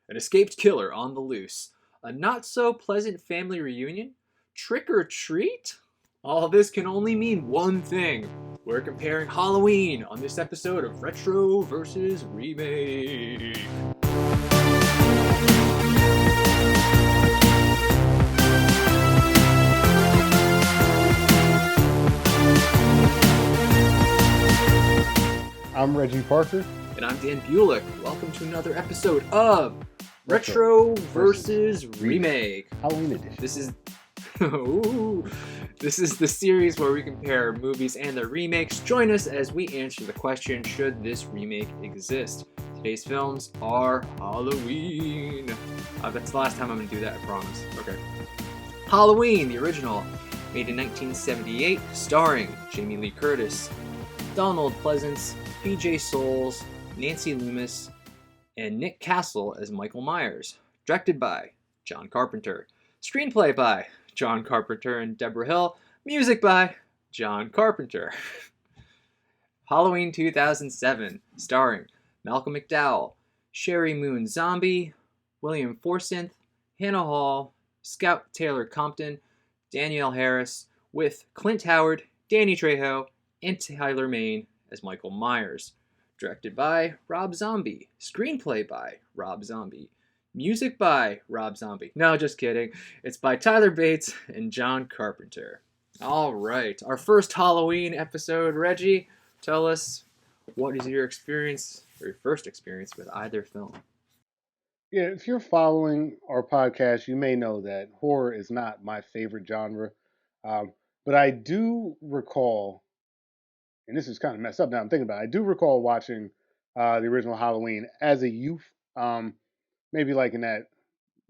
an escaped killer on the loose, a not-so-pleasant family reunion, trick or treat? All this can only mean one thing. We're comparing Halloween on this episode of Retro versus Remake. I'm Reggie Parker. And I'm Dan Bulick. Welcome to another episode of Retro versus Remake. Halloween edition. This is the series where we compare movies and their remakes. Join us as we answer the question, should this remake exist? Today's films are Halloween. That's the last time I'm going to do that, I promise. Okay. Halloween, the original, made in 1978, starring Jamie Lee Curtis, Donald Pleasance, BJ Souls, Nancy Loomis, and Nick Castle as Michael Myers. Directed by John Carpenter. Screenplay by John Carpenter and Deborah Hill. Music by John Carpenter. Halloween 2007, starring Malcolm McDowell, Sherry Moon Zombie, William Forsythe, Hannah Hall, Scout Taylor Compton, Danielle Harris, with Clint Howard, Danny Trejo, and Tyler Mane as Michael Myers. Directed by Rob Zombie. Screenplay by Rob Zombie. Music by Rob Zombie. No, just kidding. It's by Tyler Bates and John Carpenter. All right, our first Halloween episode. Reggie, tell us, what is your experience, or your first experience with either film? Yeah, if you're following our podcast, you may know that horror is not my favorite genre. But I do recall, and this is kind of messed up now I'm thinking about it, I do recall watching the original Halloween as a youth, maybe like in that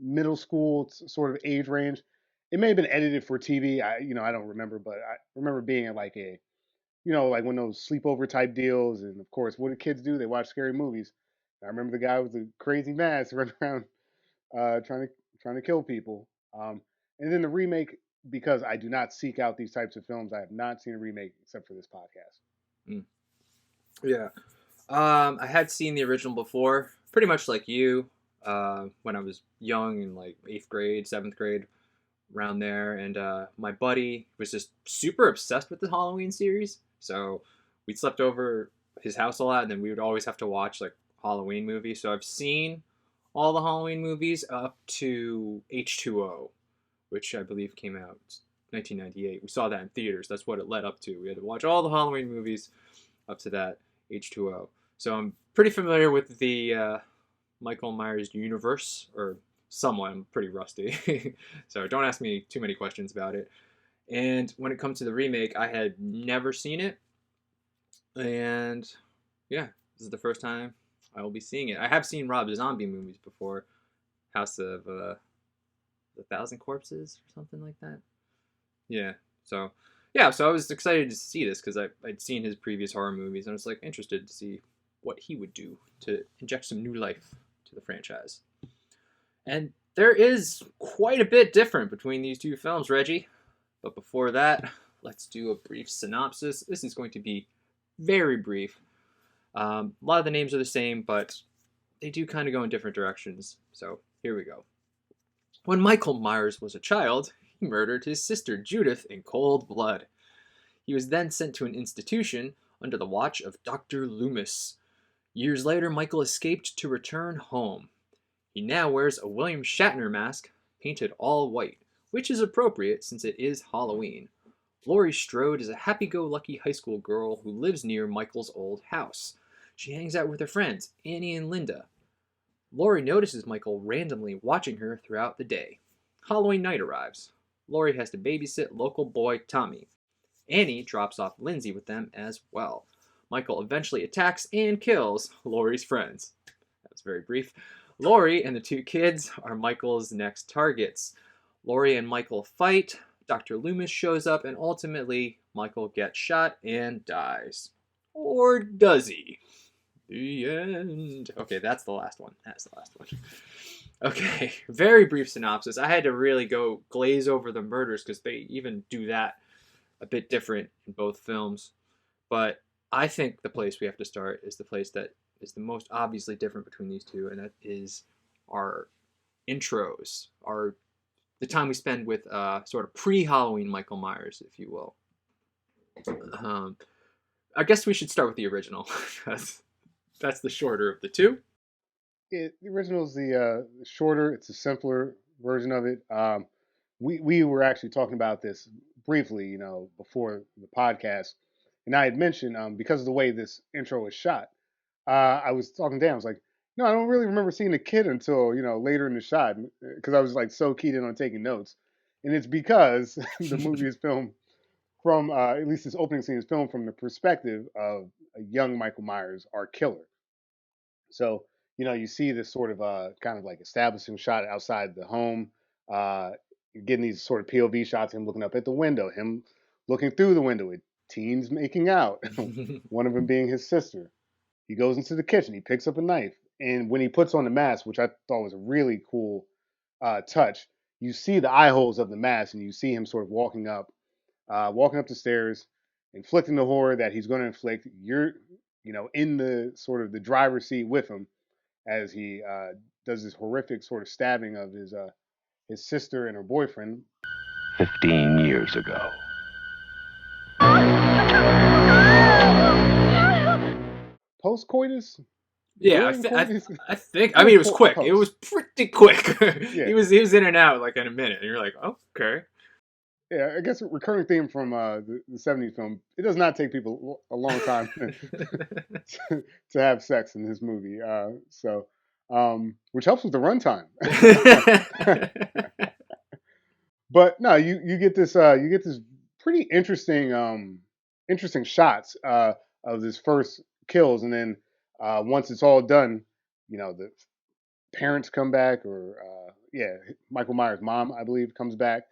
middle school sort of age range. It may have been edited for TV. I don't remember, but I remember being at like like when those sleepover type deals, and of course, what do kids do? They watch scary movies. I remember the guy with the crazy mask running around trying to kill people. And then the remake, because I do not seek out these types of films. I have not seen a remake except for this podcast. Yeah. I had seen the original before, pretty much like you, when I was young in like 8th grade, 7th grade, around there. And my buddy was just super obsessed with the Halloween series. So we slept over his house a lot, and then we would always have to watch like Halloween movies. So I've seen all the Halloween movies up to H2O, which I believe came out 1998. We saw that in theaters. That's what it led up to. We had to watch all the Halloween movies up to that H2O. So I'm pretty familiar with the Michael Myers universe, or somewhat. I'm pretty rusty. So don't ask me too many questions about it. And when it comes to the remake, I had never seen it. And yeah, this is the first time I will be seeing it. I have seen Rob Zombie movies before. House of a Thousand Corpses or something like that. Yeah, so I was excited to see this because I'd seen his previous horror movies, and I was like interested to see what he would do to inject some new life to the franchise. And there is quite a bit different between these two films, Reggie. But before that, let's do a brief synopsis. This is going to be very brief. A lot of the names are the same, but they do kind of go in different directions. So here we go. When Michael Myers was a child, he murdered his sister Judith in cold blood. He was then sent to an institution under the watch of Dr. Loomis. Years later, Michael escaped to return home. He now wears a William Shatner mask, painted all white, which is appropriate since it is Halloween. Laurie Strode is a happy-go-lucky high school girl who lives near Michael's old house. She hangs out with her friends, Annie and Linda. Laurie notices Michael randomly watching her throughout the day. Halloween night arrives. Laurie has to babysit local boy Tommy. Annie drops off Lindsay with them as well. Michael eventually attacks and kills Laurie's friends. That was very brief. Laurie and the two kids are Michael's next targets. Laurie and Michael fight. Dr. Loomis shows up, and ultimately, Michael gets shot and dies. Or does he? The end. Okay, that's the last one. Okay, very brief synopsis. I had to really go glaze over the murders because they even do that a bit different in both films. But I think the place we have to start is the place that is the most obviously different between these two, and that is our intros, the time we spend with sort of pre-Halloween Michael Myers, if you will. I guess we should start with the original. That's the shorter of the two. The original is the shorter. It's a simpler version of it. We were actually talking about this briefly, before the podcast, and I had mentioned because of the way this intro is shot. I was talking to Dan. I was like, no, I don't really remember seeing the kid until later in the shot because I was like so keyed in on taking notes, and it's because the movie is filmed from at least this opening scene is filmed from the perspective of a young Michael Myers, our killer. So, you see this sort of kind of like establishing shot outside the home. You're getting these sort of POV shots, him looking up at the window, him looking through the window with teens making out, one of them being his sister. He goes into the kitchen, he picks up a knife, and when he puts on the mask, which I thought was a really cool touch, you see the eye holes of the mask, and you see him sort of walking up the stairs, inflicting the horror that he's going to inflict. You're, in the sort of the driver's seat with him as he does this horrific sort of stabbing of his sister and her boyfriend. 15 years ago. Post coitus. Yeah, I think. I mean, it was quick. It was pretty quick. Yeah. He was in and out like in a minute, and you're like, oh, okay. Yeah, I guess a recurring theme from the 70s film. It does not take people a long time to have sex in this movie. Which helps with the runtime. But no, you get this pretty interesting shots of this first kills, and then once it's all done, the parents come back, or Michael Myers' mom, I believe, comes back,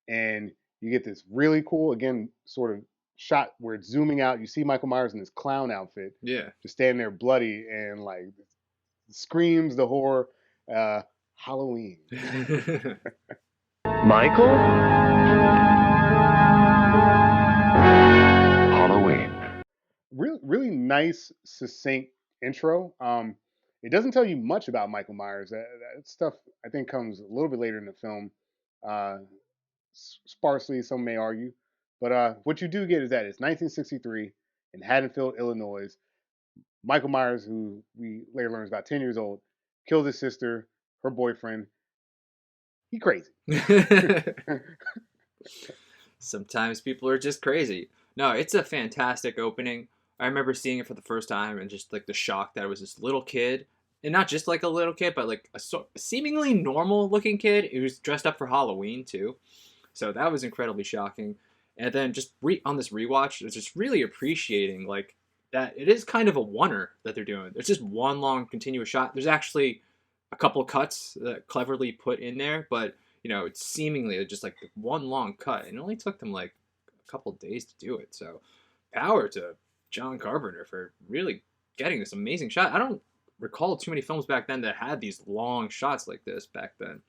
and you get this really cool, again, sort of shot where it's zooming out. You see Michael Myers in this clown outfit, Yeah, just standing there bloody and like screams the horror. Halloween. Michael? Halloween. Really nice, succinct intro. It doesn't tell you much about Michael Myers. That stuff I think comes a little bit later in the film, uh, sparsely, some may argue. But what you do get is that it's 1963 in Haddonfield, Illinois. Michael Myers, who we later learn is about 10 years old, killed his sister, her boyfriend. He crazy. Sometimes people are just crazy. No, it's a fantastic opening. I remember seeing it for the first time and just like the shock that it was this little kid, and not just like a little kid, but like a seemingly normal looking kid who was dressed up for Halloween too. So that was incredibly shocking. And then just on this rewatch, it's just really appreciating like that it is kind of a oneer that they're doing. There's just one long continuous shot. There's actually a couple cuts that cleverly put in there, but it's seemingly just like one long cut. And it only took them like a couple days to do it. So power to John Carpenter for really getting this amazing shot. I don't recall too many films back then that had these long shots like this back then.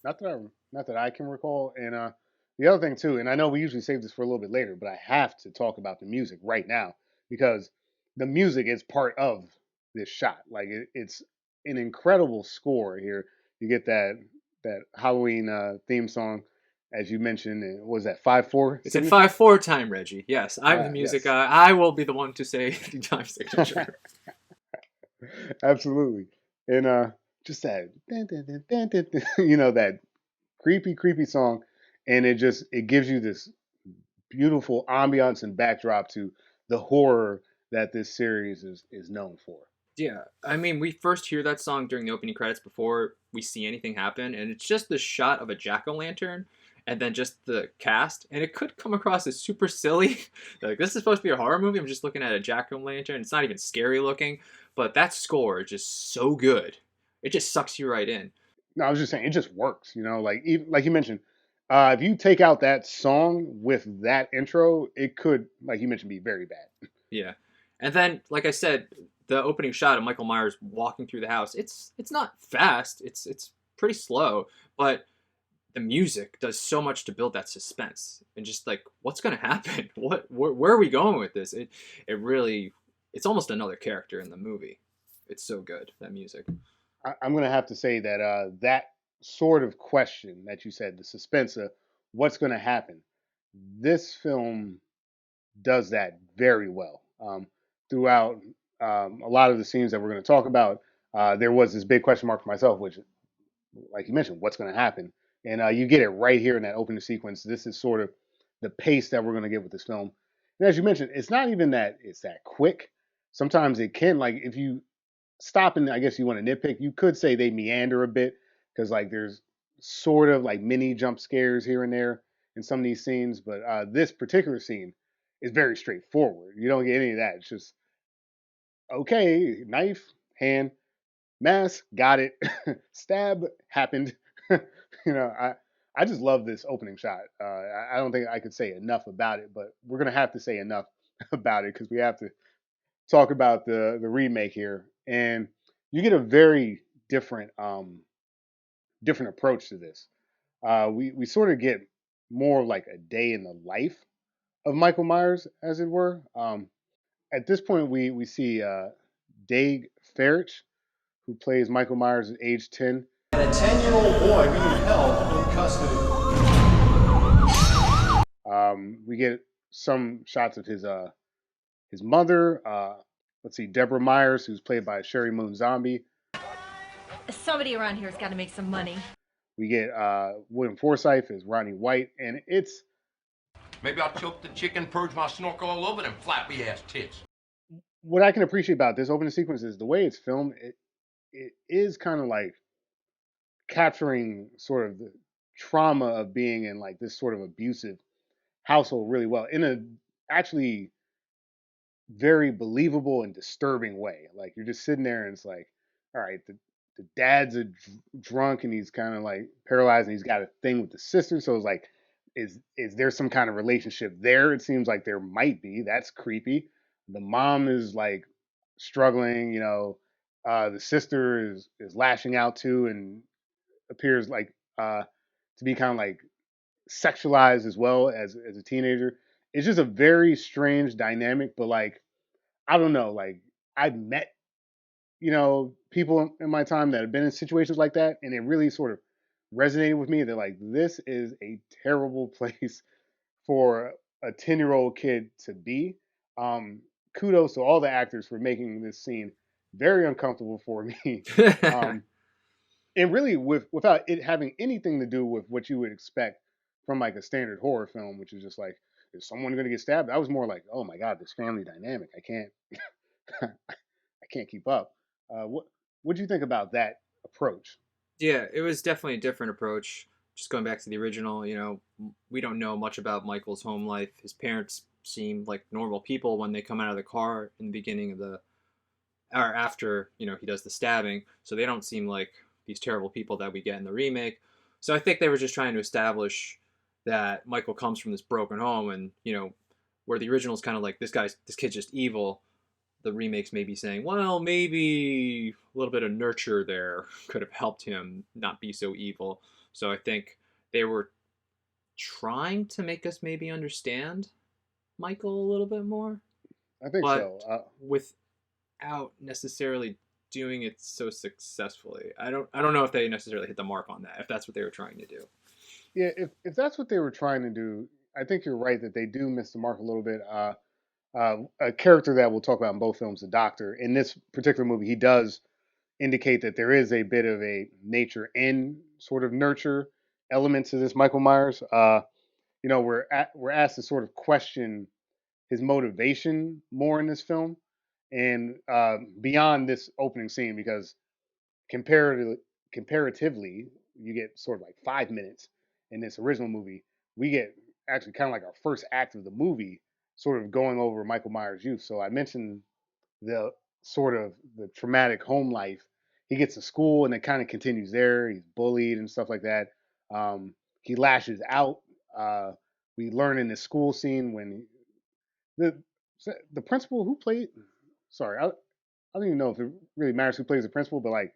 Not that I can recall. And the other thing too, and I know we usually save this for a little bit later, but I have to talk about the music right now because the music is part of this shot. Like it's an incredible score here. You get that Halloween theme song, as you mentioned. Was that 5/4? It's in 5/4 time, Reggie. Yes, I'm the music yes. guy. I will be the one to say the time signature. Absolutely, and just that, that creepy song, and it gives you this beautiful ambiance and backdrop to the horror that this series is known for. Yeah, I mean, we first hear that song during the opening credits before we see anything happen, and it's just the shot of a jack-o'-lantern, and then just the cast, and it could come across as super silly. Like, this is supposed to be a horror movie, I'm just looking at a jack-o'-lantern, it's not even scary looking, but that score is just so good. It just sucks you right in. No, I was just saying, it just works, like like you mentioned, if you take out that song with that intro, it could, like you mentioned, be very bad. Yeah. And then, like I said, the opening shot of Michael Myers walking through the house, it's not fast. It's pretty slow, but the music does so much to build that suspense and just like what's going to happen? Where are we going with this? It really it's almost another character in the movie. It's so good, that music. I'm going to have to say that that sort of question that you said, the suspense of what's going to happen, this film does that very well. Throughout a lot of the scenes that we're going to talk about, there was this big question mark for myself, which, like you mentioned, what's going to happen? And you get it right here in that opening sequence. This is sort of the pace that we're going to get with this film. And as you mentioned, it's not even that it's that quick. Sometimes it can, like, if you stop and I guess you want to nitpick, you could say they meander a bit because like there's sort of like mini jump scares here and there in some of these scenes, but this particular scene is very straightforward. You don't get any of that. It's just okay, knife, hand, mask, got it, stab happened. I just love this opening shot. I don't think I could say enough about it, but we're gonna have to say enough about it because we have to talk about the remake here, and you get a very different approach to this. We sort of get more like a day in the life of Michael Myers, as it were. At this point, we see Dave Farich, who plays Michael Myers at age 10. And a 10-year-old boy being held in custody. We get some shots of his mother. Let's see, Deborah Myers, who's played by Sherry Moon Zombie. Somebody around here's got to make some money. We get William Forsythe as Ronnie White, and it's Maybe I'll choke the chicken, purge my snorkel all over them flappy ass tits. what I can appreciate about this opening sequence is the way it's filmed. It is kind of like capturing sort of the trauma of being in like this sort of abusive household really well in a actually very believable and disturbing way. Like you're just sitting there and it's like, all right, the dad's a drunk and he's kind of like paralyzed and he's got a thing with the sister. So it's like, is there some kind of relationship there? It seems like there might be. That's creepy. The mom is like struggling, the sister is lashing out too and appears like to be kind of like sexualized as well as a teenager. It's just a very strange dynamic, but like I don't know, like I've met people in my time that have been in situations like that, and it really sort of resonated with me. They're like, this is a terrible place for a 10-year-old kid to be. Kudos to all the actors for making this scene very uncomfortable for me. um, and really without it having anything to do with what you would expect from like a standard horror film, which is just like, is someone going to get stabbed? I was more like, oh my god, this family dynamic. I can't, I can't keep up. What do you think about that approach? Yeah, it was definitely a different approach. Just going back to the original, we don't know much about Michael's home life. His parents seem like normal people when they come out of the car in the beginning of or after, he does the stabbing. So they don't seem like these terrible people that we get in the remake. So I think they were just trying to establish that Michael comes from this broken home, and where the original is kind of like this kid's just evil. The remakes may be saying, well, maybe a little bit of nurture there could have helped him not be so evil. So I think they were trying to make us maybe understand Michael a little bit more, I think but so. without necessarily doing it so successfully. I don't know if they necessarily hit the mark on that, if that's what they were trying to do. Yeah, if that's what they were trying to do, I think you're right that they do miss the mark a little bit. A character that we'll talk about in both films, the Doctor, in this particular movie, he does indicate that there is a bit of a nature and sort of nurture element to this Michael Myers. We're asked to sort of question his motivation more in this film, and beyond this opening scene, because comparatively, comparatively, you get sort of like 5 minutes in this original movie. We get actually kind of like our first act of the movie, sort of going over Michael Myers' youth. So I mentioned the sort of the traumatic home life. He gets to school and it kind of continues there. He's bullied and stuff like that. He lashes out. We learn in the school scene when the the principal who played. Sorry, I don't even know if it really matters who plays the principal, but like,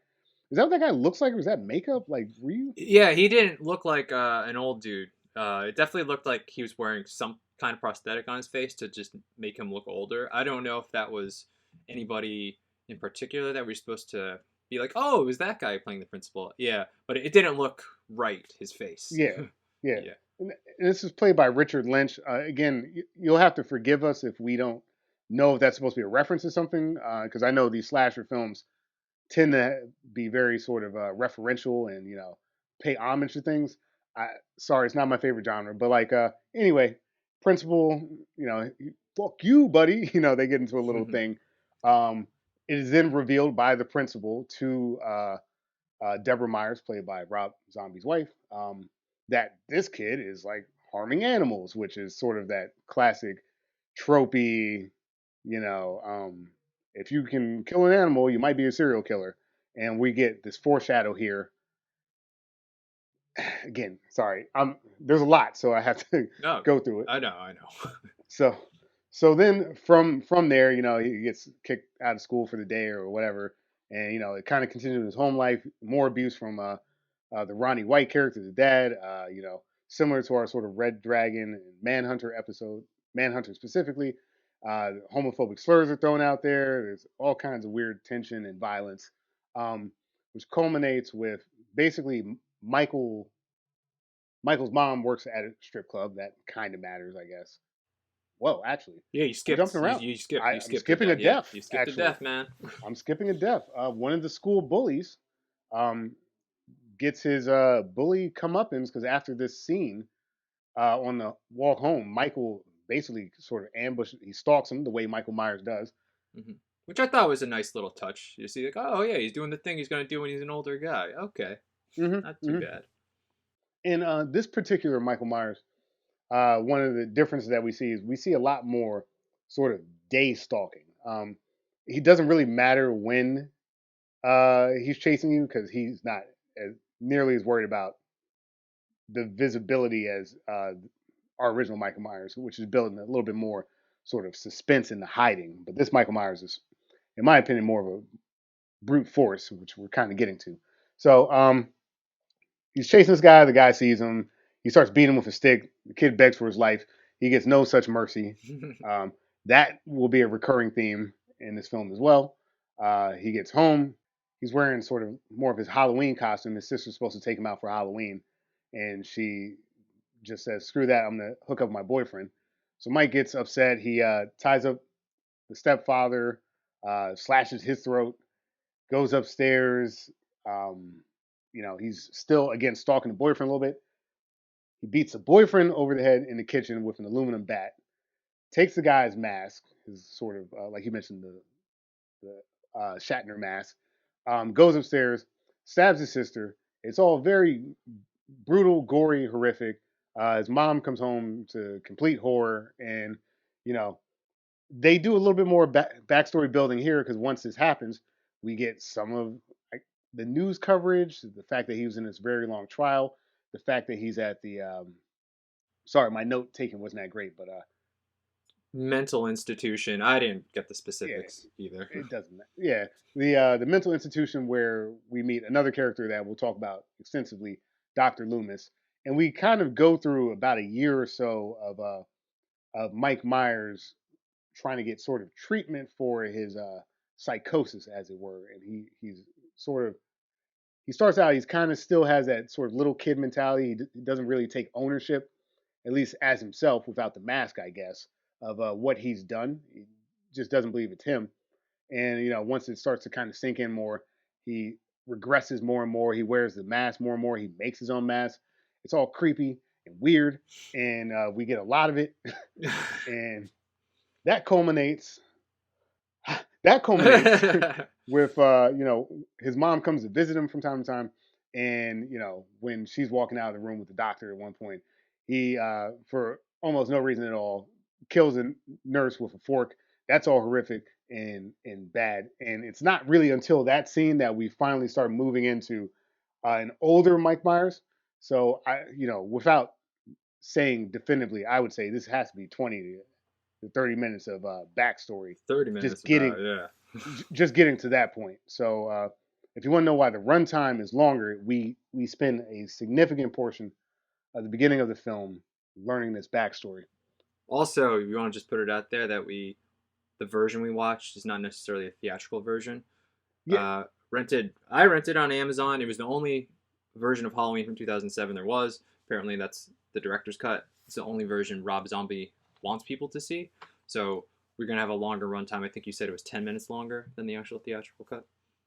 is that what that guy looks like, or is that makeup? Like, were you? Yeah, he didn't look like an old dude. It definitely looked like he was wearing some kind of prosthetic on his face to just make him look older. I don't know if that was anybody in particular that we're supposed to be like, oh, it was that guy playing the principal. Yeah, but it didn't look right. His face. Yeah, yeah. Yeah. And this is played by Richard Lynch. Again, you'll have to forgive us if we don't know if that's supposed to be a reference to something, because I know these slasher films tend to be very sort of referential and pay homage to things. I Sorry, it's not my favorite genre, but like anyway, principal, fuck you, buddy. They get into a little thing. Um, it is then revealed by the principal to Deborah Myers, played by Rob Zombie's wife, that this kid is like harming animals, which is sort of that classic tropey, you know, um, if you can kill an animal, you might be a serial killer. And we get this foreshadow here. Again, sorry, there's a lot, so I have to No, go through it. I know. So, so then from there, he gets kicked out of school for the day or whatever, and it kind of continues his home life. More abuse from the Ronnie White character, the dad. Similar to our sort of Red Dragon and Manhunter episode, Manhunter specifically. Homophobic slurs are thrown out there. There's all kinds of weird tension and violence, which culminates with basically Michael's mom works at a strip club. That kind of matters, I guess. Whoa, actually, Yeah, you I'm skipped. jumping around. You skipped. I'm You skipped skipping a a death. Yeah, death. you skipped a Actually, death, man. I'm skipping a death. One of the school bullies um, gets his bully comeuppance because after this scene on the walk home, Michael basically sort of ambushes. He stalks him the way Michael Myers does. hmm Which I thought was a nice little touch. You see, like, oh yeah, he's doing the thing he's gonna do when he's an older guy. Okay, Hmm not too hmm bad. In this particular Michael Myers, one of the differences that we see is we see a lot more sort of day stalking. He doesn't really matter when he's chasing you because he's not as nearly as worried about the visibility as our original Michael Myers, which is building a little bit more sort of suspense in the hiding. But this Michael Myers is, in my opinion, more of a brute force, which we're kind of getting to. So he's chasing this guy. The guy sees him. He starts beating him with a stick. The kid begs for his life. He gets no such mercy. Um, that will be a recurring theme in this film as well. He gets home. He's wearing sort of more of his Halloween costume. His sister's supposed to take him out for Halloween, and she just says, "Screw that! I'm gonna hook up with my boyfriend." So Mike gets upset. He ties up the stepfather, slashes his throat, goes upstairs. Um, he's still again stalking the boyfriend a little bit. He beats the boyfriend over the head in the kitchen with an aluminum bat. Takes the guy's mask, his sort of like you mentioned the Shatner mask. Goes upstairs, stabs his sister. It's all very brutal, gory, horrific. His mom comes home to complete horror, and you know they do a little bit more backstory building here because once this happens, we get some of like, the news coverage, the fact that he was in this very long trial, the fact that he's at the sorry, my note taking wasn't that great, but Mental institution. I didn't get the yeah, specifics either. it doesn't. Yeah, the mental institution where we meet another character that we'll talk about extensively, Dr. Loomis, and we kind of go through about a year or so of Mike Myers trying to get sort of treatment for his psychosis, as it were, and he's sort of he starts out he's kind of still has that sort of little kid mentality. He doesn't really take ownership, at least as himself, without the mask, I guess, of what he's done. He just doesn't believe it's him. And once it starts to kind of sink in more, he regresses more and more. He wears the mask more and more. He makes his own mask. It's all creepy and weird, and we get a lot of it. And that culminates. That culminates with his mom comes to visit him from time to time, and when she's walking out of the room with the doctor at one point, he for almost no reason at all kills a nurse with a fork. That's all horrific and bad, and it's not really until that scene that we finally start moving into an older Mike Myers. So without saying definitively, I would say this has to be 20 to 30 minutes of backstory 30 just minutes getting about, yeah. just getting to that point. So if you want to know why the runtime is longer, we spend a significant portion of the beginning of the film learning this backstory. Also, you want to just put it out there that the version we watched is not necessarily a theatrical version. Yeah. I rented on Amazon. It was the only version of Halloween from 2007 there was. Apparently, that's the director's cut. It's the only version Rob Zombie wants people to see. So we're gonna have a longer runtime. I think you said it was 10 minutes longer than the actual theatrical cut.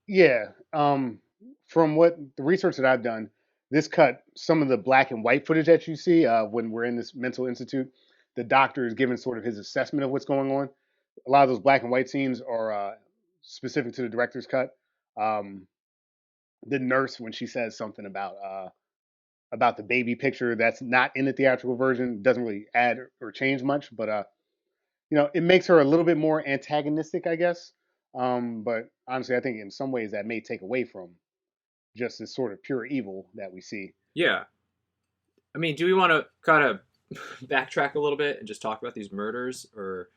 Yeah. From what the research that I've done, this cut some of the black and white footage that you see when we're in this mental institute. The doctor is giving sort of his assessment of what's going on. A lot of those black and white scenes are specific to the director's cut. Um, the nurse, when she says something about the baby picture that's not in the theatrical version, doesn't really add or change much, but it makes her a little bit more antagonistic, I guess. But honestly, I think in some ways that may take away from just this sort of pure evil that we see. Yeah. I mean, do we want to kind of backtrack a little bit and just talk about these murders, or?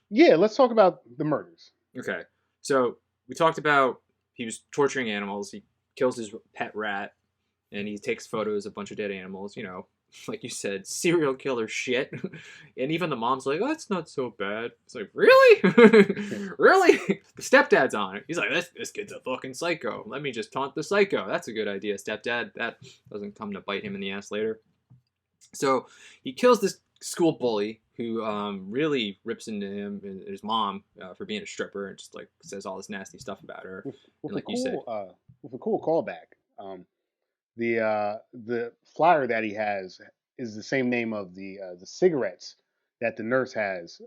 Yeah, let's talk about the murders. Okay. So we talked about he was torturing animals. He kills his pet rat, and he takes photos of a bunch of dead animals. Like you said, serial killer shit. And even the mom's like, "Oh, it's not so bad." It's like, really? Really? The stepdad's on it. He's like, this kid's a fucking psycho. Let me just taunt the psycho. That's a good idea, stepdad. That doesn't come to bite him in the ass later. So he kills this school bully who really rips into him and his mom for being a stripper, and just like says all this nasty stuff about her. With Like a you said, with a cool callback. The flyer that he has is the same name of the cigarettes that the nurse has.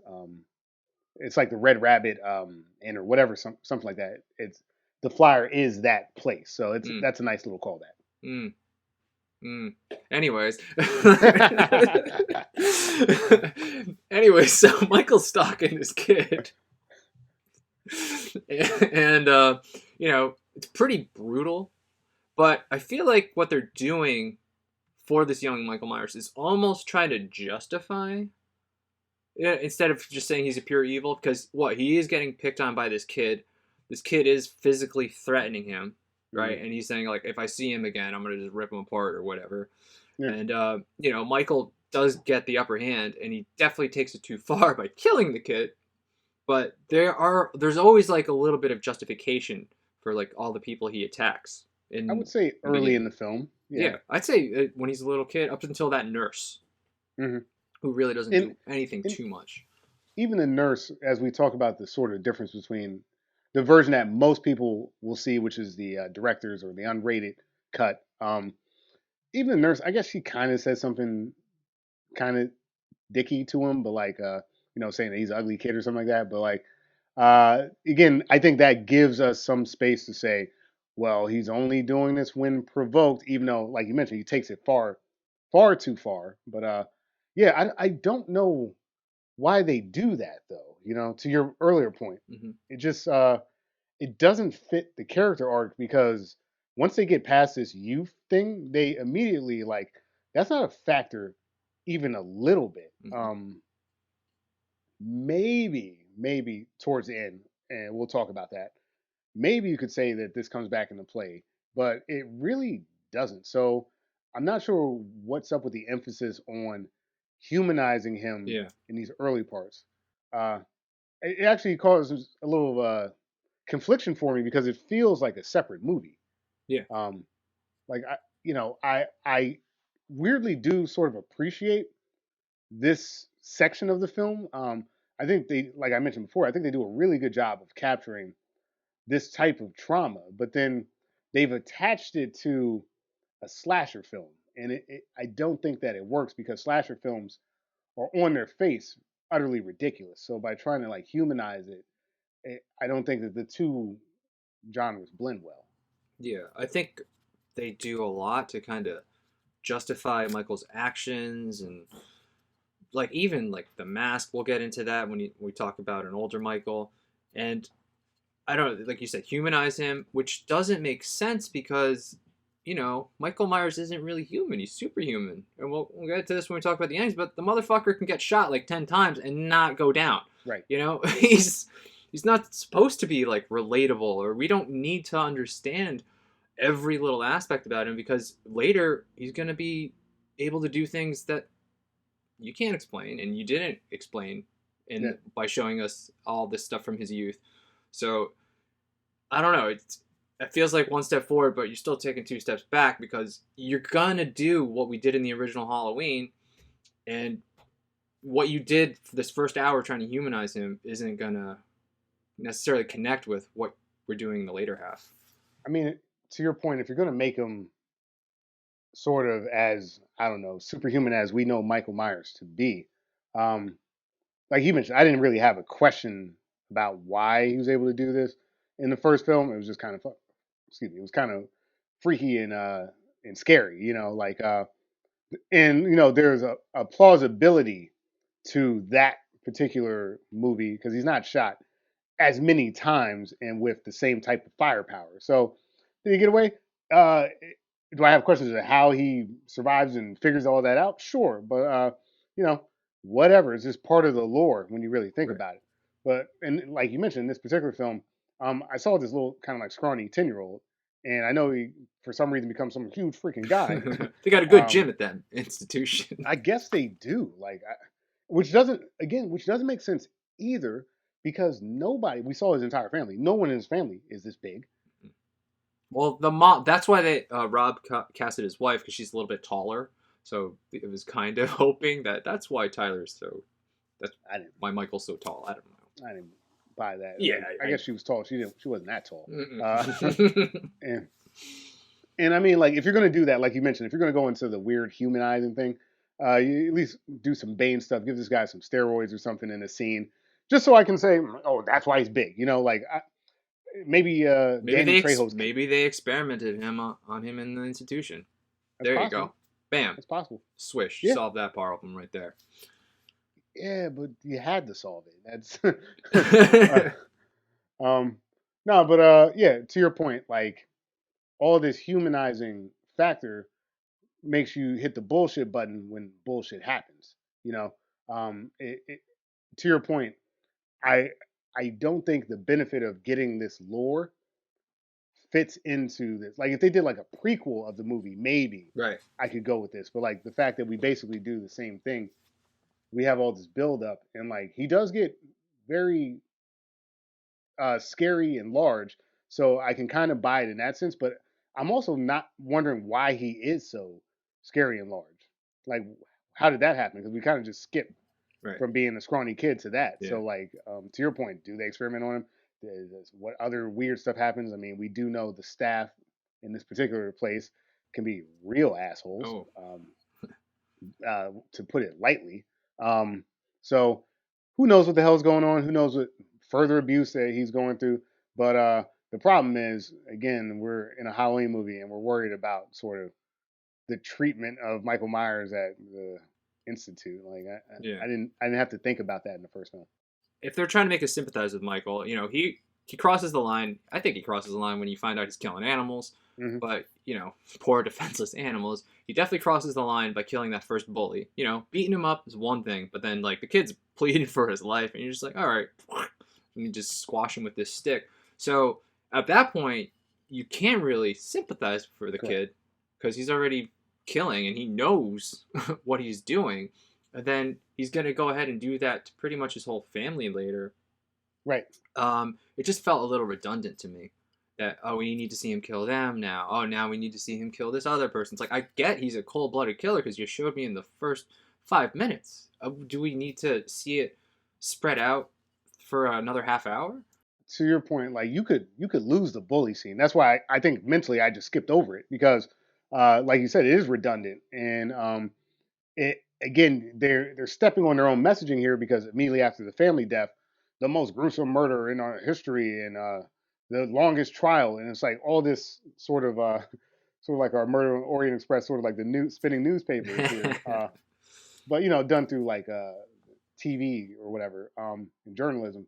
It's like the Red Rabbit and or whatever, something like that. It's the flyer is that place, so that's a nice little callback. Anyways, so Michael's stalking this kid, and it's pretty brutal. But I feel like what they're doing for this young Michael Myers is almost trying to justify it instead of just saying he's a pure evil. Because he is getting picked on by this kid. This kid is physically threatening him, right? Mm-hmm. And he's saying, like, if I see him again, I'm going to just rip him apart or whatever. Yeah. And, Michael does get the upper hand, and he definitely takes it too far by killing the kid. But there's always, like, a little bit of justification for, like, all the people he attacks. I would say early in the film. Yeah, I'd say when he's a little kid, up until that nurse, who really doesn't do anything too much. Even the nurse, as we talk about the sort of difference between the version that most people will see, which is the director's or the unrated cut. Even the nurse, I guess she kind of says something kind of dicky to him, but like, saying that he's an ugly kid or something like that. But like, again, I think that gives us some space to say, well, he's only doing this when provoked, even though, like you mentioned, he takes it far, far too far. But I don't know why they do that, though. To your earlier point, it just it doesn't fit the character arc, because once they get past this youth thing, they immediately that's not a factor, even a little bit. Maybe towards the end, and we'll talk about that. Maybe you could say that this comes back into play, but it really doesn't. So I'm not sure what's up with the emphasis on humanizing him in these early parts. It actually causes a little confliction for me, because it feels like a separate movie. Yeah. I weirdly do sort of appreciate this section of the film. I think like I mentioned before, I think they do a really good job of capturing this type of trauma, but then they've attached it to a slasher film, and I don't think that it works, because slasher films are on their face utterly ridiculous. So by trying to humanize it, I don't think that the two genres blend well. Yeah, I think they do a lot to kind of justify Michael's actions, and even the mask. We'll get into that when we talk about an older Michael. And I don't know, like you said, humanize him, which doesn't make sense, because Michael Myers isn't really human. He's superhuman. And we'll get to this when we talk about the endings, but the motherfucker can get shot 10 times and not go down. Right. He's not supposed to be relatable, or we don't need to understand every little aspect about him, because later he's going to be able to do things that you can't explain and you didn't explain by showing us all this stuff from his youth. So I don't know. it feels like one step forward, but you're still taking two steps back because you're gonna do what we did in the original Halloween, and what you did for this first hour trying to humanize him isn't gonna necessarily connect with what we're doing in the later half. I mean, to your point, if you're going to make him sort of as, I don't know, superhuman as we know Michael Myers to be, um, like you mentioned, I didn't really have a question about why he was able to do this in the first film. It was just kind of, excuse me, it was kind of freaky and scary, and there's a plausibility to that particular movie because he's not shot as many times and with the same type of firepower. So did he get away? Uh, do I have questions of how he survives and figures all that out? Sure, but you know, whatever. It's just part of the lore when you really think Right. about it. But and like you mentioned, in this particular film, I saw this little kind of like scrawny 10-year-old, and I know he for some reason becomes some huge freaking guy. They got a good gym at that institution. I guess they do. Which doesn't make sense either because nobody we saw his entire family. No one in his family is this big. Well, the mom. That's why they Rob casted his wife because she's a little bit taller. So it was kind of hoping that's why Tyler's so. That's I didn't. why Michael's so tall. I don't know. I didn't buy that. Yeah, I guess she was tall. She didn't. She wasn't that tall. Mm-mm. And and I mean, like, if you're gonna do that, like you mentioned, if you're gonna go into the weird humanizing thing, you at least do some Bane stuff. Give this guy some steroids or something in a scene, just so I can say, oh, that's why he's big. Maybe Danny Trejo's. Maybe they experimented on him in the institution. That's There possible. you go. Bam. That's possible. Swish. Yeah. Solve that problem right there. Yeah, but you had to solve it. That's no, but yeah, to your point, like all this humanizing factor makes you hit the bullshit button when bullshit happens. You know, to your point, I I don't think the benefit of getting this lore fits into this. Like if they did like a prequel of the movie, maybe Right. I could go with this. But like the fact that we basically do the same thing, we have all this build up, and like he does get very scary and large, so I can kind of buy it in that sense. But I'm also not wondering why he is so scary and large. Like, how did that happen? Because we kind of just skipped Right. from being a scrawny kid to that. Yeah. So, like, to your point, do they experiment on him? What other weird stuff happens? I mean, we do know the staff in this particular place can be real assholes, Oh. to put it lightly. So, who knows what the hell's going on? Who knows what further abuse that he's going through? But the problem is, again, we're in a Halloween movie and we're worried about sort of the treatment of Michael Myers at the Institute. Like, Yeah. I didn't have to think about that in the first film. If they're trying to make us sympathize with Michael, he crosses the line. I think he crosses the line when you find out he's killing animals. Mhm. But poor defenseless animals. He definitely crosses the line by killing that first bully. Beating him up is one thing, but then like the kid's pleading for his life, and you're just like, all right, and you just squash him with this stick. So at that point, you can't really sympathize for the Correct. kid because he's already killing and he knows what he's doing. And then he's gonna go ahead and do that to pretty much his whole family later. Right. It just felt a little redundant to me. That we need to see him kill them now. Oh, now we need to see him kill this other person. It's like I get he's a cold-blooded killer because you showed me in the first 5 minutes. Do we need to see it spread out for another half hour? To your point, like you could lose the bully scene. That's why I think mentally I just skipped over it because, like you said, it is redundant, and it again they're stepping on their own messaging here because immediately after the family death, the most gruesome murder in our history and the longest trial, and it's like all this sort of sort of like our Murder on Orient Express, sort of like the new spinning newspapers here, but done through like TV or whatever, in journalism.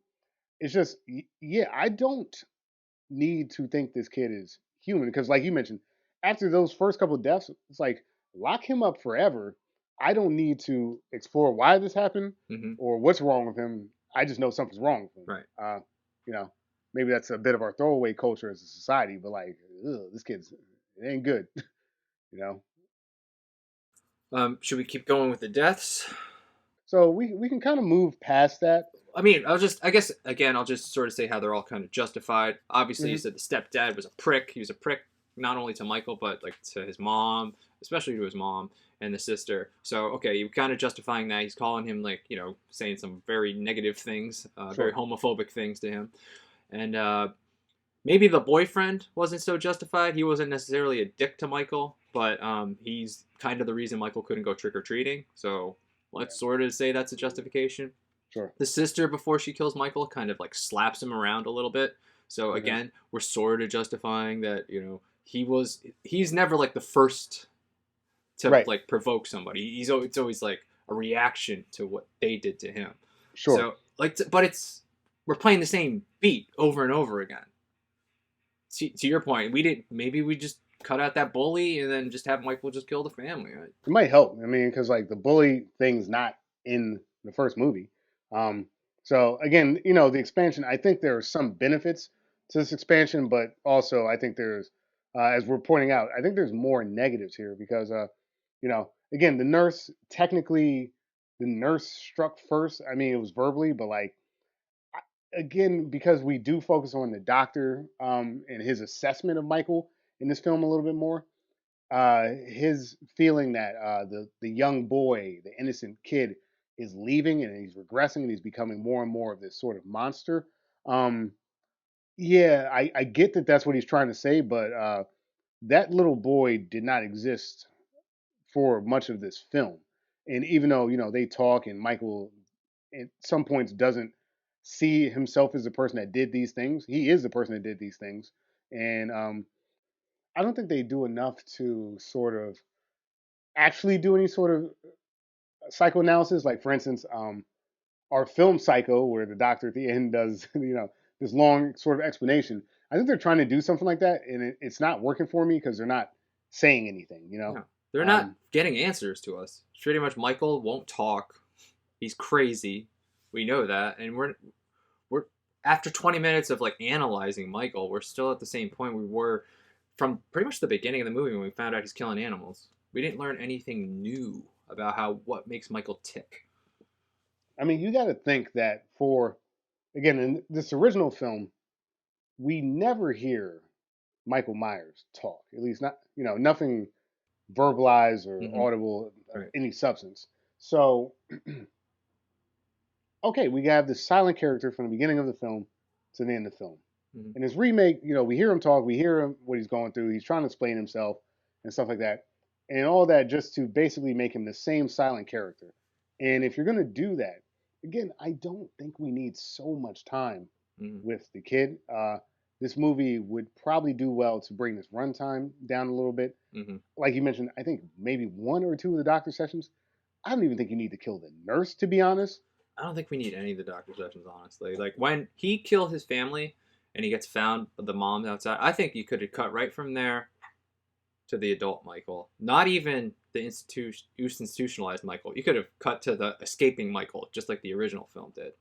It's just yeah, I don't need to think this kid is human because, like you mentioned, after those first couple of deaths, it's like lock him up forever. I don't need to explore why this happened Mm-hmm. or what's wrong with him. I just know something's wrong with him. Right. You know, maybe that's a bit of our throwaway culture as a society, but like, this kid's it ain't good. you know. Should we keep going with the deaths? So we can kind of move past that. I mean, I guess, again, I'll just sort of say how they're all kind of justified. Obviously, you Hmm. said the stepdad was a prick. He was a prick not only to Michael, but like to his mom, especially to his mom and the sister. So, okay, you're kind of justifying that. He's calling him, like, saying some very negative things, very Sure. homophobic things to him. And maybe the boyfriend wasn't so justified. He wasn't necessarily a dick to Michael, but he's kind of the reason Michael couldn't go trick or treating. So let's sort of say that's a justification. Sure. The sister, before she kills Michael, kind of like slaps him around a little bit. So Okay. again, we're sort of justifying that he's never like the first to Right. like provoke somebody. It's always like a reaction to what they did to him. Sure. So like, but we're playing the same beat over and over again. To your point, we just cut out that bully and then just have Michael just kill the family. Right? It might help. I mean, because like the bully thing's not in the first movie. Um, so again, the expansion. I think there are some benefits to this expansion, but also I think there's, as we're pointing out, I think there's more negatives here because, again, the nurse struck first. I mean, it was verbally, but like again, because we do focus on the doctor and his assessment of Michael in this film a little bit more, his feeling that the young boy, the innocent kid, is leaving and he's regressing and he's becoming more and more of this sort of monster. Um, yeah, I get that that's what he's trying to say, but that little boy did not exist for much of this film. And even though they talk and Michael at some points doesn't see himself as the person that did these things, he is the person that did these things, and I don't think they do enough to sort of actually do any sort of psychoanalysis. Like for instance, our film Psycho, where the doctor at the end does this long sort of explanation. I think they're trying to do something like that, and it's not working for me because they're not saying anything. No, they're not Um, getting answers to us. Pretty much, Michael won't talk. He's crazy. We know that, and we're after 20 minutes of like analyzing Michael, we're still at the same point we were from pretty much the beginning of the movie when we found out he's killing animals. We didn't learn anything new about what makes Michael tick. I mean, you got to think that for again in this original film, we never hear Michael Myers talk. At least not nothing verbalized or Mm-hmm. audible of Right. any substance. So okay, we have this silent character from the beginning of the film to the end of the film. Mm-hmm. In his remake, we hear him talk, we hear him what he's going through, he's trying to explain himself and stuff like that. And all that just to basically make him the same silent character. And if you're gonna do that, again, I don't think we need so much time Mm-hmm. with the kid. This movie would probably do well to bring this runtime down a little bit. Mm-hmm. Like you mentioned, I think maybe one or two of the doctor sessions. I don't even think you need to kill the nurse, to be honest. I don't think we need any of the doctor sessions, honestly. Like when he killed his family and he gets found, the mom's outside. I think you could have cut right from there to the adult Michael. Not even the institutionalized Michael. You could have cut to the escaping Michael, just like the original film did.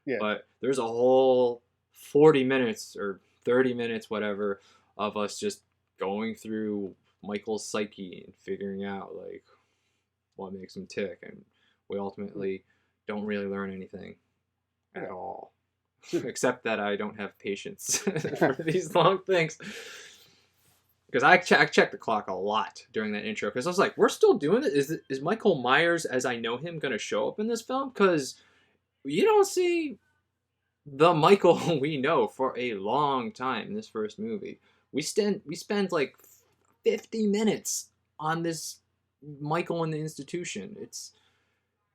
Yeah, But there's a whole 40 minutes or 30 minutes, whatever, of us just going through Michael's psyche and figuring out like what makes him tick, and we ultimately don't really learn anything at all, except that I don't have patience for these long things. Because I checked the clock a lot during that intro because I was like, we're still doing it. Is Michael Myers as I know him going to show up in this film? Because you don't see the Michael we know for a long time in this first movie. We spend like 50 minutes on this Michael in the institution.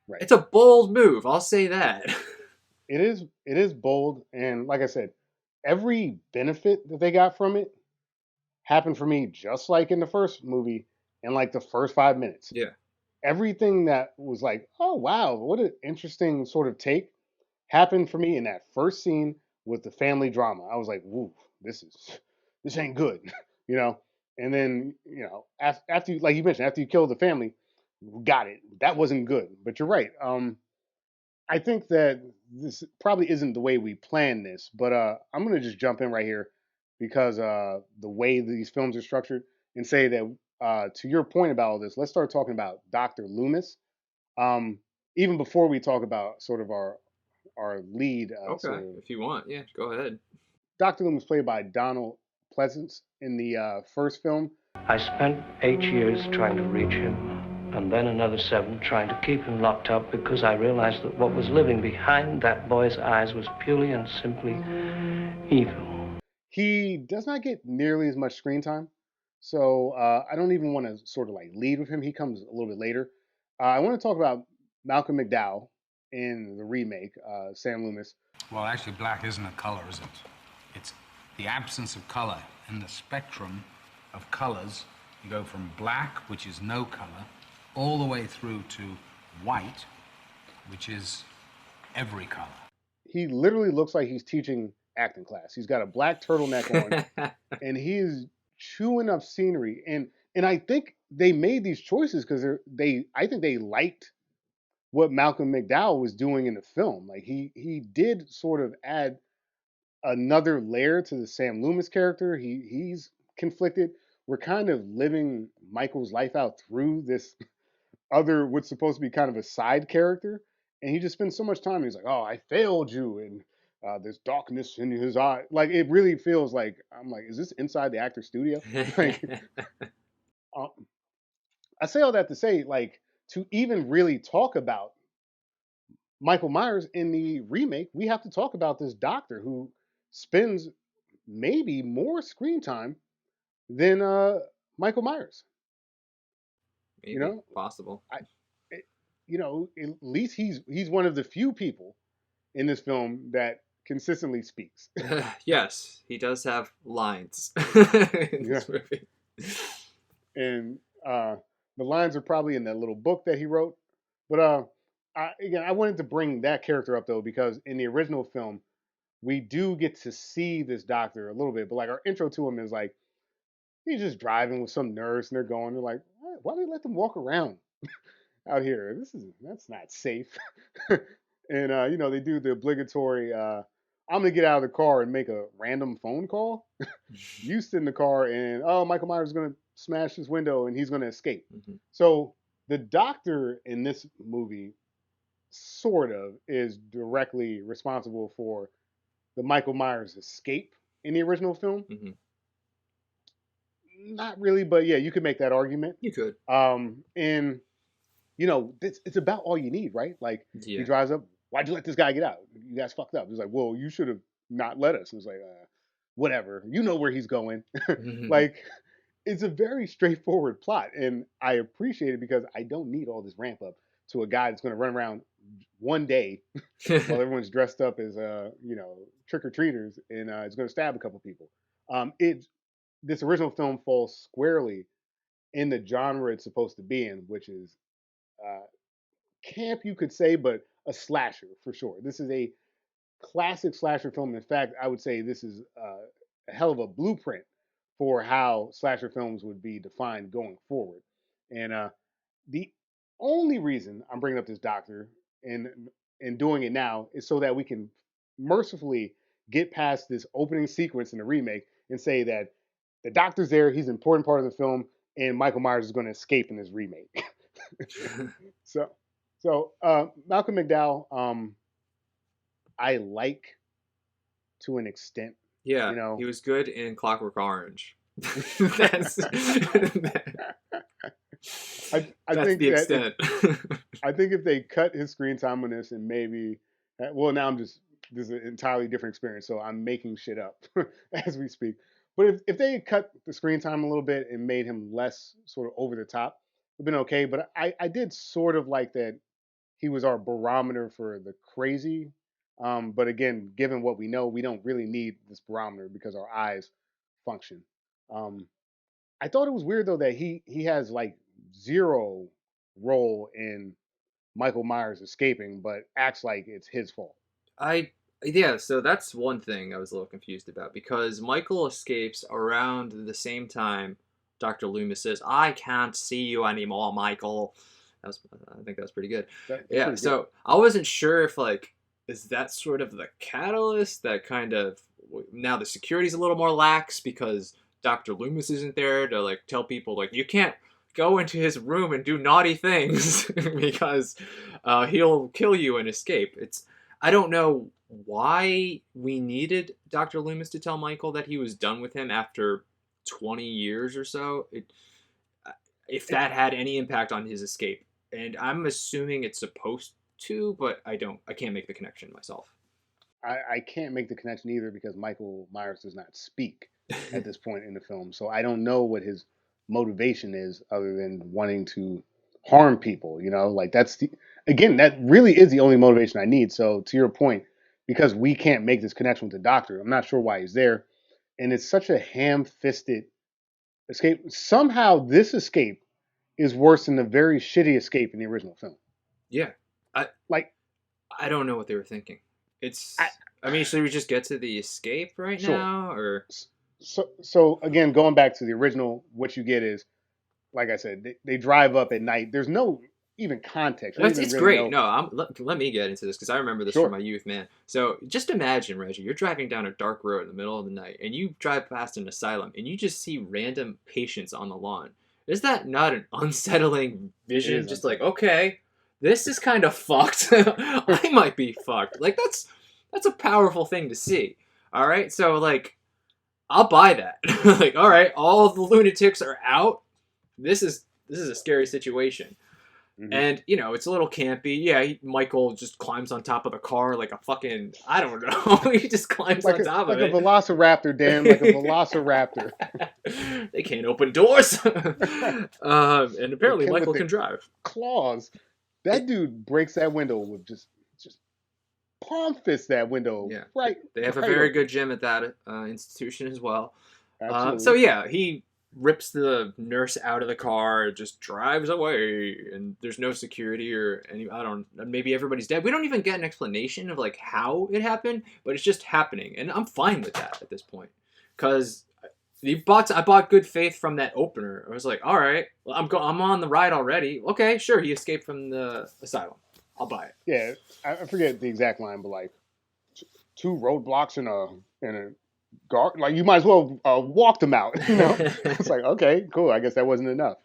right. It's a bold move, I'll say that. It is bold, and like I said, every benefit that they got from it happened for me just like in the first movie in like the first 5 minutes. Yeah. Everything that was like, oh wow, what an interesting sort of take happened for me in that first scene with the family drama. I was like, woo, this ain't good, you know. And then after you, like you mentioned, after you kill the family, got it. That wasn't good. But you're right. I think that this probably isn't the way we planned this, but I'm gonna just jump in right here because the way these films are structured and say that to your point about all this, let's start talking about Dr. Loomis. Um, Even before we talk about sort of our lead. Okay, if you want, yeah, go ahead. Dr. Loomis, played by Donald Pleasance in the first film. I spent 8 years trying to reach him, and then another 7 trying to keep him locked up because I realized that what was living behind that boy's eyes was purely and simply evil. He does not get nearly as much screen time, so I don't even want to sort of like lead with him. He comes a little bit later. I want to talk about Malcolm McDowell in the remake, Sam Loomis. Well, actually, black isn't a color, is it? It's the absence of color. In the spectrum of colors, you go from black, which is no color, all the way through to white, which is every color. He literally looks like he's teaching acting class. He's got a black turtleneck on, and he is chewing up scenery. And I think they made these choices because I think they liked what Malcolm McDowell was doing in the film. Like he did sort of add another layer to the Sam Loomis character. He's conflicted. We're kind of living Michael's life out through this other what's supposed to be kind of a side character, and he just spends so much time. He's like, "Oh, I failed you," and there's darkness in his eye. Like it really feels like I'm like, is this inside the actor studio? Like, um, I say all that to say, like, to even really talk about Michael Myers in the remake, we have to talk about this doctor who spends maybe more screen time than Michael Myers. Maybe, You know, possible. at least he's one of the few people in this film that consistently speaks. Yes, he does have lines in this movie. And the lines are probably in that little book that he wrote. But I wanted to bring that character up though because in the original film, we do get to see this doctor a little bit. But like our intro to him is like he's just driving with some nurse, and they're like, why do they let them walk around out here? That's not safe. And they do the obligatory. I'm gonna get out of the car and make a random phone call. You sit in the car, and Michael Myers is gonna smash his window, and he's gonna escape. Mm-hmm. So the doctor in this movie sort of is directly responsible for the Michael Myers escape in the original film. Mm-hmm. Not really, but yeah, you could make that argument. You could. And it's about all you need, right? Like Yeah. he drives up. Why'd you let this guy get out? You guys fucked up. He's like, well, you should have not let us. It was like, whatever. You know where he's going. Mhm. Like, it's a very straightforward plot, and I appreciate it because I don't need all this ramp up to a guy that's going to run around one day while everyone's dressed up as trick or treaters, and it's going to stab a couple people. This original film falls squarely in the genre it's supposed to be in, which is camp, you could say, but a slasher for sure. This is a classic slasher film. In fact, I would say this is a hell of a blueprint for how slasher films would be defined going forward. And the only reason I'm bringing up this doctor and doing it now is so that we can mercifully get past this opening sequence in the remake and say that the doctor's there, he's an important part of the film, and Michael Myers is going to escape in this remake. So Malcolm McDowell, I like to an extent. Yeah, he was good in Clockwork Orange. That's the extent. I think if they cut his screen time on this and maybe, now this is an entirely different experience, so I'm making shit up as we speak. But if they had cut the screen time a little bit and made him less sort of over the top, it would have been okay. But I did sort of like that he was our barometer for the crazy. But again, given what we know, we don't really need this barometer because our eyes function. I thought it was weird though that he has like zero role in Michael Myers escaping, but acts like it's his fault. So that's one thing I was a little confused about because Michael escapes around the same time Dr. Loomis says, "I can't see you anymore, Michael." I think that was pretty good. So I wasn't sure if is that sort of the catalyst that kind of now the security's a little more lax because Dr. Loomis isn't there to tell people you can't go into his room and do naughty things because he'll kill you and escape. I don't know why we needed Dr. Loomis to tell Michael that he was done with him after 20 years or so. If that had any impact on his escape. And I'm assuming it's supposed to, but I can't make the connection myself. I can't make the connection either because Michael Myers does not speak at this point in the film. So I don't know what his motivation is other than wanting to harm people, you know? Like again, that really is the only motivation I need. So to your point, because we can't make this connection with the doctor, I'm not sure why he's there. And it's such a ham-fisted escape. Somehow this escape is worse than the very shitty escape in the original film. Yeah. I Like, I don't know what they were thinking. I, I mean, should we just get to the escape right sure. now, or So again, going back to the original, what you get is, like I said, they drive up at night. There's no even context. You don't even it's really great. know. No, let me get into this because I remember this from Sure. my youth, man. So just imagine, Reggie, you're driving down a dark road in the middle of the night, and you drive past an asylum, and you just see random patients on the lawn. Is that not an unsettling It vision? is Just like, unsettling. okay, this is kind of fucked. I might be fucked. Like that's a powerful thing to see. All right, so like, I'll buy that. Like, all right, all the lunatics are out. This is a scary situation. Hmm. And, it's a little campy. Yeah, Michael just climbs on top of the car like a fucking, I don't know. He just climbs Like on a top like of a it. velociraptor, Dan. Like a velociraptor. They can't open doors. And apparently With Michael the can drive. claws. That dude breaks that window with just palm fist that window Yeah. right They have a right very open. good gym at that institution as well. So Absolutely. yeah, he rips the nurse out of the car, just drives away, and there's no security or any. I don't. Maybe everybody's dead. We don't even get an explanation of like how it happened, but it's just happening, and I'm fine with that at this point, because I bought good faith from that opener. I was like, all right, well, I'm on the ride already. Okay, sure, he escaped from the asylum. I'll buy it. Yeah, I forget the exact line, but like two roadblocks and a guard. Like you might as well walk them out. You know, it's like okay, cool. I guess that wasn't enough.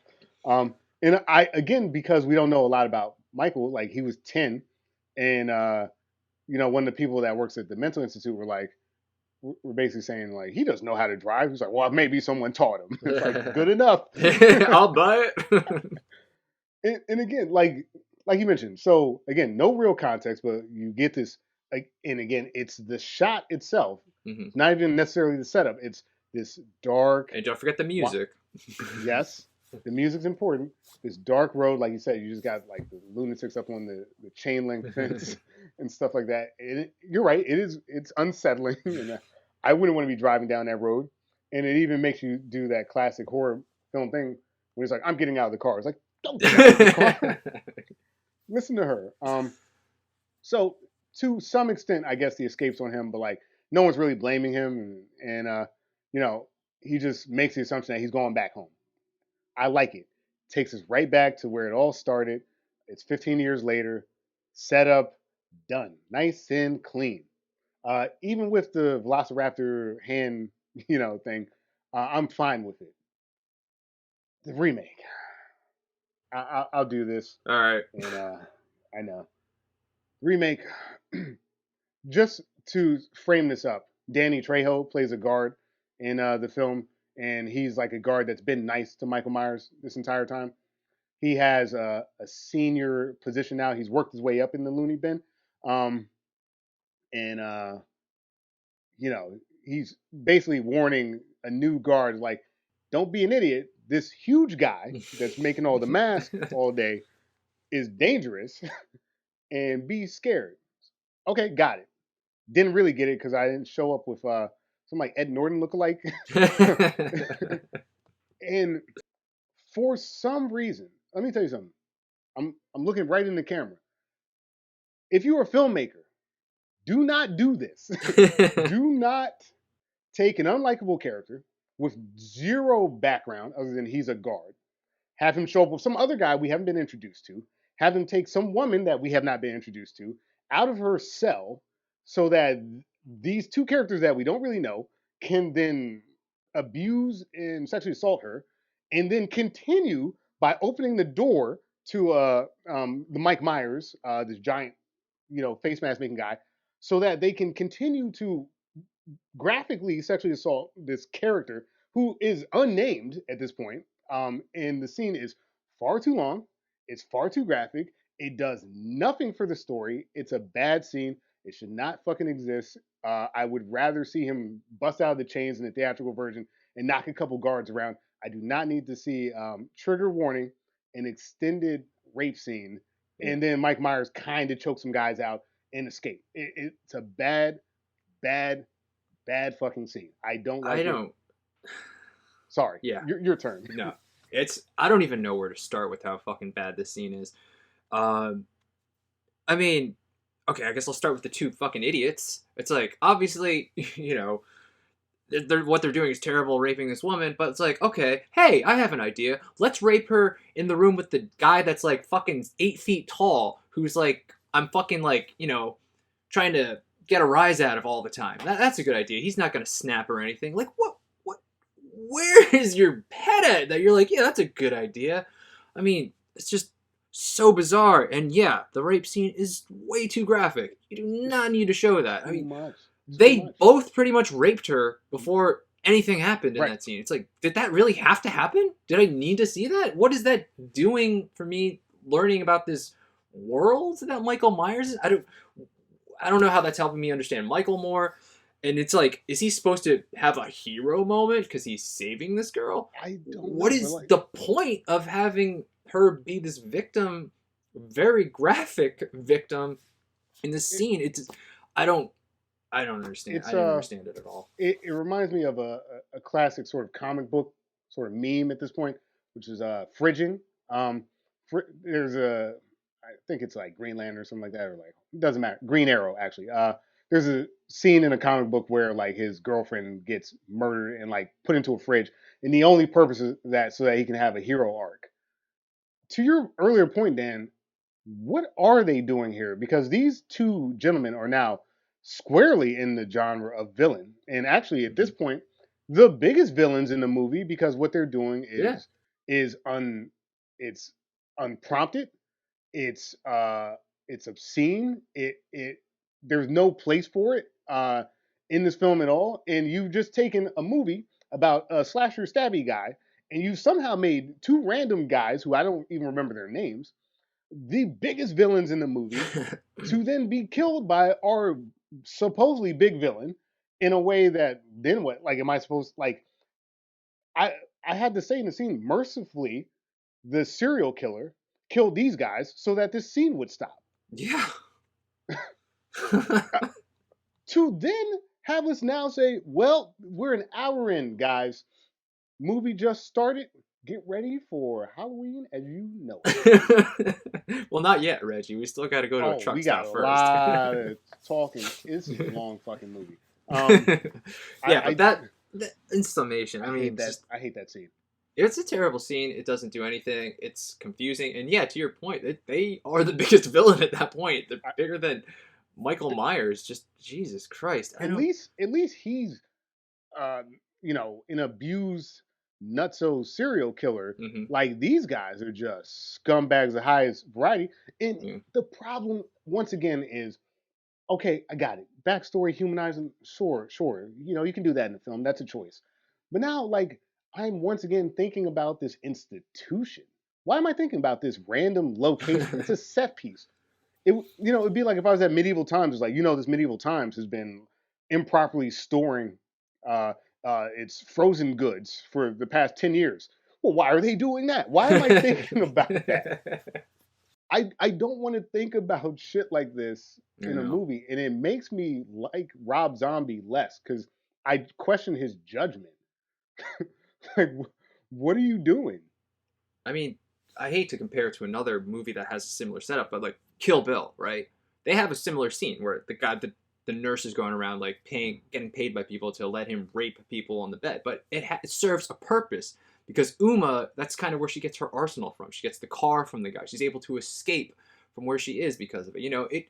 And I again because we don't know a lot about Michael. Like he was 10, and one of the people that works at the mental institute were like, we're basically saying like he doesn't know how to drive. He's like, well, maybe someone taught him. It's like good enough. I'll buy it. And again, like you mentioned, so again, no real context, but you get this. Like, and again, it's the shot itself. Hmm. It's not even necessarily the setup. It's this dark. And don't forget the music. Yes, the music's important. This dark road, like you said, you just got like the lunatics up on the chain link fence and stuff like that. And you're right. It's unsettling. And I wouldn't want to be driving down that road. And it even makes you do that classic horror film thing when it's like, I'm getting out of the car. It's like, don't get out of the car. Listen to her. So to some extent, I guess the escape's on him, but like no one's really blaming him, and you know, he just makes the assumption that he's going back home. I like it. Takes us right back to where it all started. It's 15 years later. Set up, done, nice and clean. Even with the Velociraptor hand, thing, I'm fine with it. The remake. I'll do this, All right. and I know remake. Just to frame this up, Danny Trejo plays a guard in the film, and he's like a guard that's been nice to Michael Myers this entire time. He has a senior position now. He's worked his way up in the loony bin, um, and he's basically warning a new guard like, "Don't be an idiot. This huge guy that's making all the masks all day is dangerous, and be scared." Okay, got it. Didn't really get it because I didn't show up with some like Ed Norton lookalike. And for some reason, let me tell you something. I'm looking right in the camera. If you're a filmmaker, do not do this. Do not take an unlikable character with zero background other than he's a guard. Have him show up with some other guy we haven't been introduced to. Have him take some woman that we have not been introduced to out of her cell so that these two characters that we don't really know can then abuse and sexually assault her and then continue by opening the door to the Mike Myers, this giant face mask making guy, so that they can continue to graphically sexually assault this character who is unnamed at this point. And the scene is far too long. It's far too graphic. It does nothing for the story. It's a bad scene. It should not fucking exist. I would rather see him bust out of the chains in the theatrical version and knock a couple guards around. I do not need to see trigger warning, an extended rape scene, and then Mike Myers kind of choke some guys out and escape. It's a bad, bad, bad fucking scene. I don't like it. I don't. Sorry. Yeah. Your turn. No. I don't even know where to start with how fucking bad this scene is. I mean, okay, I guess I'll start with the two fucking idiots. It's like, obviously, what they're doing is terrible, raping this woman, but it's like, okay, hey, I have an idea. Let's rape her in the room with the guy that's like fucking 8 feet tall, who's like, I'm fucking like, trying to get a rise out of all the time. That's a good idea. He's not gonna snap or anything. Like, what, where is your head at that you're like, yeah, that's a good idea? I mean, it's just so bizarre. And yeah, the rape scene is way too graphic. You do not need to show that. I mean, they both pretty much raped her before anything happened in that scene. It's like, did that really have to happen? Did I need to see that? What is that doing for me learning about this world that Michael Myers is? I don't know how that's helping me understand Michael more. And it's like, is he supposed to have a hero moment because he's saving this girl? I don't know. What is the point of having her be this victim, very graphic victim in this scene? I don't understand. I didn't understand it at all. It reminds me of a classic sort of comic book sort of meme at this point, which is fridging. There's I think it's like Green Lantern or something like that, or like, it doesn't matter. Green Arrow, actually. There's a scene in a comic book where like his girlfriend gets murdered and like put into a fridge, and the only purpose is that so that he can have a hero arc. To your earlier point, Dan, what are they doing here? Because these two gentlemen are now squarely in the genre of villain, and actually at this point, the biggest villains in the movie, because what they're doing is it's unprompted, it's obscene, there's no place for it in this film at all, and you've just taken a movie about a slasher stabby guy, and you somehow made two random guys who I don't even remember their names the biggest villains in the movie to then be killed by our supposedly big villain in a way that then what? Like, am I supposed like? I had to say in the scene, mercifully, the serial killer killed these guys so that this scene would stop. Yeah. To then have us now say, well, we're an hour in, guys. Movie just started. Get ready for Halloween as you know it. Well, not yet, Reggie. We still got to go to a truck stop first. We got a lot of talking. This is a long fucking movie. But in summation, I mean, I hate that scene. It's a terrible scene. It doesn't do anything. It's confusing. And yeah, to your point, they are the biggest villain at that point. They're bigger than Michael Myers. Just Jesus Christ. At least he's, an abused nutso serial killer. Mm-hmm. Like, these guys are just scumbags of the highest variety. And the problem, once again, is, okay, I got it. Backstory, humanizing, sure. You can do that in the film. That's a choice. But now, like, I'm once again thinking about this institution. Why am I thinking about this random location? It's a set piece. It'd be like if I was at Medieval Times. It's like, this Medieval Times has been improperly storing its frozen goods for the past 10 years. Well, why are they doing that? Why am I thinking about that? I don't want to think about shit like this in a movie, and it makes me like Rob Zombie less because I question his judgment. Like, what are you doing? I mean, I hate to compare it to another movie that has a similar setup, but like Kill Bill, right? They have a similar scene where the nurse is going around like getting paid by people to let him rape people on the bed, but it serves a purpose because Uma, that's kind of where she gets her arsenal from. She gets the car from the guy. She's able to escape from where she is because of it.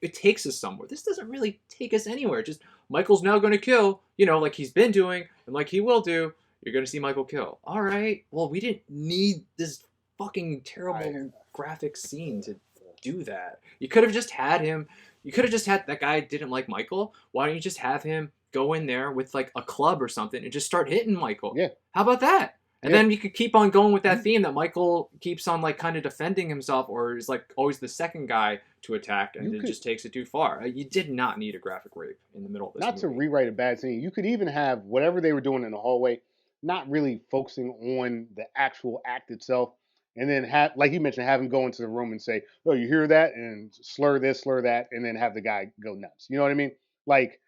It takes us somewhere. This doesn't really take us anywhere. Just Michael's now going to kill, like he's been doing and like he will do. You're going to see Michael kill. All right. Well, we didn't need this fucking terrible graphic scene to do that? You could have just had him. You could have just had that guy didn't like Michael. Why don't you just have him go in there with like a club or something and just start hitting Michael? Yeah. How about that? And Yeah. then you could keep on going with that theme that Michael keeps on like kind of defending himself, or is like always the second guy to attack, and it just takes it too far. You did not need a graphic rape in the middle of this Not to movie. rewrite a bad scene. You could even have whatever they were doing in the hallway, not really focusing on the actual act itself, and then have, like you mentioned, have him go into the room and say, "Oh, you hear that?" and slur this, slur that, and then have the guy go nuts. You know what I mean? Like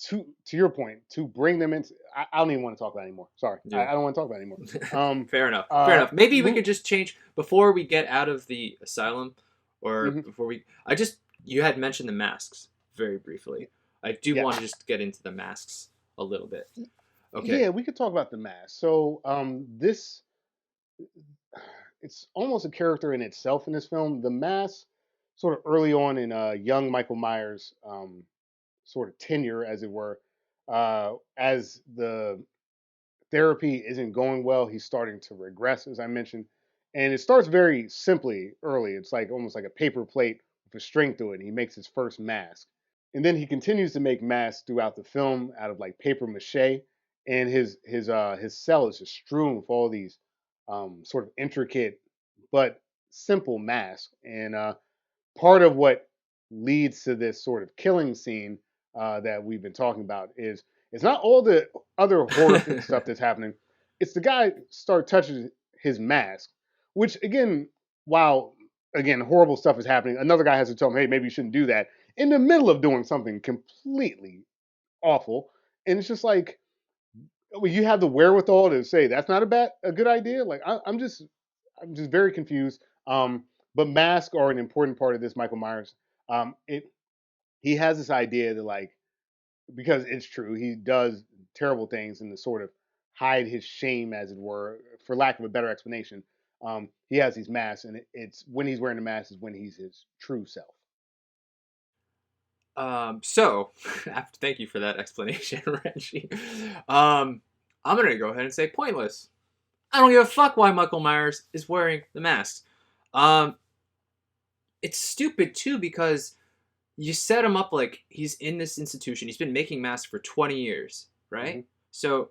to your point, to bring them into. I don't even want to talk about it anymore. Sorry, Yeah. I don't want to talk about it anymore. Fair enough. Fair enough. Maybe we could just change before we get out of the asylum, or before we. You had mentioned the masks very briefly. I do want to just get into the masks a little bit. Okay. Yeah, we could talk about the mask. So this it's almost a character in itself in this film. The mask, sort of early on in young Michael Myers' sort of tenure, as it were, as the therapy isn't going well, he's starting to regress, as I mentioned. And it starts very simply early. It's like almost like a paper plate with a string through it. And he makes his first mask. And then he continues to make masks throughout the film out of like paper mache. And his cell is just strewn with all these sort of intricate but simple masks. And part of what leads to this sort of killing scene that we've been talking about is it's not all the other horrific stuff that's happening. It's the guy start touching his mask, which again, while again horrible stuff is happening, another guy has to tell him, "Hey, maybe you shouldn't do that." In the middle of doing something completely awful, and it's just like, well, you have the wherewithal to say that's not a good idea. Like I'm just very confused. But masks are an important part of this Michael Myers. It he has this idea that like because it's true he does terrible things and to sort of hide his shame, as it were, for lack of a better explanation. He has these masks, and it's when he's wearing the mask is when he's his true self. So, thank you for that explanation, Reggie. I'm gonna go ahead and say pointless. I don't give a fuck why Michael Myers is wearing the mask. Um, it's stupid too because you set him up like he's in this institution. He's been making masks for 20 years, right? Mm-hmm. So,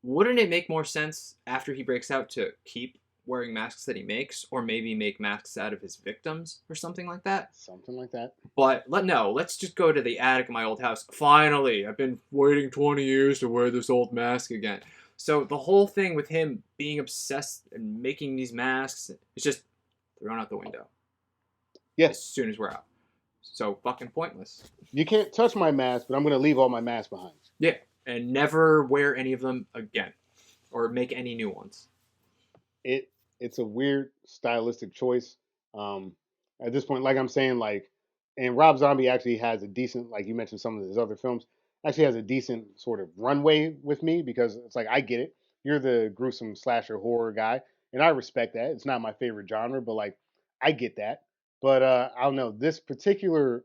wouldn't it make more sense after he breaks out to keep wearing masks that he makes, or maybe make masks out of his victims or something like that? Something like that. But let's just go to the attic of my old house. Finally, I've been waiting 20 years to wear this old mask again. So the whole thing with him being obsessed and making these masks is just thrown out the window. Yeah. As soon as we're out. So fucking pointless. You can't touch my mask, but I'm going to leave all my masks behind. Yeah, and never wear any of them again, or make any new ones. It's a weird stylistic choice. At this point, like I'm saying, like, and Rob Zombie actually has a decent, like you mentioned, some of his other films actually has a decent sort of runway with me because it's like I get it. You're the gruesome slasher horror guy, and I respect that. It's not my favorite genre, but like I get that. But I don't know this particular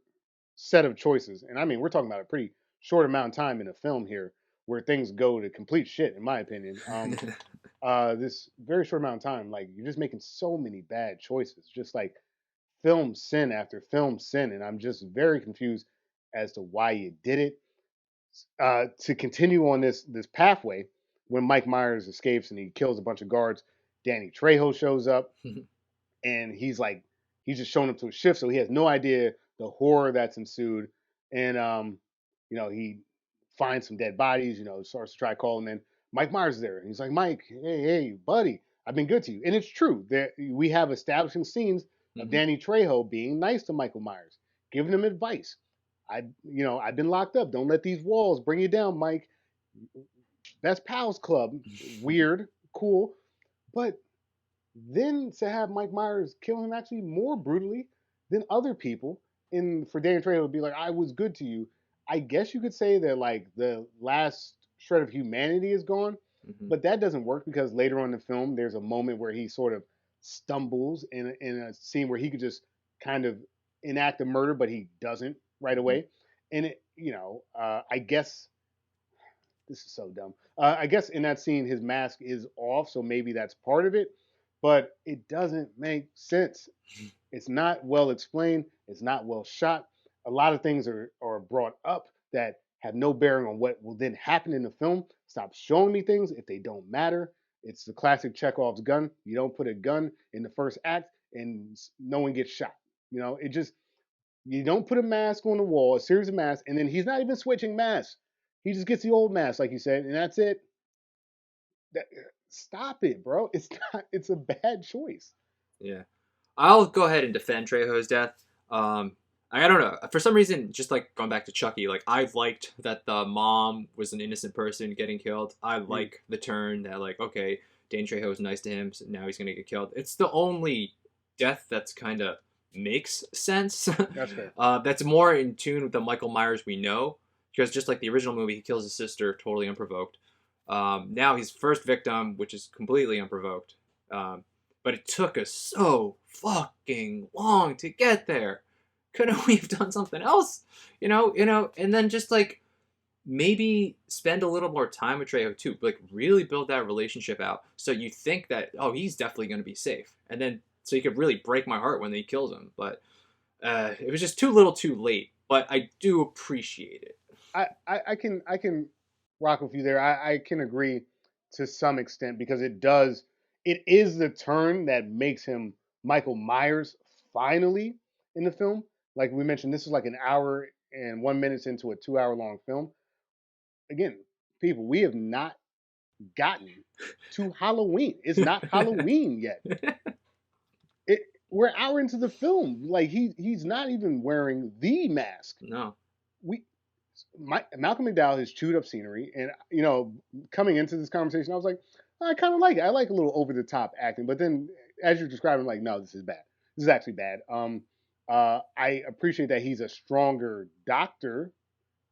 set of choices, and I mean we're talking about a pretty short amount of time in a film here where things go to complete shit, in my opinion. This very short amount of time, like you're just making so many bad choices, just like film sin after film sin, and I'm just very confused as to why you did it. To continue on this pathway, when Mike Myers escapes and he kills a bunch of guards, Danny Trejo shows up, and he's just showing up to a shift, so he has no idea the horror that's ensued, and he finds some dead bodies, starts to try to call him in. Mike Myers is there, and he's like, Mike, hey, buddy, I've been good to you, and it's true that we have establishing scenes of Danny Trejo being nice to Michael Myers, giving him advice. I've been locked up. Don't let these walls bring you down, Mike. Best pals club, weird, cool, but then to have Mike Myers kill him actually more brutally than other people, and for Dan Trejo to be like, "I was good to you," I guess you could say that like the last shred of humanity is gone, but that doesn't work because later on in the film there's a moment where he sort of stumbles in a scene where he could just kind of enact a murder, but he doesn't right away, and I guess this is so dumb. I guess in that scene his mask is off, so maybe that's part of it. but it doesn't make sense. It's not well explained. It's not well shot. A lot of things are brought up that have no bearing on what will then happen in the film. Stop showing me things if they don't matter. It's the classic Chekhov's gun. You don't put a gun in the first act and no one gets shot. It just, you don't put a mask on the wall, a series of masks, and then he's not even switching masks. He just gets the old mask, like you said, and that's it. That, stop it, bro. It's not. It's a bad choice. Yeah. I'll go ahead and defend Trejo's death. I don't know. For some reason, just like going back to Chucky, like I liked that the mom was an innocent person getting killed. I like the turn that like, okay, Danny Trejo was nice to him, so now he's gonna get killed. It's the only death that's kind of makes sense. That's fair. That's more in tune with the Michael Myers we know, because just like the original movie, he kills his sister totally unprovoked. Now he's first victim, which is completely unprovoked. But it took us so fucking long to get there. Couldn't we have done something else? And then just like maybe spend a little more time with Trejo too. Like really build that relationship out so you think that, oh, he's definitely going to be safe. And then so you could really break my heart when he kills him. But it was just too little too late. But I do appreciate it. I can rock with you there. I can agree to some extent because it is the turn that makes him Michael Myers finally in the film. Like we mentioned, this is like an hour and 1 minute into a 2 hour long film. Again, people, we have not gotten to Halloween. It's not Halloween yet. We're an hour into the film. Like he's not even wearing the mask. No. Malcolm McDowell has chewed up scenery, and coming into this conversation, I was like, I kind of like it. I like a little over the top acting, but then as you're describing, I'm like, no, this is bad. This is actually bad. I appreciate that he's a stronger doctor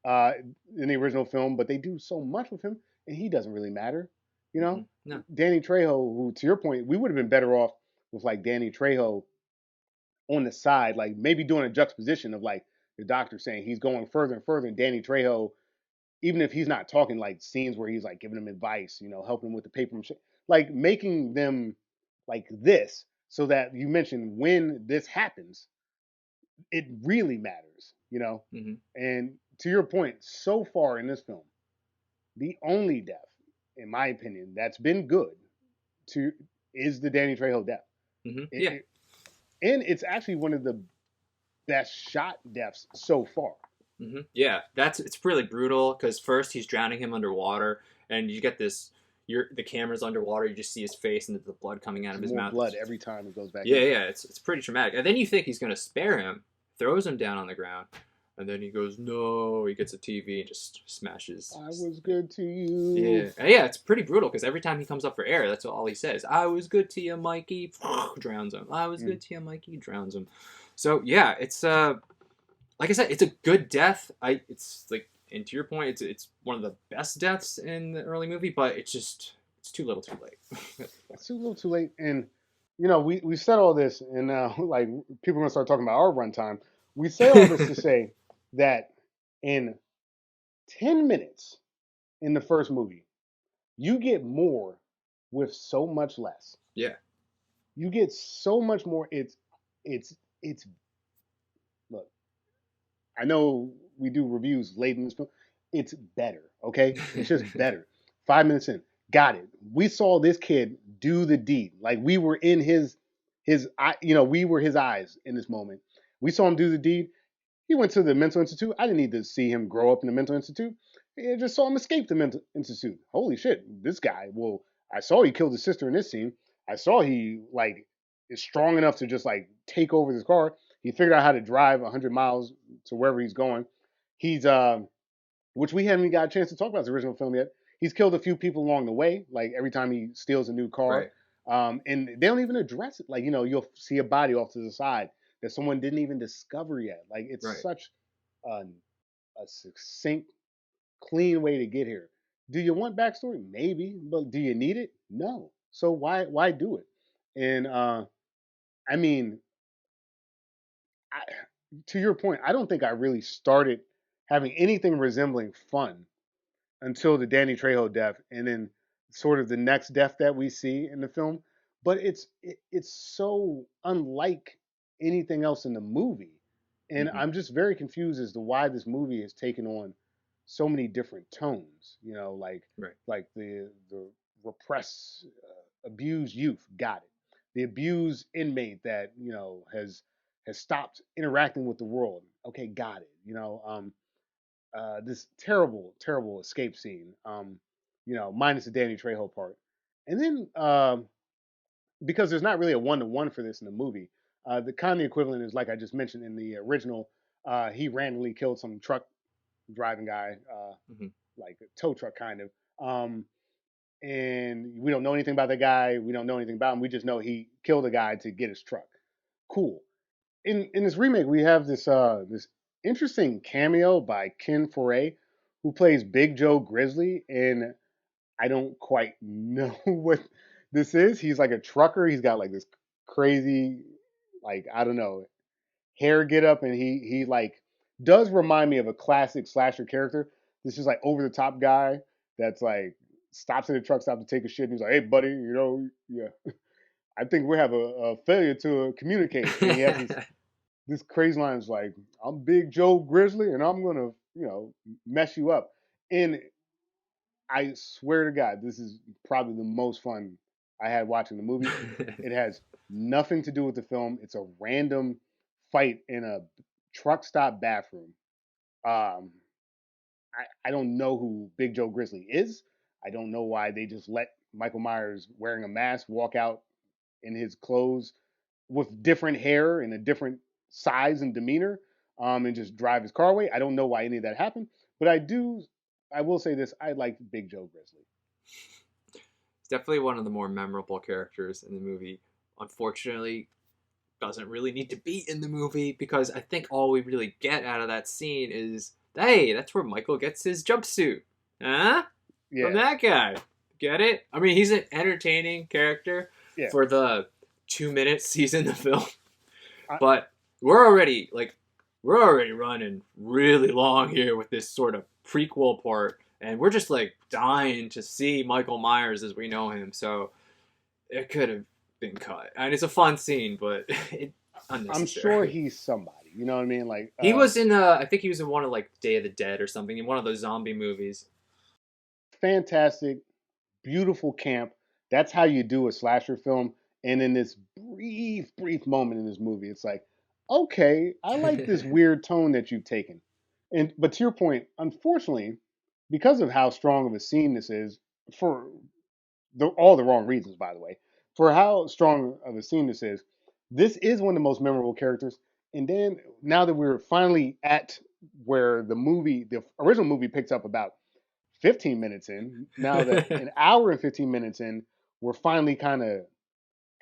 in the original film, but they do so much with him, and he doesn't really matter. No. Danny Trejo, who to your point, we would have been better off with like Danny Trejo on the side, like maybe doing a juxtaposition of like the doctor saying he's going further and further, and Danny Trejo, even if he's not talking, like scenes where he's like giving him advice, helping him with the paper, like making them like this, so that you mentioned when this happens, it really matters, Mm-hmm. And to your point, so far in this film, the only death, in my opinion, that's been good is the Danny Trejo death. Mm-hmm. And it's actually one of the best shot deaths so far. Mm-hmm. Yeah, it's really brutal because first he's drowning him underwater, and you get this. The camera's underwater. You just see his face and the blood coming out of his mouth. Blood every time it goes back. Yeah, it's pretty traumatic. And then you think he's gonna spare him, throws him down on the ground, and then he goes, no. He gets a TV and just smashes. I was good to you. Yeah, it's pretty brutal because every time he comes up for air, that's all he says. I was good to you, Mikey. Drowns him. I was good to you, Mikey. Drowns him. So yeah, it's like I said, it's a good death. It's like, and to your point, it's one of the best deaths in the early movie, but it's too little, too late. It's too little, too late, and we said all this, and now like people are gonna start talking about our runtime. We say all this to say that in 10 minutes in the first movie, you get more with so much less. Yeah, you get so much more. It's look. I know we do reviews late in this film. It's better, okay? It's just better. 5 minutes in, got it. We saw this kid do the deed. Like we were in his we were his eyes in this moment. We saw him do the deed. He went to the mental institute. I didn't need to see him grow up in the mental institute. I just saw him escape the mental institute. Holy shit, this guy. Well, I saw he killed his sister in this scene. I saw he like is strong enough to just like take over this car. He figured out how to drive 100 miles to wherever he's going. He's which we haven't even got a chance to talk about the original film yet. He's killed a few people along the way, like every time he steals a new car. right. And they don't even address it. Like, you'll see a body off to the side that someone didn't even discover yet. Like, it's Right. such a succinct, clean way to get here. Do you want backstory? Maybe, but do you need it? No. So why do it? And I mean, to your point, I don't think I really started having anything resembling fun until the Danny Trejo death, and then sort of the next death that we see in the film. but it's so unlike anything else in the movie, and Hmm. I'm just very confused as to why this movie has taken on so many different tones. Right. Like the repressed, abused youth, got it. The abused inmate that has stopped interacting with the world, okay, got it. This terrible, terrible escape scene, minus the Danny Trejo part, and then because there's not really a one to one for this in the movie. The kind of the equivalent is like I just mentioned in the original. He randomly killed some truck driving guy, Hmm. like a tow truck kind of. And we don't know anything about the guy. We don't know anything about him. We just know he killed a guy to get his truck. Cool. In this remake, we have this interesting cameo by Ken Foray, who plays Big Joe Grizzly, and I don't quite know what this is. He's like a trucker. He's got like this crazy, like I don't know, hair get up, and he like does remind me of a classic slasher character. This is like over the top guy that's like stops at a truck stop to take a shit, and he's like, "Hey, buddy, yeah, I think we have a failure to communicate." And he has this crazy line is like, "I'm Big Joe Grizzly, and I'm gonna mess you up." And I swear to God, this is probably the most fun I had watching the movie. It has nothing to do with the film. It's a random fight in a truck stop bathroom. Um, I don't know who Big Joe Grizzly is. I don't know why they just let Michael Myers wearing a mask walk out in his clothes with different hair and a different size and demeanor, and just drive his car away. I don't know why any of that happened, but I do. I will say this: I like Big Joe Grizzly. It's definitely one of the more memorable characters in the movie. Unfortunately, doesn't really need to be in the movie because I think all we really get out of that scene is, hey, that's where Michael gets his jumpsuit. Huh? From Yeah, that guy. Get it? I mean, he's an entertaining character yeah. for the 2 minutes he's in the film, I, but we're already running really long here with this sort of prequel part, and we're just like dying to see Michael Myers as we know him. So it could have been cut, and it's a fun scene, but it I'm sure unnecessary. he's somebody. You know what I mean? Like, He was in I think he was in one of like Day of the Dead or something, in one of those zombie movies. fantastic, beautiful camp. That's how you do a slasher film. And in this brief, brief moment in this movie, it's like, okay, I like this weird tone that you've taken. And but to your point, unfortunately, because of how strong of a scene this is, for all the wrong reasons, by the way, for how strong of a scene this is one of the most memorable characters. And then now that we're finally at where the original movie picks up about 15 minutes in, now that an hour and 15 minutes in, we're finally kind of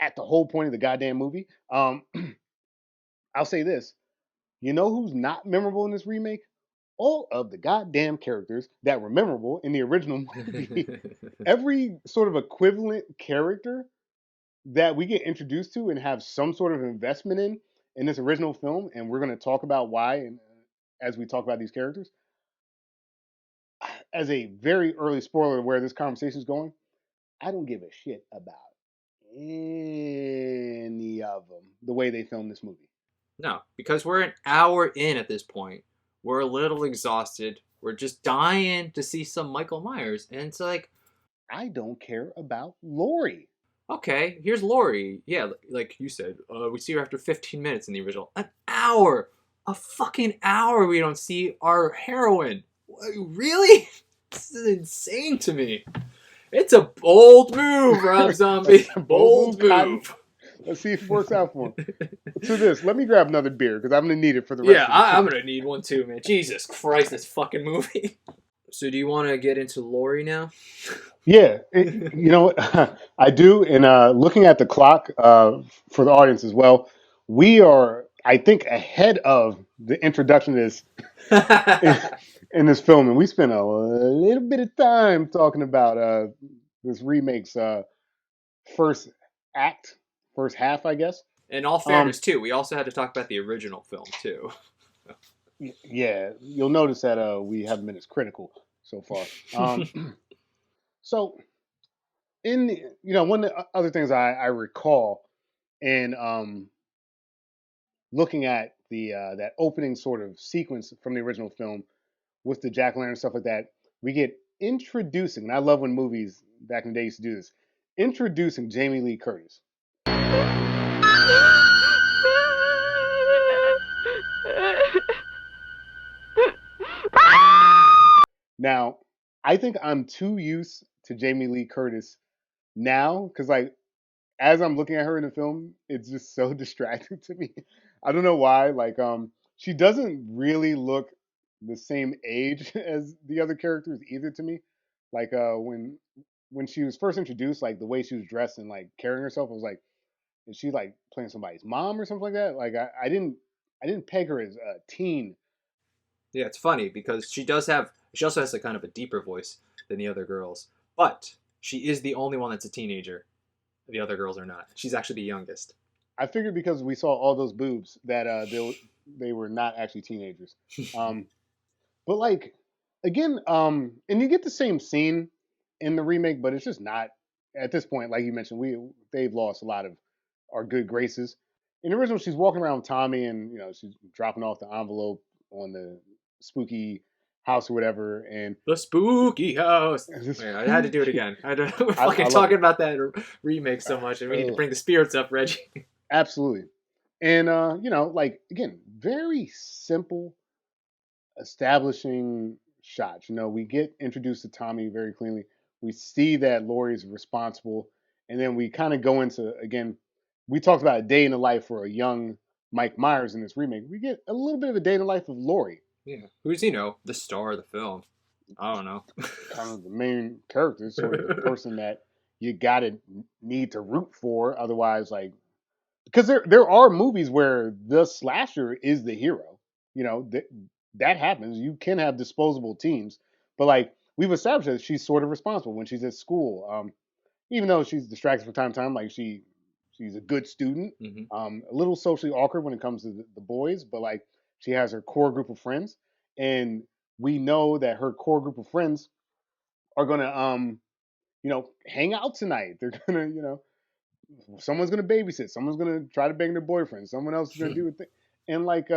at the whole point of the goddamn movie. I'll say this: you know who's not memorable in this remake? All of the goddamn characters that were memorable in the original movie. Every sort of equivalent character that we get introduced to and have some sort of investment in this original film, and we're going to talk about why and as we talk about these characters. As a very early spoiler where this conversation is going, I don't give a shit about any of them the way they filmed this movie. No, because we're an hour in at this point. We're a little exhausted. We're just dying to see some Michael Myers, and it's like, I don't care about Laurie. okay, here's Laurie. Yeah, like you said, we see her after 15 minutes in the original. An hour, a fucking hour. We don't see our heroine. Really? This is insane to me. It's a bold move, Rob Zombie. Bold move. Let's see if it works out for him. To this, let me grab another beer because I'm gonna need it for the rest Yeah, of the I'm gonna need one too, man. Jesus Christ, this fucking movie. So, do you want to get into Laurie now? Yeah, you know what? I do. And looking at the clock for the audience as well, we are, I think, ahead of the introduction of this in this film, and we spent a little bit of time talking about this remake's first act, first half, I guess. In all Um, fairness, too, we also had to talk about the original film too. yeah, you'll notice that we haven't been as critical so far. So in one of the other things I recall in looking at the that opening sort of sequence from the original film with the jack o' lantern and stuff like that, we get introducing, and I love when movies back in the day used to do this, introducing Jamie Lee Curtis. Now, I think I'm too used to Jamie Lee Curtis now because like as I'm looking at her in the film, it's just so distracting to me. I don't know why. Like, she doesn't really look the same age as the other characters either to me. Like, when she was first introduced, like the way she was dressed and like carrying herself, I was like, is she like playing somebody's mom or something like that? Like, I didn't peg her as a teen. Yeah, it's funny because she also has a kind of a deeper voice than the other girls, but she is the only one that's a teenager. The other girls are not. She's actually the youngest. I figured because we saw all those boobs that they were not actually teenagers. Um, But like again, and you get the same scene in the remake, but it's just not at this point. Like you mentioned, they've lost a lot of our good graces. In the original, she's walking around with Tommy, and she's dropping off the envelope on the spooky house or whatever. And The spooky house. this, Wait, I had to do it again. We're I fucking love talking it. about that remake so much, and we need to bring the spirits up, Reggie. Absolutely. And like again, very simple establishing shots. We get introduced to Tommy very cleanly. We see that Laurie's responsible, and then we kind of go into again. We talked about a day in the life for a young Mike Myers in this remake. We get a little bit of a day in the life of Laurie, Yeah, who's the star of the film? I don't know. kind of the main character, sort of the person that you gotta need to root for. Otherwise, like because there are movies where the slasher is the hero. That happens. You can have disposable teens, but like we've established that she's sort of responsible when she's at school. Even though she's distracted from time to time, like she's a good student. Hmm. A little socially awkward when it comes to the boys, but like she has her core group of friends, and we know that her core group of friends are gonna hang out tonight. They're gonna someone's gonna babysit, someone's gonna try to bang their boyfriend, someone else is gonna do a thing, and like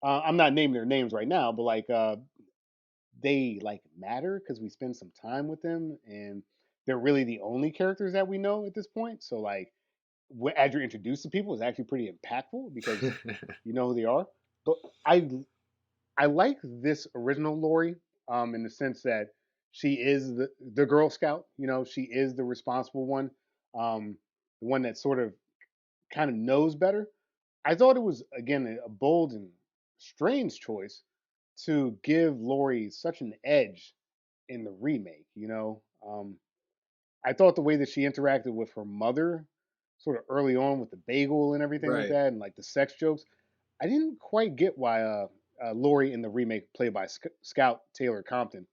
I'm not naming their names right now, but like they like matter because we spend some time with them, and they're really the only characters that we know at this point. So like as you're introduced to people, it's actually pretty impactful because you know who they are. But I like this original Lori in the sense that she is the Girl Scout. She is the responsible one, the one that sort of kind of knows better. I thought it was again a bold and strange choice to give Laurie such an edge in the remake. I thought the way that she interacted with her mother, sort of early on with the bagel and everything like Right. that, and like the sex jokes, I didn't quite get why Laurie in the remake, played by Scout Taylor Compton.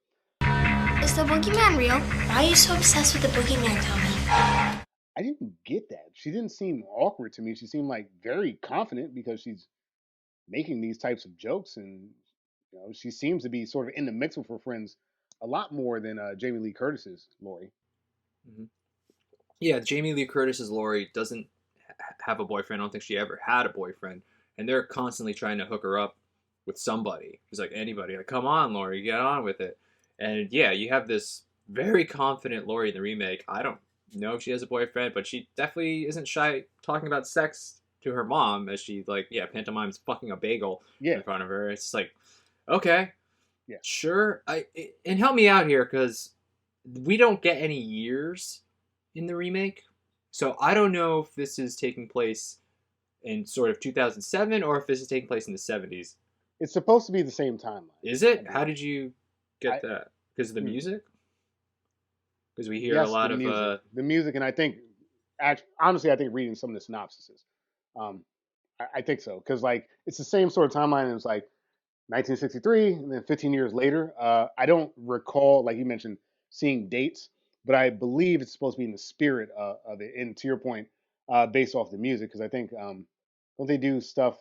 Is the boogeyman real? Why are you so obsessed with the boogeyman, Tommy? I didn't get that. She didn't seem awkward to me. She seemed like very confident because she's making these types of jokes, and she seems to be sort of in the mix with her friends a lot more than Jamie Lee Curtis's Laurie. Hmm. Yeah, Jamie Lee Curtis's Laurie doesn't have a boyfriend. I don't think she ever had a boyfriend, and they're constantly trying to hook her up with somebody. She's like, anybody. Like, come on, Laurie, get on with it. And yeah, you have this very confident Laurie in the remake. I don't know if she has a boyfriend, but she definitely isn't shy talking about sex to her mom as she like pantomimes fucking a bagel Yeah, in front of her. It's like, okay, yeah. sure. And help me out here because we don't get any years in the remake, so I don't know if this is taking place in sort of 2007 or if this is taking place in the 70s. It's supposed to be the same timeline. Is it? How did you get I- that? Because of the Hmm. music? Because we hear a Yes, lot the of music, the music, and I think, honestly, I think reading some of the synopsises, um, I think so because like it's the same sort of timeline. And it's like 1963, and then 15 years later. I don't recall, like you mentioned, seeing dates, but I believe it's supposed to be in the spirit of it. And to your point, based off the music, because I think don't they do stuff?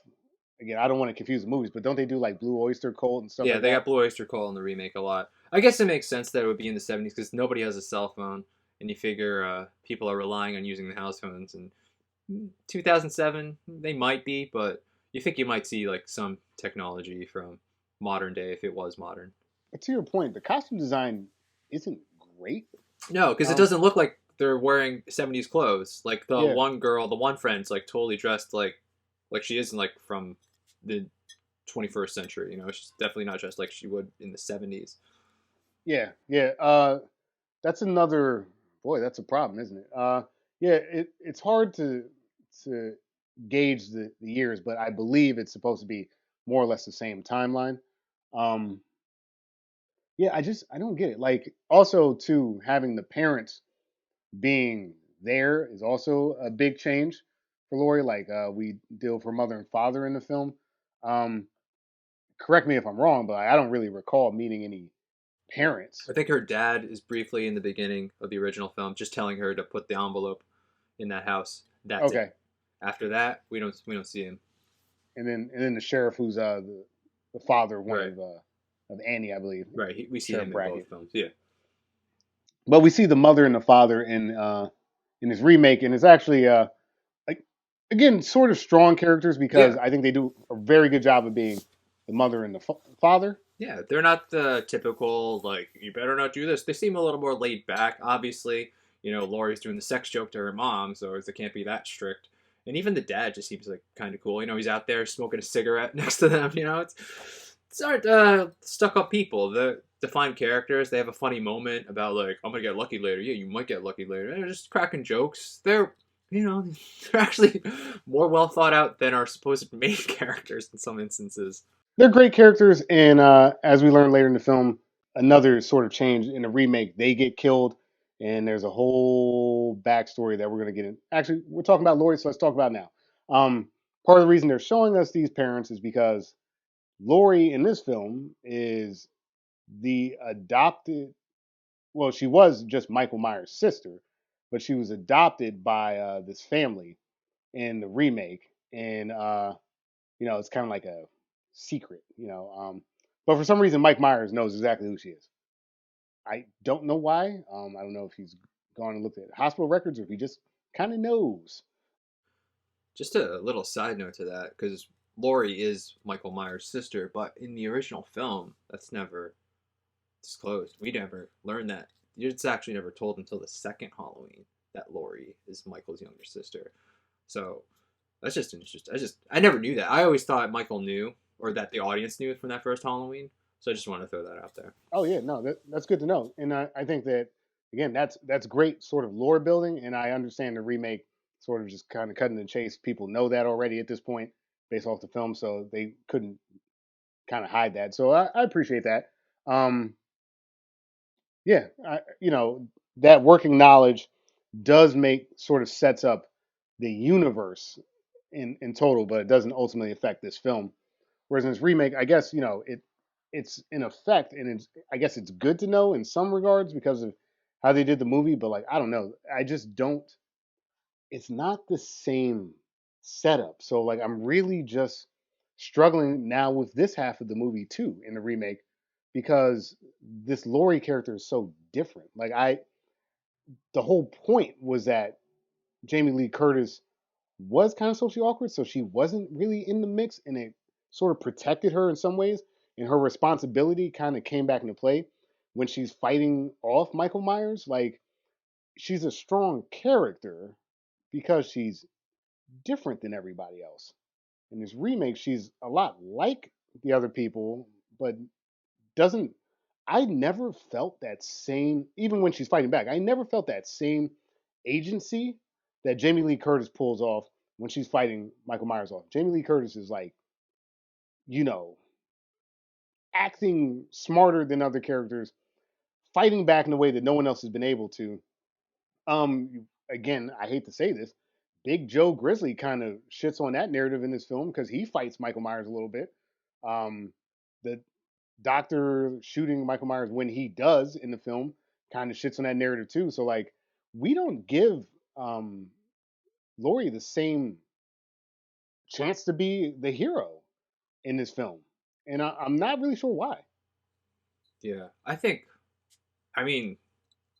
Again, I don't want to confuse the movies, but don't they do like Blue Oyster Cult and stuff yeah, like they that? got Blue Oyster Cult in the remake a lot. I guess it makes sense that it would be in the 70s because nobody has a cell phone and you figure people are relying on using the house phones. And 2007, they might be, but you think you might see like some technology from modern day if it was modern. But to your point, the costume design isn't great. No, because it Um, doesn't look like they're wearing 70s clothes. Like the yeah, one girl, the one friend's like totally dressed like she isn't like from the 21st century. She's definitely not dressed like she would in the 70s. yeah. That's another boy. That's a problem, isn't it? Yeah. It's hard to gauge the years, but I believe it's supposed to be more or less the same timeline. Um, yeah, I don't get it. Like, also too, having the parents being there is also a big change for Laurie. Like, we deal with her mother and father in the film. Um, Correct me if I'm wrong, but I don't really recall meeting any parents. I think her dad is briefly in the beginning of the original film, just telling her to put the envelope in that house. That's it. Okay, After that, we don't see him. and then the sheriff, who's the father of one Right, of Annie, I believe, right. We see Sheriff him in Brackett. both films. Yeah, But we see the mother and the father in this remake, and it's actually like, again, sort of strong characters because yeah, I think they do a very good job of being the mother and the father. yeah. They're not the typical like you better not do this. They seem a little more laid back. Obviously, Laurie's doing the sex joke to her mom, so they can't be that strict. And even the dad just seems like kind of cool. He's out there smoking a cigarette next to them. It's aren't stuck up people. The defined characters. They have a funny moment about like I'm gonna get lucky later. Yeah, you might get lucky later. They're just cracking jokes. They're actually more well thought out than our supposed main characters in some instances. They're great characters, and as we learn later in the film, another sort of change in the remake, they get killed, and there's a whole backstory that we're going to get in. Actually, we're talking about Laurie, so let's talk about it now. Part of the reason they're showing us these parents is because Laurie in this film is the adopted. Well, she was just Michael Myers' sister, but she was adopted by this family in the remake, and it's kind of like a secret. But for some reason, Mike Myers knows exactly who she is. I don't know why. I don't know if he's gone and looked at hospital records or if he just kind of knows. Just a little side note to that, because Laurie is Michael Myers' sister, but in the original film, that's never disclosed. We never learned that. It's actually never told until the second Halloween that Laurie is Michael's younger sister. So that's just interesting. I never knew that. I always thought Michael knew, or that the audience knew from that first Halloween. So I just want to throw that out there. Oh yeah, no, that's good to know. And I think that again, that's great sort of lore building. And I understand the remake sort of just kind of cutting the chase. People know that already at this point based off the film, so they couldn't kind of hide that. So I appreciate that. Um, yeah, that working knowledge does make sort of sets up the universe in total, but it doesn't ultimately affect this film. Whereas in this remake, I guess it's in effect, and I guess it's good to know in some regards because of how they did the movie. But like, I don't know, I just don't. It's not the same setup. So like, I'm really just struggling now with this half of the movie too in the remake because this Laurie character is so different. Like, the whole point was that Jamie Lee Curtis was kind of socially awkward, so she wasn't really in the mix, and it sort of protected her in some ways. And her responsibility kind of came back into play when she's fighting off Michael Myers. Like, she's a strong character because she's different than everybody else. In this remake, she's a lot like the other people, but doesn't. I never felt that same, even when she's fighting back, I never felt that same agency that Jamie Lee Curtis pulls off when she's fighting Michael Myers off. Jamie Lee Curtis is like, you know, acting smarter than other characters, fighting back in a way that no one else has been able to. Again, I hate to say this, Big Joe Grizzly kind of shits on that narrative in this film because he fights Michael Myers a little bit. The doctor shooting Michael Myers when he does in the film kind of shits on that narrative too. So like, we don't give um, Laurie the same chance to be the hero in this film, and I'm not really sure why. Yeah, I think. I mean,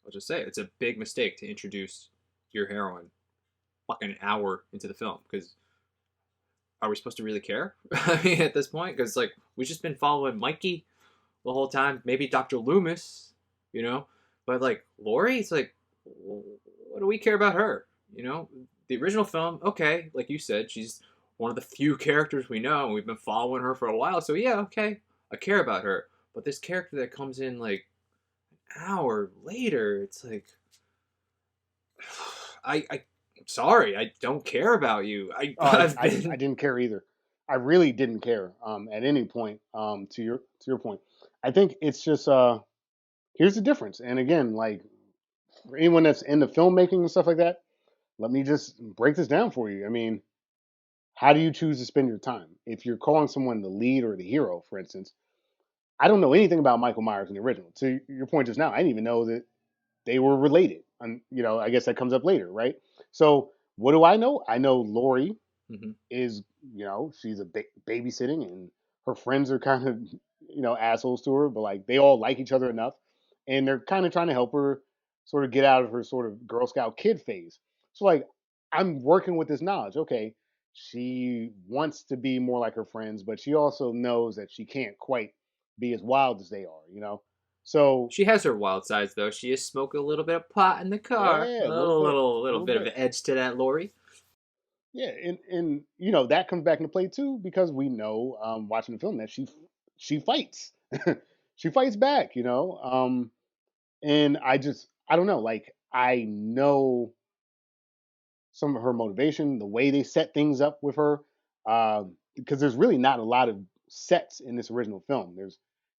I'll just say it's a big mistake to introduce your heroine fucking an hour into the film, because are we supposed to really care? I mean, at this point, because like we've just been following Mikey the whole time. Maybe Dr. Loomis, you know, but like Laurie, it's like, what do we care about her? You know, the original film, okay, like you said, she's one of the few characters we know, and we've been following her for a while. So yeah, okay, I care about her. But this character that comes in like an hour later, it's like, I sorry, I don't care about you. Oh, I didn't care either. I really didn't care at any point. To your point, I think it's just here's the difference. And again, like for anyone that's into filmmaking and stuff like that, let me just break this down for you. I mean, how do you choose to spend your time? If you're calling someone the lead or the hero, for instance, I don't know anything about Michael Myers in the original. To your point just now, I didn't even know that they were related. And I guess that comes up later, right? So what do I know? I know Laurie Mhm. is, she's babysitting, and her friends are kind of, assholes to her, but like they all like each other enough, and they're kind of trying to help her sort of get out of her sort of Girl Scout kid phase. So like I'm working with this knowledge. Okay, she wants to be more like her friends, but she also knows that she can't quite be as wild as they are. So She has her wild sides though. She is smoking a little bit of pot in the car. yeah, A a little little, bit, little, a little little bit of bit. an edge to that, Lori. Yeah, and that comes back into play too because we know watching the film that she fights, she fights back, and I don't know, like I know some of her motivation, the way they set things up with her, because there's really not a lot of sets in this original film.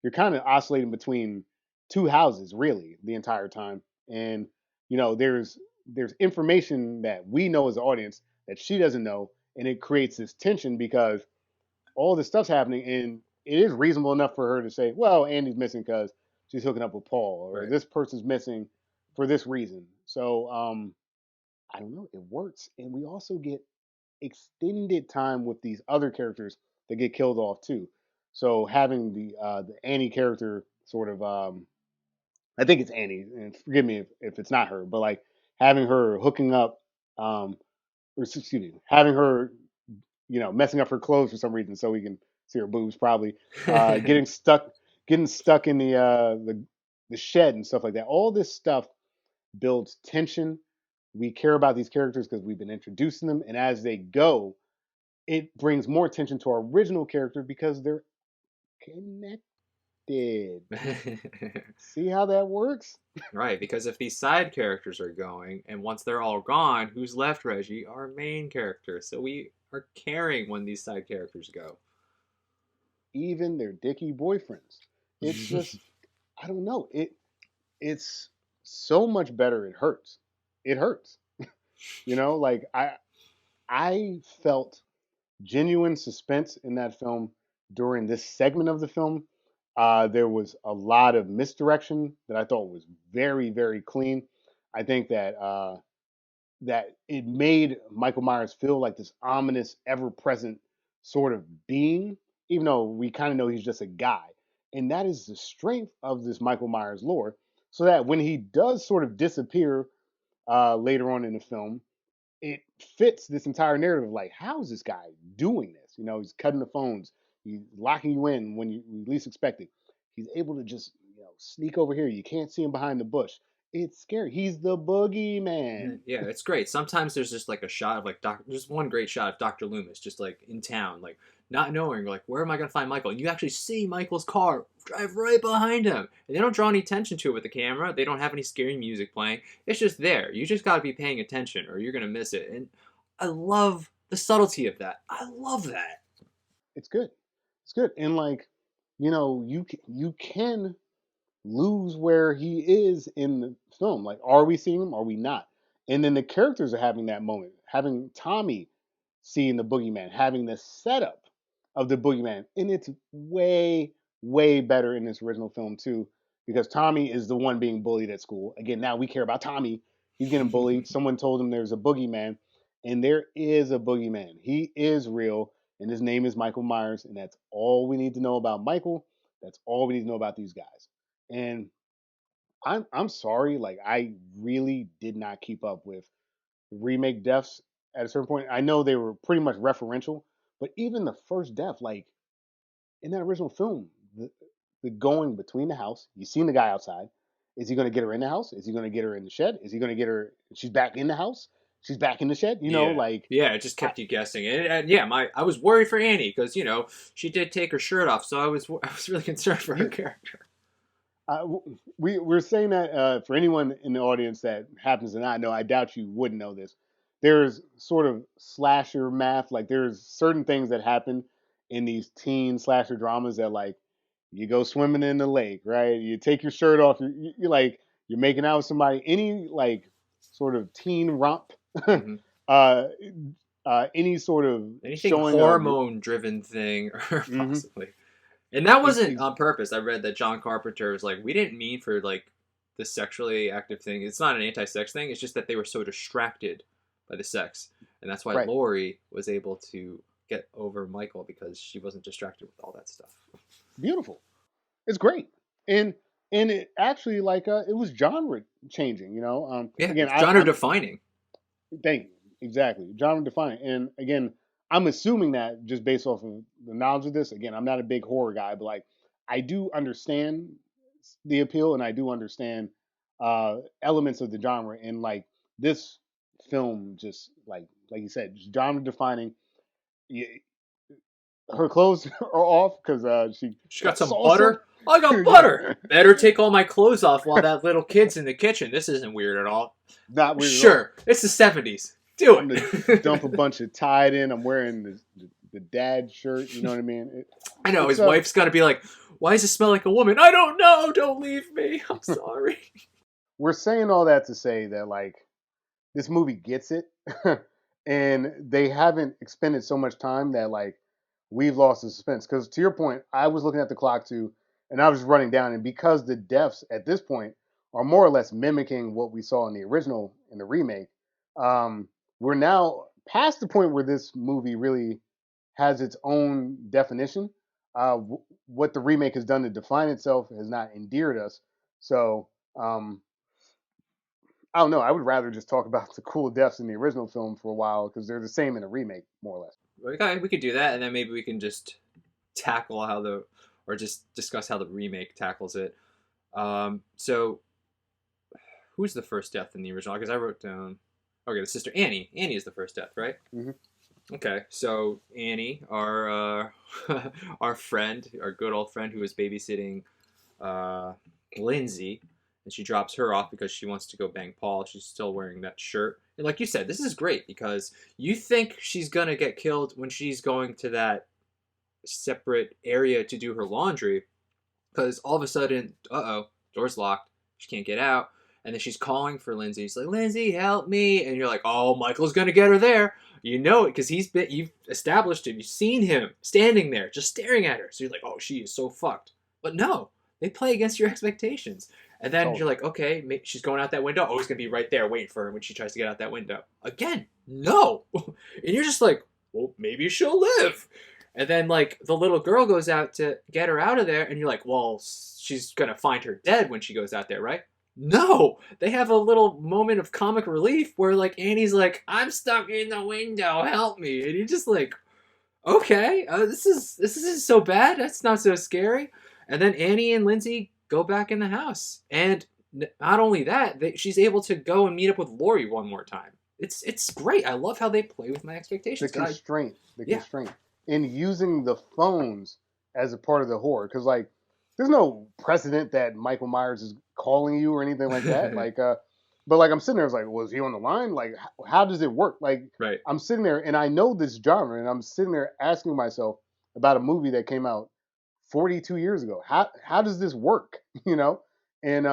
You're kind of oscillating between two houses really the entire time, and there's information that we know as an audience that she doesn't know, and it creates this tension because all this stuff's happening, and it is reasonable enough for her to say, "Well, Andy's missing because she's hooking up with Paul, or Right. this person's missing for this reason." So, I don't know, it works. And we also get extended time with these other characters that get killed off too. So having the Annie character sort of I think it's Annie, and forgive me if it's not her, but like having her hooking up or excuse me, having her, messing up her clothes for some reason so we can see her boobs probably, uh getting stuck getting stuck in the shed and stuff like that. All this stuff builds tension. We care about these characters because we've been introducing them, and as they go, it brings more attention to our original character because they're connected. See how that works? Right, because if these side characters are going, and once they're all gone, who's left, Reggie? Our main character. So we are caring when these side characters go. Even their dicky boyfriends. It's just, I don't know. It's so much better. It hurts. It hurts. Like I felt genuine suspense in that film during this segment of the film. There was a lot of misdirection that I thought was very, very clean. I think that it made Michael Myers feel like this ominous, ever-present sort of being, even though we kind of know he's just a guy. And that is the strength of this Michael Myers lore. So that when he does sort of disappear later on in the film, it fits this entire narrative of like, how is this guy doing this? He's cutting the phones, he's locking you in when you least expect it. He's able to just, sneak over here. You can't see him behind the bush. It's scary. He's the boogeyman. Yeah, it's great. Sometimes there's just like a shot of like just one great shot of Dr. Loomis just like in town, like not knowing like where am I gonna find Michael? And you actually see Michael's car drive right behind him, and they don't draw any attention to it with the camera. They don't have any scary music playing. It's just there. You just gotta be paying attention, or you're gonna miss it. And I love the subtlety of that. I love that. It's good. It's good. And like, you can lose where he is in the film. Like, are we seeing him? Are we not? And then the characters are having that moment. Having Tommy seeing the boogeyman, having the setup of the boogeyman, and it's way, way better in this original film too, because Tommy is the one being bullied at school. Again, now we care about Tommy. He's getting bullied. Someone told him there's a boogeyman, and there is a boogeyman. He is real, and his name is Michael Myers, and that's all we need to know about Michael. That's all we need to know about these guys. And I'm sorry, like I really did not keep up with remake deaths at a certain point. I know they were pretty much referential, but even the first death, like in that original film, the going between the house, you seen the guy outside. Is he going to get her in the house? Is he going to get her in the shed? Is he going to get her? She's back in the house. She's back in the shed. You know, Yeah. like Yeah, it just I, kept you guessing, and yeah, I was worried for Annie because she did take her shirt off, so I was really concerned for her you, character. we're saying that for anyone in the audience that happens to not know, I doubt you wouldn't know this. There's sort of slasher math. Like there's certain things that happen in these teen slasher dramas that like you go swimming in the lake, right? You take your shirt off. You're like you're making out with somebody. Any like sort of teen romp, Hmm. uh, any sort of Anything showing of your. hormone driven thing, or Mm-hmm, possibly. And that ex- wasn't ex- on purpose. I read that John Carpenter was like, we didn't mean for like the sexually active thing. It's not an anti-sex thing. It's just that they were so distracted by the sex, and that's why right. Laurie was able to get over Michael because she wasn't distracted with all that stuff. Beautiful. It's great, and it actually like it was genre changing. You know, Yeah, again, it's genre I'm defining. thank you exactly genre defining, and again, I'm assuming that just based off of the knowledge of this. Again, I'm not a big horror guy, but like I do understand the appeal, and I do understand elements of the genre, and like this film, just like you said, just genre defining. Her clothes are off because she She got got some salsa. butter. I got butter. Yeah, Better take all my clothes off while that little kid's in the kitchen. This isn't weird at all. not weird at all. Sure, it's the 70s. Do I'm gonna dump a it. bunch of Tide in. I'm wearing the dad shirt. You know what I mean? I know It's his wife's got to be like, "Why does it smell like a woman?" I don't know. Don't leave me. I'm sorry. we're saying all that to say that like this movie gets it, and they haven't expended so much time that like we've lost the suspense. Because to your point, I was looking at the clock too, and I was running down, and because the deaths at this point are more or less mimicking what we saw in the original in the remake, we're now past the point where this movie really has its own definition. What the remake has done to define itself has not endeared us. So um, I don't know. I would rather just talk about the cool deaths in the original film for a while because they're the same in the remake, more or less. Okay, we could do that, and then maybe we can just tackle or just discuss how the remake tackles it. So who's the first death in the original? Because I wrote down. Okay, the sister Annie. Annie is the first death, right? Mm-hmm. Okay, so Annie, our our friend, our good old friend who was babysitting uh, Lindsay, and she drops her off because she wants to go bang Paul. She's still wearing that shirt. And like you said, this is great because you think she's gonna get killed when she's going to that separate area to do her laundry, because all of a sudden, door's locked. She can't get out. And then she's calling for Lindsay. She's like, Lindsay, help me. And you're like, oh, Michael's going to get her there. You know it because you've established him. You've seen him standing there just staring at her. So you're like, oh, she is so fucked. But no, they play against your expectations. And then you're Totally. like, okay, she's going out that window. Oh, he's going to be right there waiting for her when she tries to get out that window. Again, no. And you're just like, well, maybe she'll live. And then, like, the little girl goes out to get her out of there, and you're like, well, she's going to find her dead when she goes out there, right? No! They have a little moment of comic relief where, like, Annie's like, I'm stuck in the window, help me. And you're just like, okay, this isn't so bad. That's not so scary. And then Annie and Lindsay go back in the house. And not only that, she's able to go and meet up with Laurie one more time. It's great. I love how they play with my The expectations. constraint, Yeah. in using the phones as a part of the horror, because like there's no precedent that Michael Myers is calling you or anything like that. Like, but like I'm sitting there, I was like, was he on the line? Like, how does it work? Like, Right. I'm sitting there and I know this genre, and I'm sitting there asking myself about a movie that came out 42 years ago. How does this work? You know, and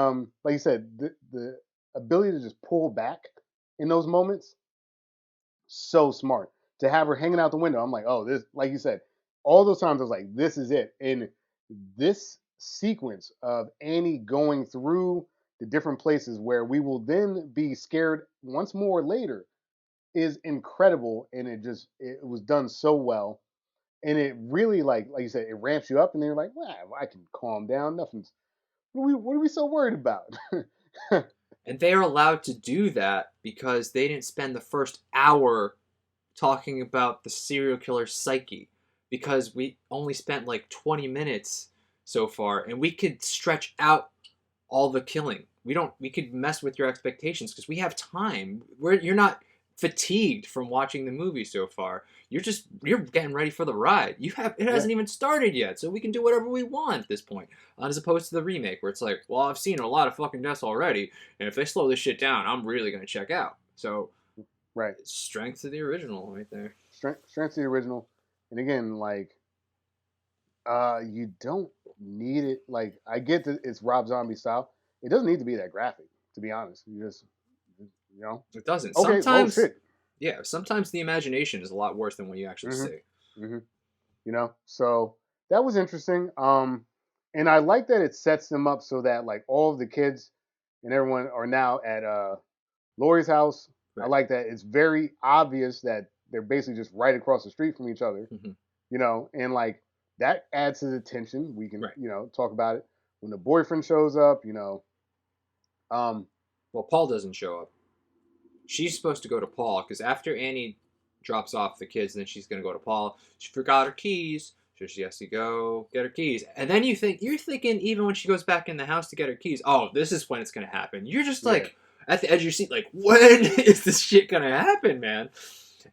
like you said, the ability to just pull back in those moments, so smart. To have her hanging out the window, I'm like, oh, this, like you said, all those times I was like, this is it. And this sequence of Annie going through the different places where we will then be scared once more later is incredible. And it was done so well. And it really, like you said, it ramps you up, and then you're like, wow, I can calm down. Nothing's What are we so worried about? And they are allowed to do that because they didn't spend the first hour talking about the serial killer's psyche, because we only spent like 20 minutes so far, and we could stretch out all the killing. We could mess with your expectations because we have time. You're not fatigued from watching the movie so far. You're getting ready for the ride. It hasn't even started yet, so we can do whatever we want at this point. As opposed to the remake where it's like, well, I've seen a lot of fucking deaths already, and if they slow this shit down, I'm really gonna check out. So, right, strength of the original right there. strength of the original, and again, like, you don't need it. Like, I get that it's Rob Zombie style. It doesn't need to be that graphic, to be honest. You just, you know, It doesn't. okay, Sometimes, oh shit, yeah, sometimes the imagination is a lot worse than what you actually Mhm. see. hmm you know. So that was interesting. And I like that it sets them up so that like all of the kids and everyone are now at Laurie's house. I Right. like that it's very obvious that they're basically just right across the street from each other. Mhm. You know, and like that adds to the tension. We can, Right. you know, talk about it when the boyfriend shows up. You know, Well, Paul doesn't show up. She's supposed to go to Paul because after Annie drops off the kids, then she's gonna go to Paul. She forgot her keys, so she has to go get her keys. And then you're thinking even when she goes back in the house to get her keys, oh, this is when it's gonna happen. You're just like at the edge of your seat, like, when is this shit gonna happen, man?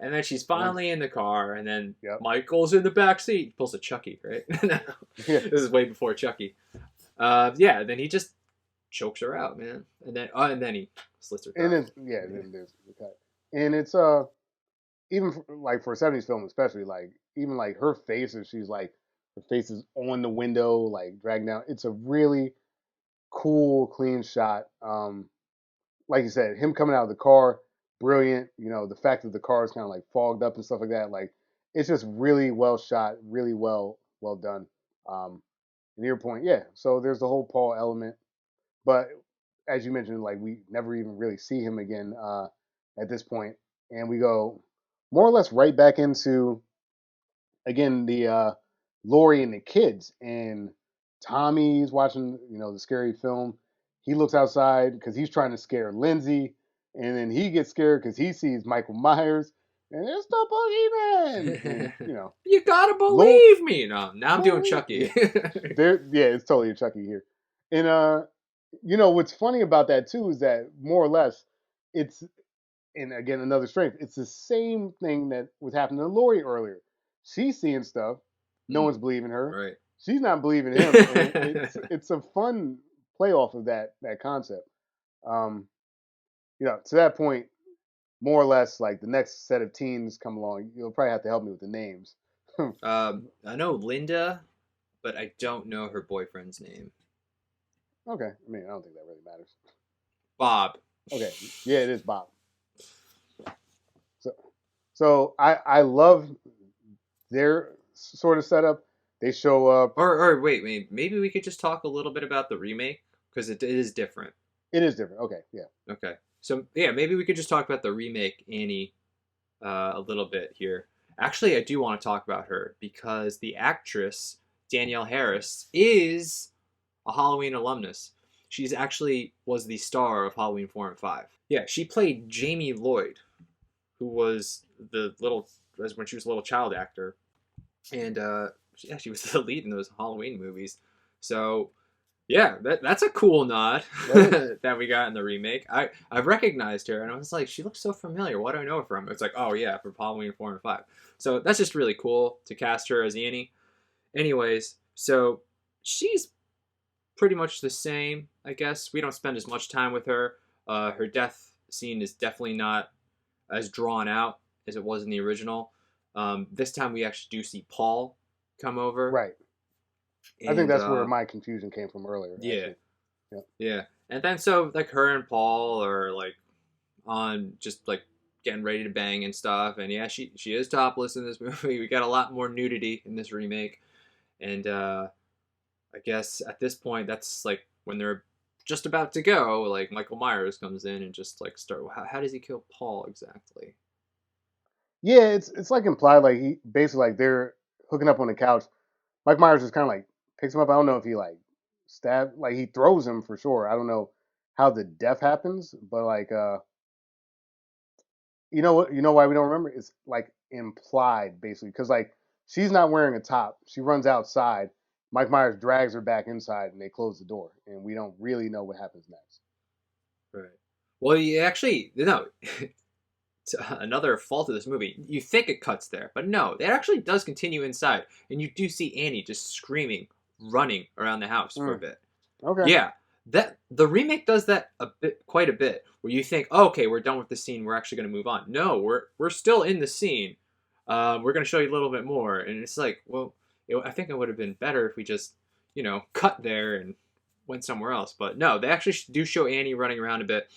And then she's finally in the car, and then Michael's in the back seat. He pulls a Chucky, right? This is way before Chucky. Yeah, then he just chokes her out, man. And then he slits her and throat. it's then there's the cut, and it's even like for a '70s film, especially like even like her face, if she's like her face is on the window, like dragging down. It's a really cool, clean shot. Like you said, him coming out of the car, brilliant. You know, the fact that the car is kind of like fogged up and stuff like that, like it's just really well shot, really well done. And to your point, yeah. So there's the whole Paul element, but as you mentioned, like we never even really see him again at this point, and we go more or less right back into again the Laurie and the kids, and Tommy's watching, you know, the scary film. He looks outside because he's trying to scare Lindsay, and then he gets scared because he sees Michael Myers, and it's the boogeyman, and you know, you gotta believe me. No, now I'm doing Laurie, Chucky. yeah, it's totally a Chucky here, and you know what's funny about that too is that more or less it's, and again another strength. It's the same thing that was happening to Laurie earlier. She's seeing stuff. No one's believing her. Right. She's not believing him. And it's a fun play off of that concept. Um, you know, to that point, more or less, like the next set of teens come along, you'll probably have to help me with the names. I know Linda, but I don't know her boyfriend's name. Okay, I mean, I don't think that really matters. Bob. Okay, yeah, it is Bob. So I love their sort of setup. They show up. Or wait, maybe we could just talk a little bit about the remake because it is different. It is different. Okay, yeah. Okay, so yeah, maybe we could just talk about the remake Annie a little bit here. Actually, I do want to talk about her because the actress Danielle Harris is a Halloween alumnus. She's actually was the star of Halloween 4 and 5. Yeah, she played Jamie Lloyd, who was the little as when she was a little child actor, and yeah, she was the lead in those Halloween movies. So yeah, that's a cool nod that we got in the remake. I recognized her and I was like, she looks so familiar. What do I know her from? It's like, oh yeah, from Halloween 4 and 5. So that's just really cool to cast her as Annie. Anyways, so she's pretty much the same, I guess. We don't spend as much time with her. Her death scene is definitely not as drawn out as it was in the original. This time we actually do see Paul come over. Right. I think that's where my confusion came from earlier. Yeah. Yeah. And then so like her and Paul are like on just like getting ready to bang and stuff. And yeah, she is topless in this movie. We got a lot more nudity in this remake. And I guess at this point that's like when they're just about to go, like Michael Myers comes in and just like start how does he kill Paul exactly? Yeah, it's like implied, like he basically like they're hooking up on the couch. Mike Myers just kind of like picks him up. I don't know if he like stab, like he throws him for sure. I don't know how the death happens, but like you know why we don't remember? It's like implied basically because like she's not wearing a top. She runs outside. Mike Myers drags her back inside, and they close the door, and we don't really know what happens next. Right. Well, you actually no. Another fault of this movie. You think it cuts there, but no, it actually does continue inside, and you do see Annie just screaming, running around the house for a bit. Okay. Yeah, that the remake does that quite a bit, where you think, oh, okay, we're done with the scene, we're actually going to move on. No, we're still in the scene. We're going to show you a little bit more, and it's like, well, I think it would have been better if we just, cut there and went somewhere else. But no, they actually do show Annie running around a bit,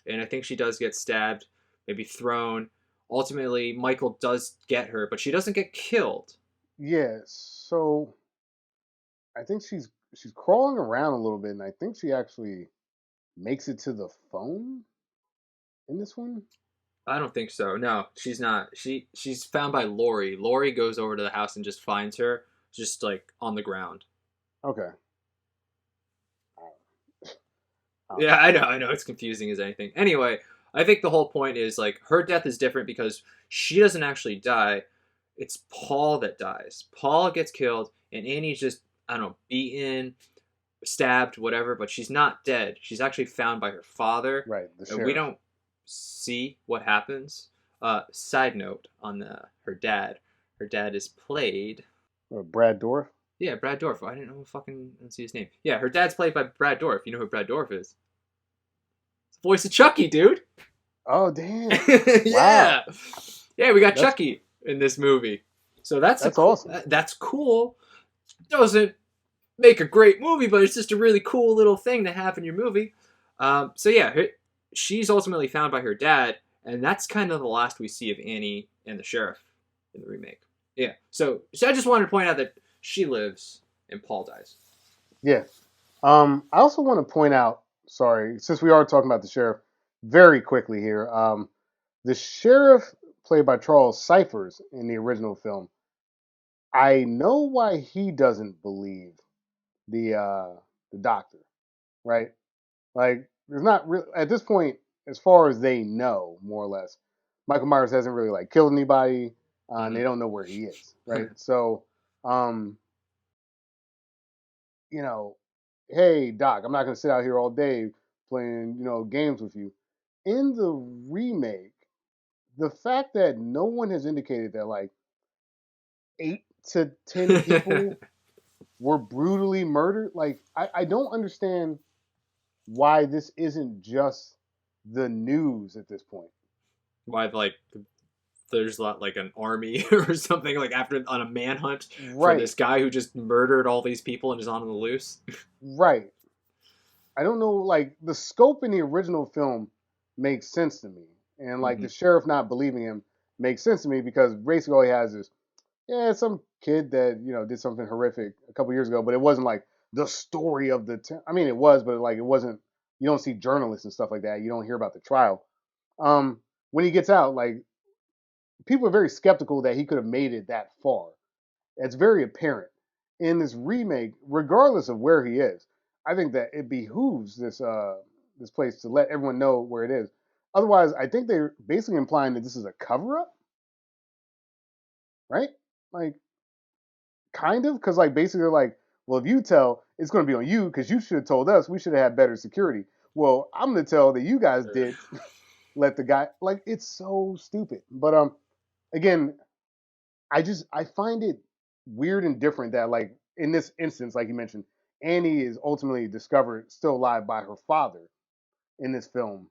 and I think she does get stabbed, maybe thrown. Ultimately, Michael does get her, but she doesn't get killed. Yeah. So I think she's crawling around a little bit, and I think she actually makes it to the phone in this one. I don't think so. No, she's not. She's found by Laurie. Laurie goes over to the house and just finds her, just like on the ground. Okay. Yeah, I know. It's confusing as anything. Anyway, I think the whole point is like her death is different because she doesn't actually die. It's Paul that dies. Paul gets killed, and Annie's just, I don't know, beaten, stabbed, whatever, but she's not dead. She's actually found by her father. Right. The And sheriff. we don't see what happens. Side note on her dad. Her dad is played. Brad Dourif. Yeah, Brad Dourif. I didn't see his name. Yeah, her dad's played by Brad Dourif. You know who Brad Dourif is? It's the voice of Chucky, dude. Oh damn! Yeah, Wow. Yeah. We got Chucky in this movie, so that's awesome. That's cool. Doesn't make a great movie, but it's just a really cool little thing to have in your movie. So yeah, she's ultimately found by her dad, and that's kind of the last we see of Annie and the sheriff in the remake. Yeah. So I just wanted to point out that she lives and Paul dies. Yeah. I also want to point out, sorry, since we are talking about the sheriff, very quickly here. The sheriff played by Charles Cyphers in the original film. I know why he doesn't believe the doctor, right? Like, there's not really at this point, as far as they know, more or less, Michael Myers hasn't really like killed anybody, and they don't know where he is, right? So, you know, hey Doc, I'm not gonna sit out here all day playing, games with you. In the remake, the fact that no one has indicated that like 8 to 10 people were brutally murdered, like I don't understand why this isn't just the news at this point. Why, like, there's like an army or something like on a manhunt for Right. this guy who just murdered all these people and is on the loose. Right. I don't know, like the scope in the original film makes sense to me. And like the sheriff not believing him makes sense to me because basically all he has is, yeah, some kid that, did something horrific a couple years ago, but it wasn't like the story of I mean, it was, but like it wasn't, you don't see journalists and stuff like that. You don't hear about the trial. When he gets out, like people are very skeptical that he could have made it that far. It's very apparent in this remake, regardless of where he is. I think that it behooves this place to let everyone know where it is. Otherwise, I think they're basically implying that this is a cover up, right? Like, kind of, because like basically they're like, well, if you tell, it's going to be on you because you should have told us. We should have had better security. Well, I'm going to tell that you guys did let the guy. Like, it's so stupid. But again, I find it weird and different that like in this instance, like you mentioned, Annie is ultimately discovered still alive by her father in this film.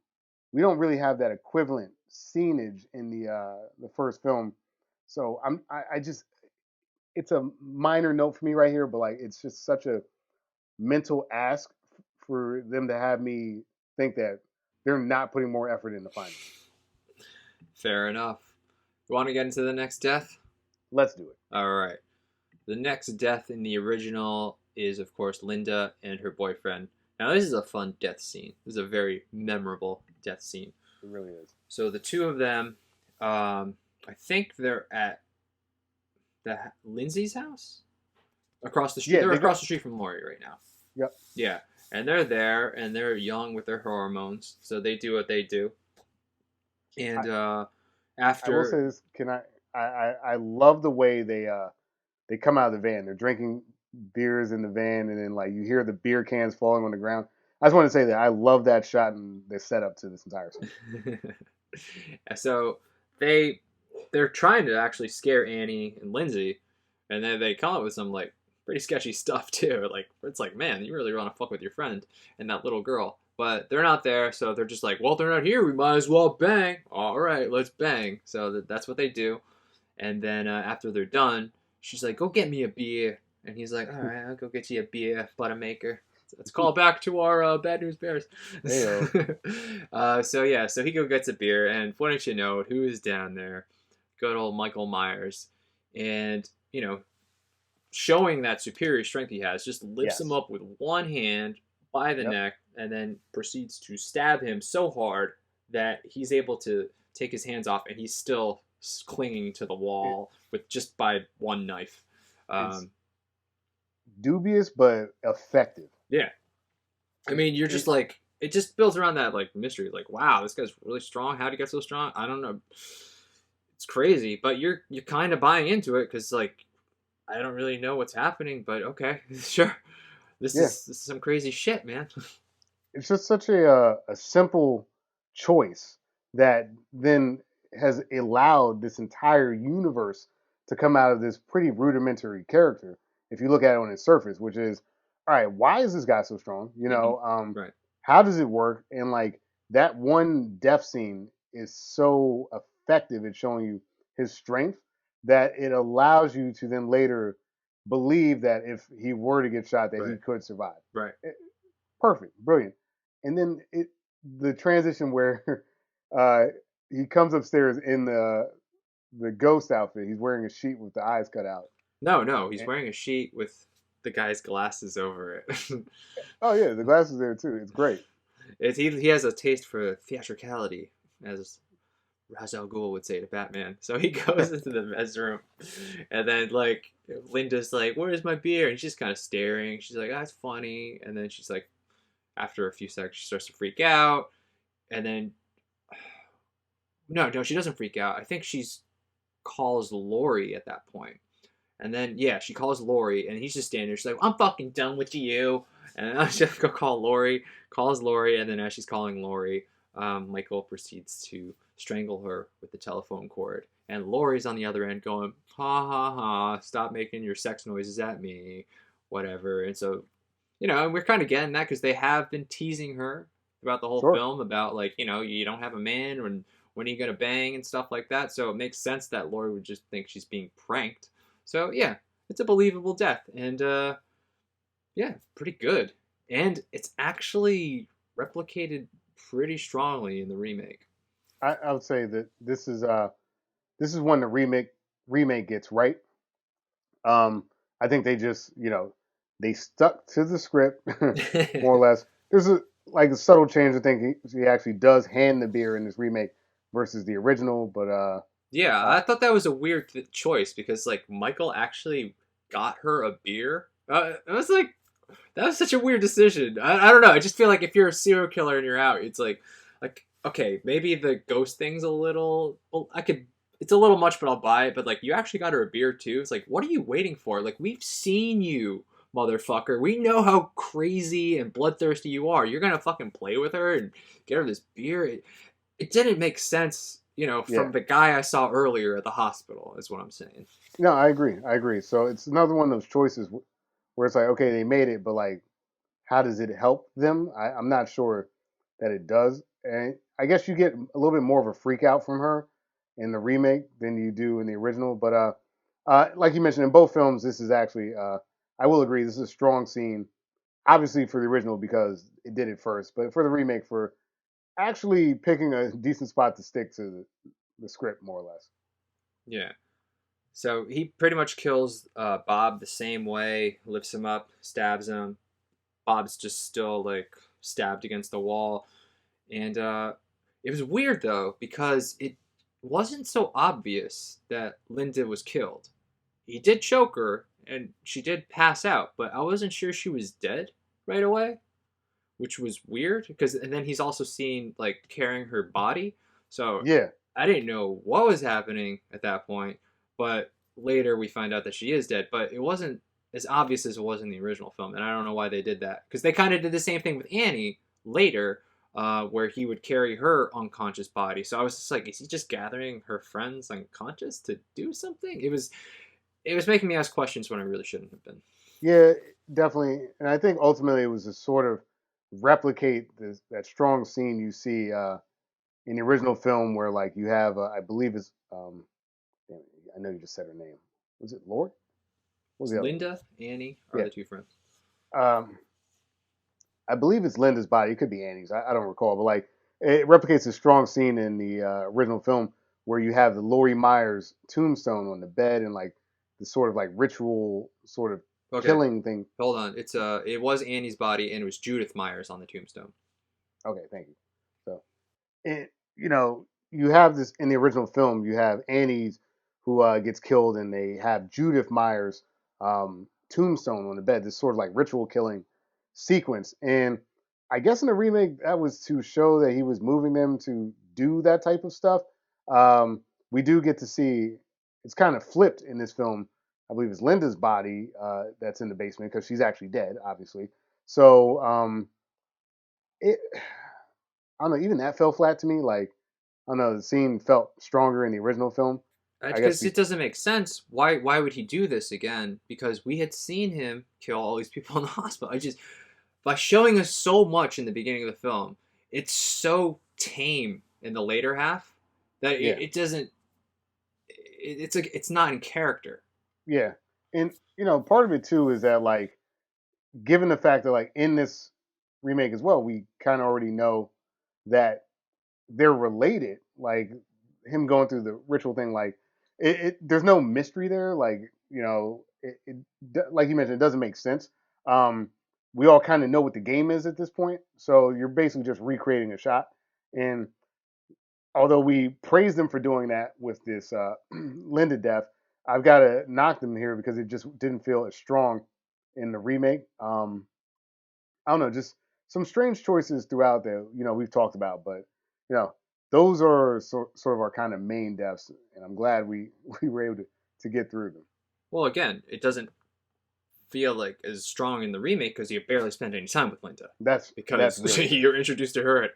We don't really have that equivalent scenage in the first film, so I just it's a minor note for me right here, but like it's just such a mental ask for them to have me think that they're not putting more effort into finding it. Fair enough. You want to get into the next death? Let's do it. All right. The next death in the original is, of course, Linda and her boyfriend. Now, this is a fun death scene. This is a very memorable death scene. It really is. So the two of them, I think they're at Lindsay's house? Across the street. Yeah, they're across the street from Laurie right now. Yep. Yeah, and they're there, and they're young with their hormones, so they do what they do. And I will say after, this. I love the way they come out of the van. They're drinking beers in the van, and then like you hear the beer cans falling on the ground. I just want to say that I love that shot and the setup to this entire scene. so they're trying to actually scare Annie and Lindsay, and then they come up with some like pretty sketchy stuff too. Like it's like, man, you really want to fuck with your friend and that little girl, but they're not there, so they're just like, well, they're not here. We might as well bang. All right, let's bang. So that's what they do, and then after they're done, she's like, go get me a beer, and he's like, all right, I'll go get you a beer, Buttermaker. Let's call back to our Bad News Bears. So yeah, so he go gets a beer, and why don't you know who is down there? Good old Michael Myers, and showing that superior strength he has, just lifts him up with one hand by the neck, and then proceeds to stab him so hard that he's able to take his hands off, and he's still clinging to the wall with just by one knife. Dubious but effective. Yeah. I mean, you're just like, it just builds around that like mystery. Like, wow, this guy's really strong. How'd he get so strong? I don't know. It's crazy, but you're kind of buying into it because like, I don't really know what's happening, but okay, sure. This is some crazy shit, man. It's just such a simple choice that then has allowed this entire universe to come out of this pretty rudimentary character. If you look at it on its surface, which is, all right, why is this guy so strong? Right. How does it work? And like that one death scene is so effective at showing you his strength that it allows you to then later believe that if he were to get shot, that he could survive. Right. Perfect, brilliant. And then the transition where he comes upstairs in the ghost outfit. He's wearing a sheet with the eyes cut out. No, he's wearing a sheet with the guy's glasses over it. Oh yeah, the glasses there too. It's great. He has a taste for theatricality, as Ra's al Ghul would say to Batman. So he goes into the men's room, and then like Linda's like, "Where's my beer?" And she's kind of staring. She's like, "That's funny." And then she's like, after a few seconds, she starts to freak out, and then no, she doesn't freak out. I think she's calls Laurie at that point. And then, yeah, she calls Laurie, and he's just standing there. She's like, I'm fucking done with you. And then she'll go call Laurie, calls Laurie, and then as she's calling Laurie, Michael proceeds to strangle her with the telephone cord. And Laurie's on the other end going, ha ha ha, stop making your sex noises at me, whatever. And so, we're kind of getting that because they have been teasing her throughout the whole film about, like, you don't have a man, when are you going to bang and stuff like that. So it makes sense that Laurie would just think she's being pranked. So, yeah, it's a believable death. And, yeah, pretty good. And it's actually replicated pretty strongly in the remake. I would say that this is one the remake gets right. I think they just, they stuck to the script, more or less. There's a subtle change. I think he actually does hand the beer in this remake versus the original, but yeah, I thought that was a weird choice because like Michael actually got her a beer. It was like that was such a weird decision. I don't know. I just feel like if you're a serial killer and you're out, it's like okay, maybe the ghost thing's a little. Well, it's a little much, but I'll buy it. But like you actually got her a beer too. It's like what are you waiting for? Like we've seen you, motherfucker. We know how crazy and bloodthirsty you are. You're gonna fucking play with her and get her this beer. It didn't make sense. From the guy I saw earlier at the hospital, is what I'm saying. No, I agree. So it's another one of those choices where it's like, okay, they made it, but like, how does it help them? I'm not sure that it does. And I guess you get a little bit more of a freak out from her in the remake than you do in the original. But like you mentioned, in both films, this is actually, I will agree, this is a strong scene. Obviously for the original because it did it first, but for the remake, for actually picking a decent spot to stick to the script, more or less. Yeah. So he pretty much kills Bob the same way, lifts him up, stabs him. Bob's just still like stabbed against the wall. And it was weird though, because it wasn't so obvious that Linda was killed. He did choke her and she did pass out, but I wasn't sure she was dead. right away, which was weird and then he's also seen like carrying her body. So Yeah. I didn't know what was happening at that point, but later we find out that she is dead. But it wasn't as obvious as it was in the original film, and I don't know why they did that because they kind of did the same thing with Annie later, where he would carry her unconscious body. So I was just like, is he just gathering her friends unconscious to do something? It was making me ask questions when I really shouldn't have been. Yeah, definitely. And I think ultimately it was to sort of replicate that strong scene you see in the original film where like you have, I believe it's, damn it, I know you just said her name. Was it Lord? What was the other one? Linda, Annie are Yeah. the two friends. Um, I believe it's Linda's body. It could be Annie's. I don't recall, but like it replicates a strong scene in the original film where you have the Laurie Myers tombstone on the bed and like the sort of like ritual sort of Okay, killing thing. hold on. It was Annie's body, and it was Judith Myers on the tombstone. Okay, thank you. So, you know, you have this in the original film. You have Annie's who gets killed, and they have Judith Myers' tombstone on the bed. This sort of like ritual killing sequence, and I guess in the remake that was to show that he was moving them to do that type of stuff. We do get to see it's kind of flipped in this film. I believe it's Linda's body that's in the basement because she's actually dead, obviously. So it I don't know, even that fell flat to me. Like, I don't know, the scene felt stronger in the original film. I guess Because it doesn't make sense. Why would he do this again? Because we had seen him kill all these people in the hospital. I just by showing us so much in the beginning of the film, it's so tame in the later half that yeah, it doesn't. It's not in character. yeah. And, part of it too is that, like, given the fact that, like, in this remake as well, we kind of already know that they're related. Like, him going through the ritual thing, like, there's no mystery there. Like, like you mentioned, it doesn't make sense. Um, we all kind of know what the game is at this point, so you're basically just recreating a shot. And although we praised them for doing that with this Linda death, I've got to knock them here because it just didn't feel as strong in the remake. I don't know, just some strange choices throughout that we've talked about, but you know those are sort of our kind of main deaths, and I'm glad we we were able to get through them. Well, again, it doesn't feel like as strong in the remake because you barely spend any time with Linda That's because really you're introduced to her at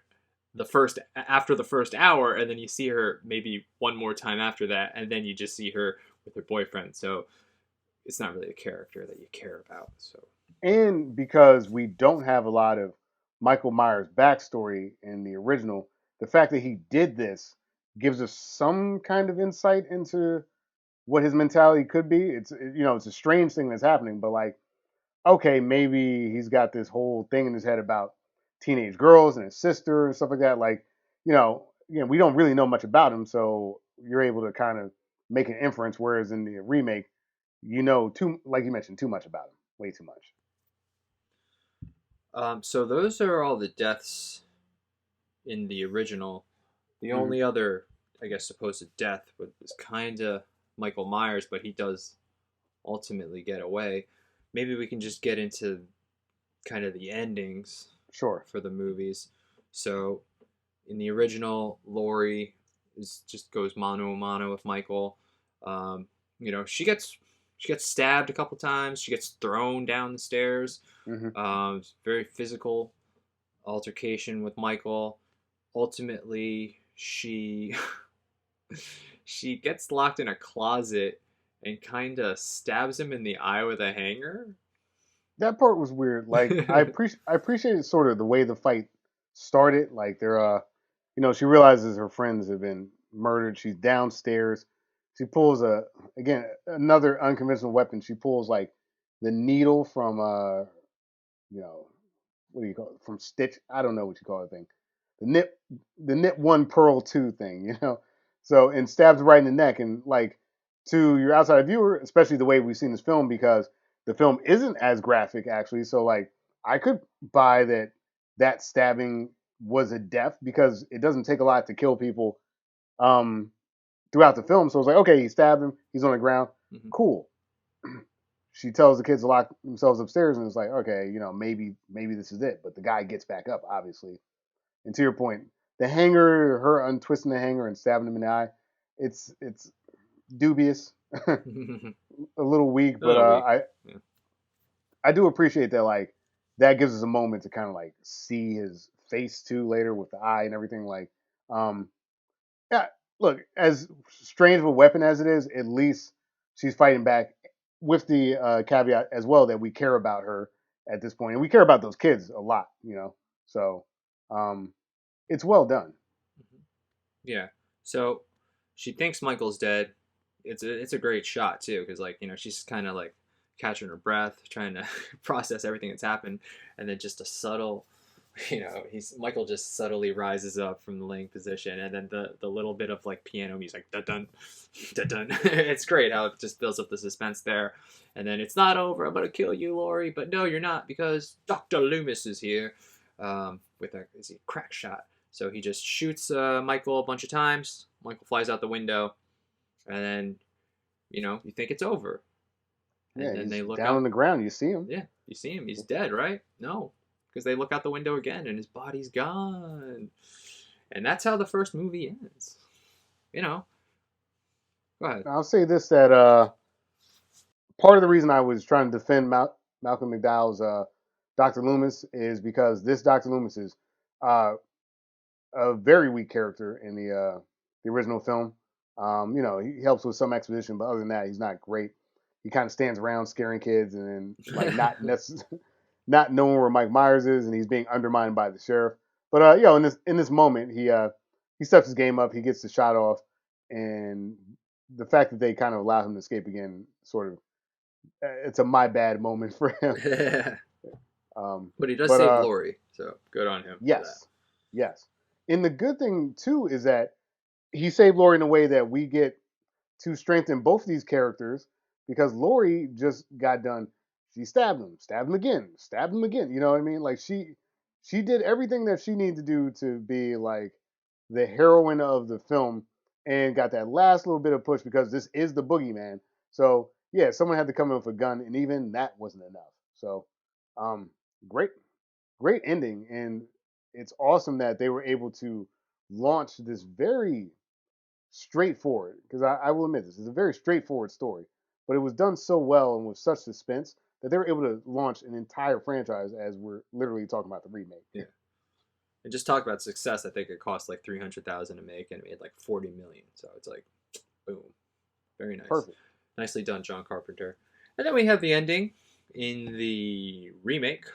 after the first hour, and then you see her maybe one more time after that, and then you just see her with her boyfriend. So it's not really a character that you care about. So and because we don't have a lot of Michael Myers' backstory in the original, the fact that he did this gives us some kind of insight into what his mentality could be. It's a strange thing that's happening, but like, okay, maybe he's got this whole thing in his head about teenage girls and his sister and stuff like that. Like, we don't really know much about him, so you're able to kind of make an inference. Whereas in the remake, too, like you mentioned, too much about him, way too much. so those are all the deaths in the original. The Mhm. only other, I guess, supposed death was kind of Michael Myers, but he does ultimately get away. Maybe we can just get into kind of the endings Sure. for the movies. So in the original, Laurie just goes mano a mano with Michael. She gets stabbed a couple times. She gets thrown down the stairs. Hmm. Very physical altercation with Michael. Ultimately, she she gets locked in a closet and kind of stabs him in the eye with a hanger. That part was weird. Like, I appreciated sort of the way the fight started. Like, she realizes her friends have been murdered. She's downstairs. She pulls another unconventional weapon. She pulls like the needle from you know, what do you call it? From Stitch. I don't know what you call the thing. The knit one pearl two thing. So, and stabs right in the neck, and like, to your outside viewer, especially the way we've seen this film, because the film isn't as graphic actually. So like, I could buy that stabbing was a death because it doesn't take a lot to kill people um throughout the film. So it's like, okay, he stabbed him, he's on the ground, Mhm. cool. she tells the kids to lock themselves upstairs, and it's like, okay, maybe this is it. But the guy gets back up, obviously. And to your point, the hanger, her untwisting the hanger and stabbing him in the eye, it's dubious, a little weak, A but little weak. Yeah. I do appreciate that. Like that gives us a moment to kind of like see his face too later with the eye and everything. Like, yeah, look, as strange of a weapon as it is, at least she's fighting back with the caveat as well that we care about her at this point, and we care about those kids a lot, So, it's well done. Yeah. So she thinks Michael's dead. It's a great shot too, because like she's kind of like catching her breath, trying to process everything that's happened, and then just a subtle, Michael just subtly rises up from the laying position, and then the little bit of like piano music, dun dun, dun dun. It's great how it just builds up the suspense there, and then it's not over. I'm gonna kill you, Laurie, but no, you're not, because Dr. Loomis is here, with a crack shot. So he just shoots Michael a bunch of times. Michael flies out the window, and then you think it's over. And Yeah, then he's they look down out on the ground. You see him. Yeah, you see him. He's dead, right? No, because they look out the window again, and his body's gone. And that's how the first movie ends. Go ahead. I'll say this: that part of the reason I was trying to defend Malcolm McDowell's Dr. Loomis is because this Dr. Loomis is uh, a very weak character in the original film. He helps with some exposition, but other than that, he's not great. He kind of stands around scaring kids and then like not knowing where Mike Myers is, and he's being undermined by the sheriff. But in this moment, he steps his game up. He gets the shot off, and the fact that they kind of allow him to escape again, sort of, it's a my bad moment for him. But he does save Laurie, so good on him. Yes, yes. And the good thing too is that he saved Laurie in a way that we get to strengthen both of these characters, because Laurie just got done. She stabbed him again, stabbed him again. You know what I mean? Like she did everything that she needed to do to be like the heroine of the film, and got that last little bit of push because this is the boogeyman. So yeah, someone had to come in with a gun, and even that wasn't enough. So, great, great ending, and it's awesome that they were able to launch this very straightforward, because I will admit this is a very straightforward story, but it was done so well and with such suspense that they were able to launch an entire franchise, as we're literally talking about the remake. Yeah. And just talk about success. I think it cost like $300,000 to make, and it made like $40 million. So it's like, boom, very nice. Perfect. Nicely done, John Carpenter. And then we have the ending in the remake.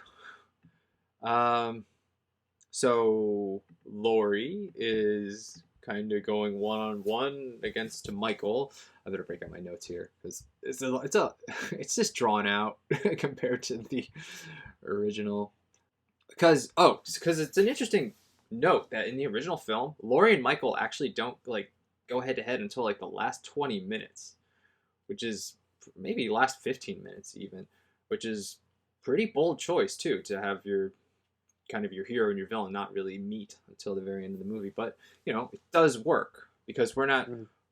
So Laurie is kind of going one-on-one against Michael. I better break out my notes here because it's just drawn out compared to the original. Because it's an interesting note that in the original film, Laurie and Michael actually don't like go head to head until like the last 20 minutes, which is maybe last 15 minutes even, which is pretty bold choice too, to have your kind of your hero and your villain not really meet until the very end of the movie. But it does work because we're not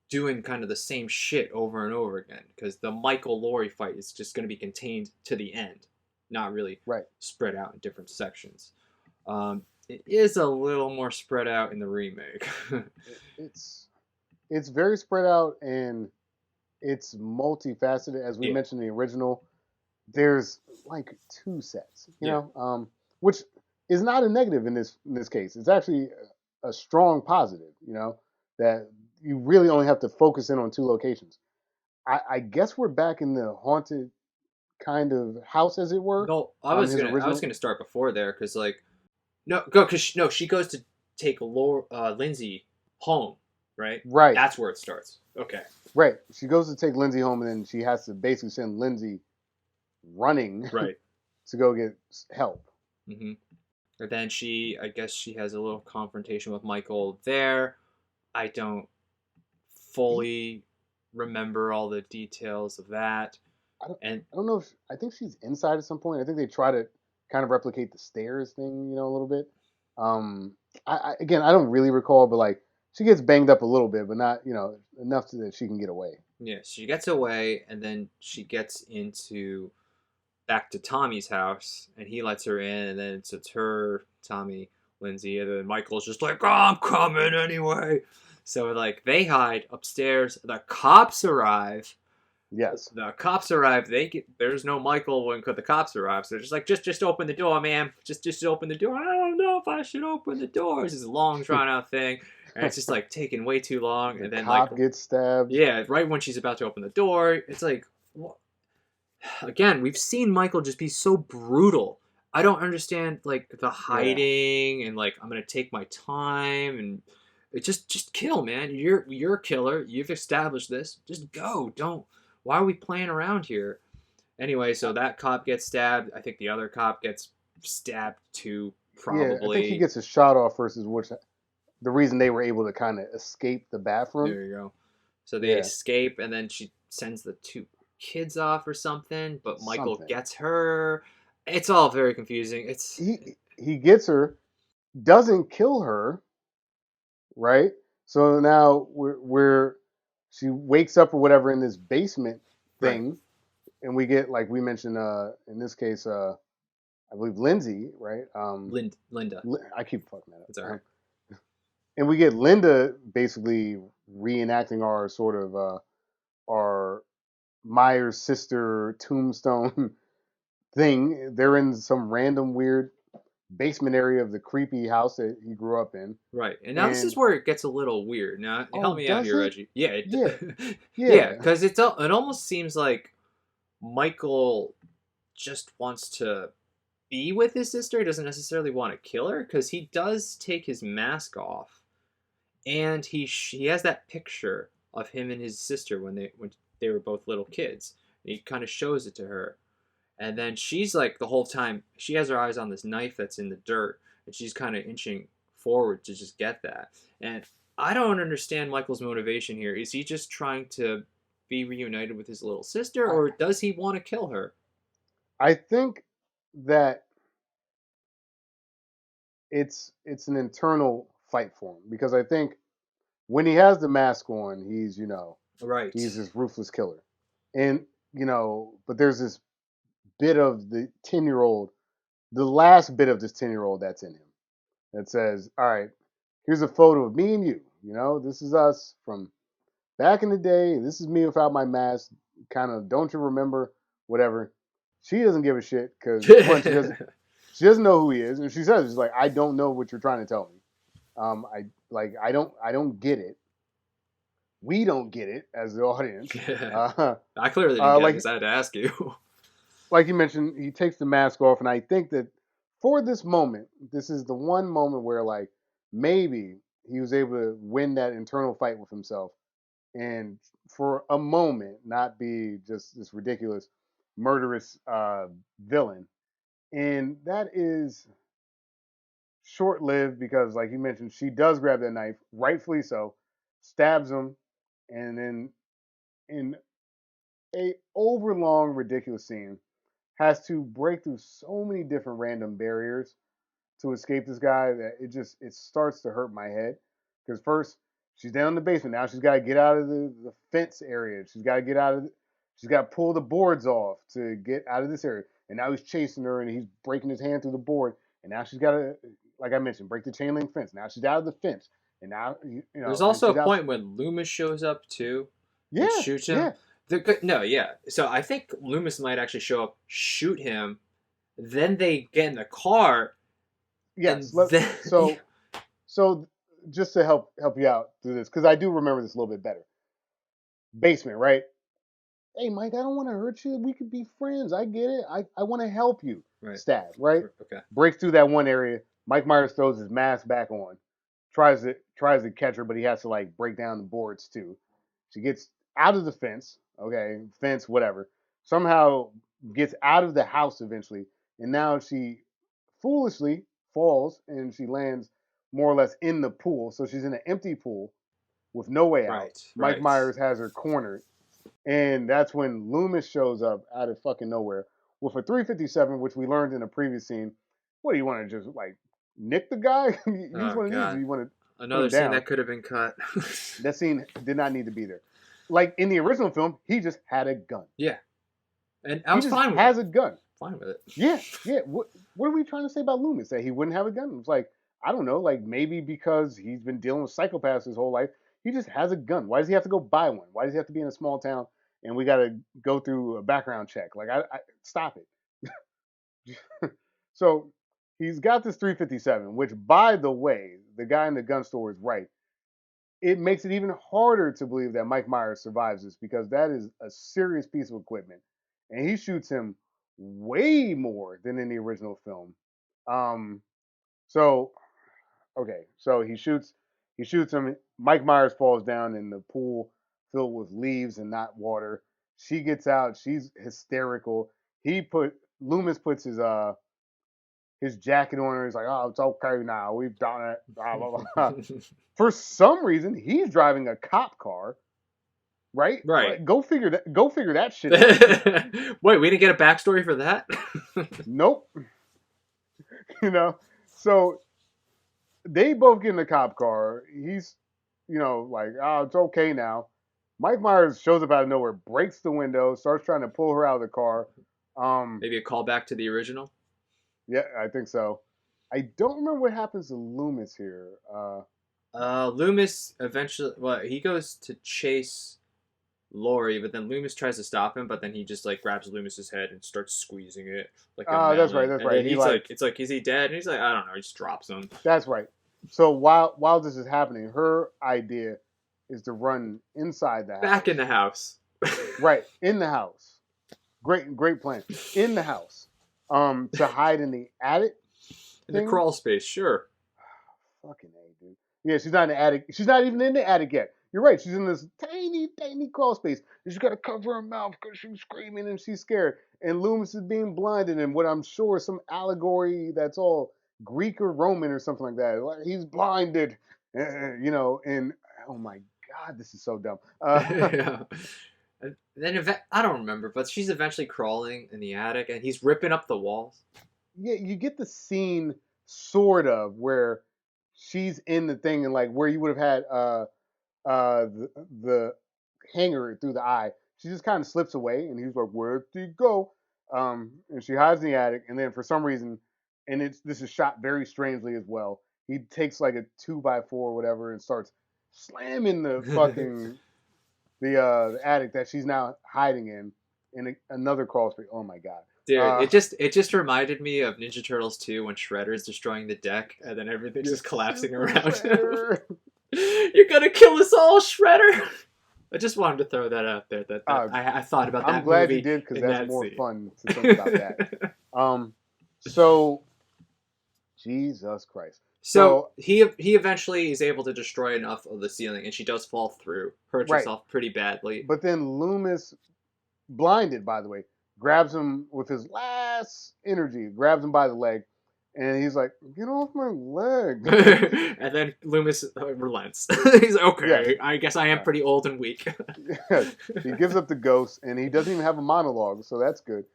doing kind of the same shit over and over again, because the Michael Laurie fight is just going to be contained to the end, not really spread out in different sections. It is a little more spread out in the remake. It's very spread out, and it's multifaceted. As we mentioned in the original, there's like 2 sets, which is not a negative in this case. It's actually a strong positive, that you really only have to focus in on 2 locations. I guess we're back in the haunted kind of house, as it were. No, I was gonna start before there, because she goes to take Lindsay home, right? Right. That's where it starts. Okay. Right. She goes to take Lindsay home, and then she has to basically send Lindsay running to go get help. Mm-hmm. And then I guess she has a little confrontation with Michael there. I don't fully remember all the details of that. I don't know if I think she's inside at some point. I think they try to kind of replicate the stairs thing, a little bit. I don't really recall, but like she gets banged up a little bit, but not enough that she can get away. Yeah, she gets away, and then she gets back to Tommy's house, and he lets her in, and then it's her, Tommy, Lindsay, and then Michael's just like, "Oh, I'm coming anyway." So like they hide upstairs. The cops arrive. Yes. The cops arrive. There's no Michael when the cops arrive. So they're just like, just open the door, ma'am. Just open the door. I don't know if I should open the door. It's this long drawn out thing, and it's just like taking way too long. And then cop like gets stabbed. Yeah, right when she's about to open the door, it's like, what? Again, we've seen Michael just be so brutal. I don't understand like the hiding and like I'm gonna take my time and it just kill, man. You're a killer. You've established this. Just go. Don't. Why are we playing around here? Anyway, so that cop gets stabbed. I think the other cop gets stabbed too. Probably. Yeah, I think he gets a shot off versus which the reason they were able to kind of escape the bathroom. There you go. So they escape, and then she sends the two kids off or something. But Michael gets her. It's all very confusing. He gets her, doesn't kill her, right? So now she wakes up or whatever in this basement thing, right. And we get, like we mentioned, in this case, I believe Lindsay, right? Linda. I keep fucking that up. It's all right. And we get Linda basically reenacting our sort of our Myers sister tombstone thing. They're in some random weird basement area of the creepy house that he grew up in. Right. And now this is where it gets a little weird. Now, help me out here, Reggie. Yeah. Yeah. Because it almost seems like Michael just wants to be with his sister. He doesn't necessarily want to kill her because he does take his mask off. And he has that picture of him and his sister when they were both little kids. And he kind of shows it to her. And then she's like, the whole time, she has her eyes on this knife that's in the dirt. And she's kind of inching forward to just get that. And I don't understand Michael's motivation here. Is he just trying to be reunited with his little sister? Or does he want to kill her? I think that it's an internal fight for him. Because I think when he has the mask on, he's, right. He's this ruthless killer. And, but there's this bit of the 10-year-old, the last bit of this 10-year-old that's in him that says, all right, here's a photo of me and you. This is us from back in the day. This is me without my mask. Kind of, don't you remember? Whatever. She doesn't give a shit because she doesn't know who he is. And she says, she's like, I don't know what you're trying to tell me. I don't get it. We don't get it as the audience. I clearly didn't get it because I had to ask you. Like you mentioned, he takes the mask off, and I think that for this moment, this is the one moment where, like, maybe he was able to win that internal fight with himself, and for a moment, not be just this ridiculous, murderous villain. And that is short-lived because, like you mentioned, she does grab that knife, rightfully so, stabs him, and then in a overlong, ridiculous scene, has to break through so many different random barriers to escape this guy that it starts to hurt my head. Because first, she's down in the basement. Now she's got to get out of the fence area. She's got to pull the boards off to get out of this area. And now he's chasing her and he's breaking his hand through the board. And now she's got to, like I mentioned, break the chain link fence. Now she's out of the fence. And now, there's also a point when Loomis shows up too. Yeah. And shoots him. Yeah. So I think Loomis might actually show up, shoot him, then they get in the car. Yes. So just to help you out through this, because I do remember this a little bit better. Basement, right? Hey, Mike, I don't want to hurt you. We could be friends. I get it. I want to help you. Right. Stab, right? Okay. Breaks through that one area. Mike Myers throws his mask back on. Tries to catch her, but he has to like break down the boards too. She gets out of the fence. Okay, fence, whatever. Somehow gets out of the house eventually, and now she foolishly falls and she lands more or less in the pool. So she's in an empty pool with no way out. Mike Myers has her cornered, and that's when Loomis shows up out of fucking nowhere with a 357, which we learned in a previous scene. What do you want to just like nick the guy? You want to Another scene that could have been cut. That scene did not need to be there. Like in the original film, he just had a gun. Yeah, and I was fine with has it. a gun. Fine with it. Yeah. What are we trying to say about Loomis? That he wouldn't have a gun? It's like, I don't know, like maybe because he's been dealing with psychopaths his whole life, he just has a gun. Why does he have to go buy one? Why does he have to be in a small town and we got to go through a background check? Like, I stop it. So he's got this 357, which, by the way, the guy in the gun store is right. It makes it even harder to believe that Mike Myers survives this because that is a serious piece of equipment, and he shoots him way more than in the original film. So okay, so he shoots him. Mike Myers falls down in the pool filled with leaves and not water. She gets out. She's hysterical. Loomis puts his jacket on her. He's like, "Oh, it's okay now. We've done it." Blah, blah, blah. For some reason, he's driving a cop car, right? Right. Like, go figure that shit out. Wait, we didn't get a backstory for that? Nope. So they both get in the cop car. He's, like, "Oh, it's okay now." Mike Myers shows up out of nowhere, breaks the window, starts trying to pull her out of the car. Maybe a callback to the original? Yeah, I think so. I don't remember what happens to Loomis here. Loomis eventually, he goes to chase Laurie, but then Loomis tries to stop him, but then he just like grabs Loomis's head and starts squeezing it like a melon. That's right. And he's like, it's like, is he dead? And he's like, I don't know. He just drops him. That's right. So while this is happening, her idea is to run inside the house. Back in the house. Right, in the house. Great plan. In the house. To hide in the attic. In the crawl space, sure. Fucking A, dude. Yeah, she's not in the attic. She's not even in the attic yet. You're right. She's in this tiny crawl space. And she's got to cover her mouth because she's screaming and she's scared. And Loomis is being blinded in what I'm sure is some allegory that's all Greek or Roman or something like that. Like, he's blinded, and oh my God, this is so dumb. Yeah. And then I don't remember, but she's eventually crawling in the attic, and he's ripping up the walls. Yeah, you get the scene sort of where she's in the thing, and like where you would have had the hanger through the eye. She just kind of slips away, and he's like, "Where'd he go?" And she hides in the attic, and then for some reason, and this is shot very strangely as well. He takes like a 2x4 or whatever and starts slamming the fucking the attic that she's now hiding in another crawl space. Oh my God. Dude, it just reminded me of Ninja Turtles 2 when Shredder's destroying the deck and then everything's just collapsing around him. You're gonna kill us all, Shredder! I just wanted to throw that out there. I thought about that. I'm glad movie you did because that's more scene. fun to think about that. So Jesus Christ. So he eventually is able to destroy enough of the ceiling, and she does fall through, hurts herself pretty badly. But then Loomis, blinded by the way, grabs him with his last energy, grabs him by the leg, and he's like, "Get off my leg!" And then Loomis relents. He's like, "Okay, I guess I am pretty old and weak." He gives up the ghost, and he doesn't even have a monologue, so that's good.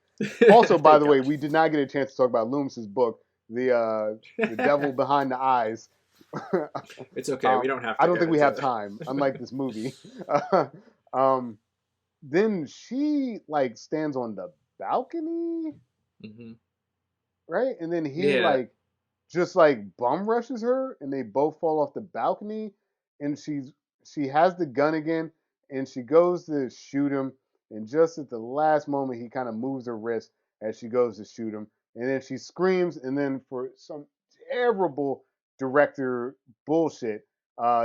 Also, by the way, we did not get a chance to talk about Loomis's book, The Devil Behind the Eyes. It's okay. We don't have to. I don't think we have time, unlike this movie. Then she like stands on the balcony, right? And then he just bum rushes her, and they both fall off the balcony. And she has the gun again, and she goes to shoot him. And just at the last moment, he kind of moves her wrist as she goes to shoot him. And then she screams, and then for some terrible director bullshit,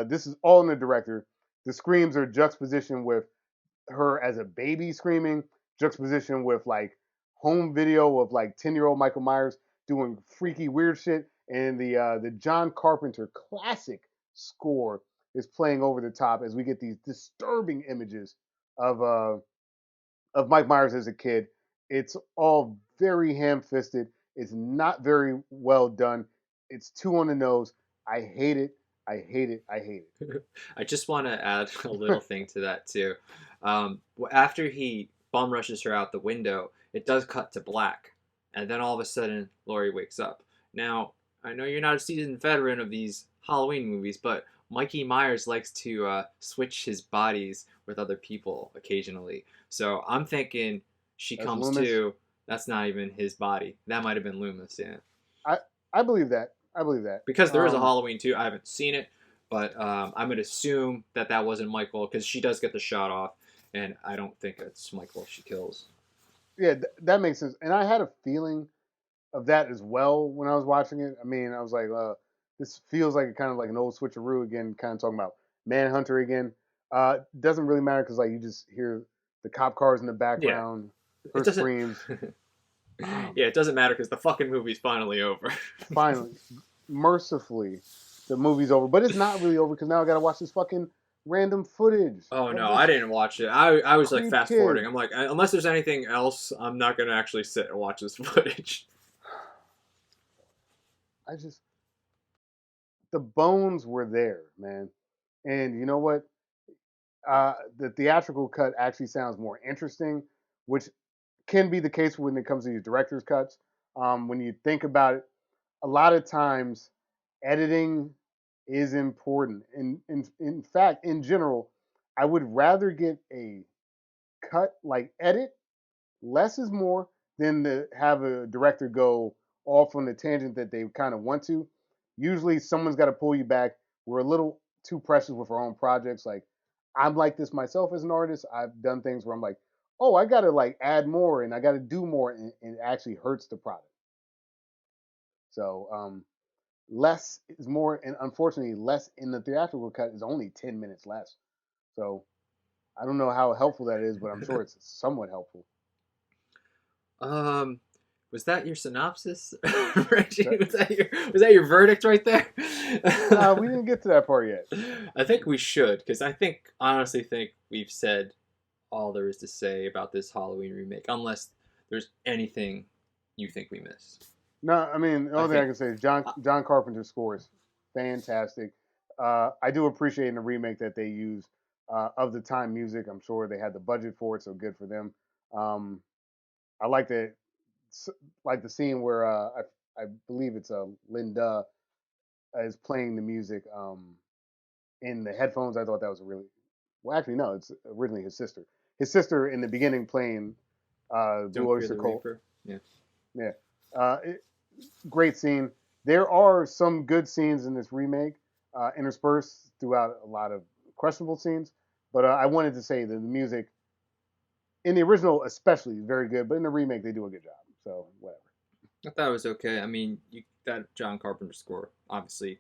this is all in the director. The screams are juxtaposition with her as a baby screaming, juxtaposition with like home video of like 10-year-old Michael Myers doing freaky weird shit, and the John Carpenter classic score is playing over the top as we get these disturbing images of Mike Myers as a kid. It's all very ham-fisted. It's not very well done. It's too on the nose. I hate it. I hate it. I hate it. I just want to add a little thing to that too. After he bum rushes her out the window, it does cut to black, and then all of a sudden Laurie wakes up. Now, I know you're not a seasoned veteran of these Halloween movies, but Mikey Myers likes to switch his bodies with other people occasionally. So I'm thinking She That's Comes Loomis. Too. That's not even his body. That might have been Loomis, yeah. I I believe that. I believe that. Because there is a Halloween 2. I haven't seen it, but I'm gonna assume that that wasn't Michael because she does get the shot off, and I don't think it's Michael she kills. Yeah, that makes sense. And I had a feeling of that as well when I was watching it. I mean, I was like, this feels like kind of like an old switcheroo again, kind of talking about Manhunter again. Doesn't really matter because like you just hear the cop cars in the Yeah, background, her it doesn't. screams. Yeah, it doesn't matter because the fucking movie's finally over. Finally, mercifully, the movie's over. But it's not really over because now I got to watch this fucking random footage Oh of no, this I didn't watch it. I was like creep fast kid. forwarding. I'm like, unless there's anything else, I'm not gonna actually sit and watch this footage. I just the bones were there, man. And you know what? The theatrical cut actually sounds more interesting, which can be the case when it comes to these director's cuts. When you think about it, a lot of times editing is important. In fact, in general, I would rather get a cut like edit, less is more, than to have a director go off on the tangent that they kind of want to. Usually, someone's got to pull you back. We're a little too precious with our own projects. Like, I'm like this myself as an artist. I've done things where I'm like, oh, I got to like add more and I got to do more, and it actually hurts the product. So, less is more, and unfortunately, less in the theatrical cut is only 10 minutes less. So, I don't know how helpful that is, but I'm sure it's somewhat helpful. Um, was that your synopsis, Reggie? That, Was that your verdict right there? we didn't get to that part yet. I think we should, because honestly think we've said all there is to say about this Halloween remake, unless there's anything you think we missed. No, I mean the I only thing I think can say is John Carpenter's score is fantastic. I do appreciate in the remake that they use of the time music. I'm sure they had the budget for it, so good for them. Um, I like the scene where I believe it's Linda is playing the music in the headphones. I thought that was a really well. Actually, no, it's originally his sister. His sister in the beginning playing Blue Don't Fear Oyster the Cult. Reaper. Yeah. Yeah. Great scene. There are some good scenes in this remake, interspersed throughout a lot of questionable scenes. But I wanted to say that the music in the original, especially, is very good. But in the remake, they do a good job. So whatever. I thought it was okay. I mean, that John Carpenter score obviously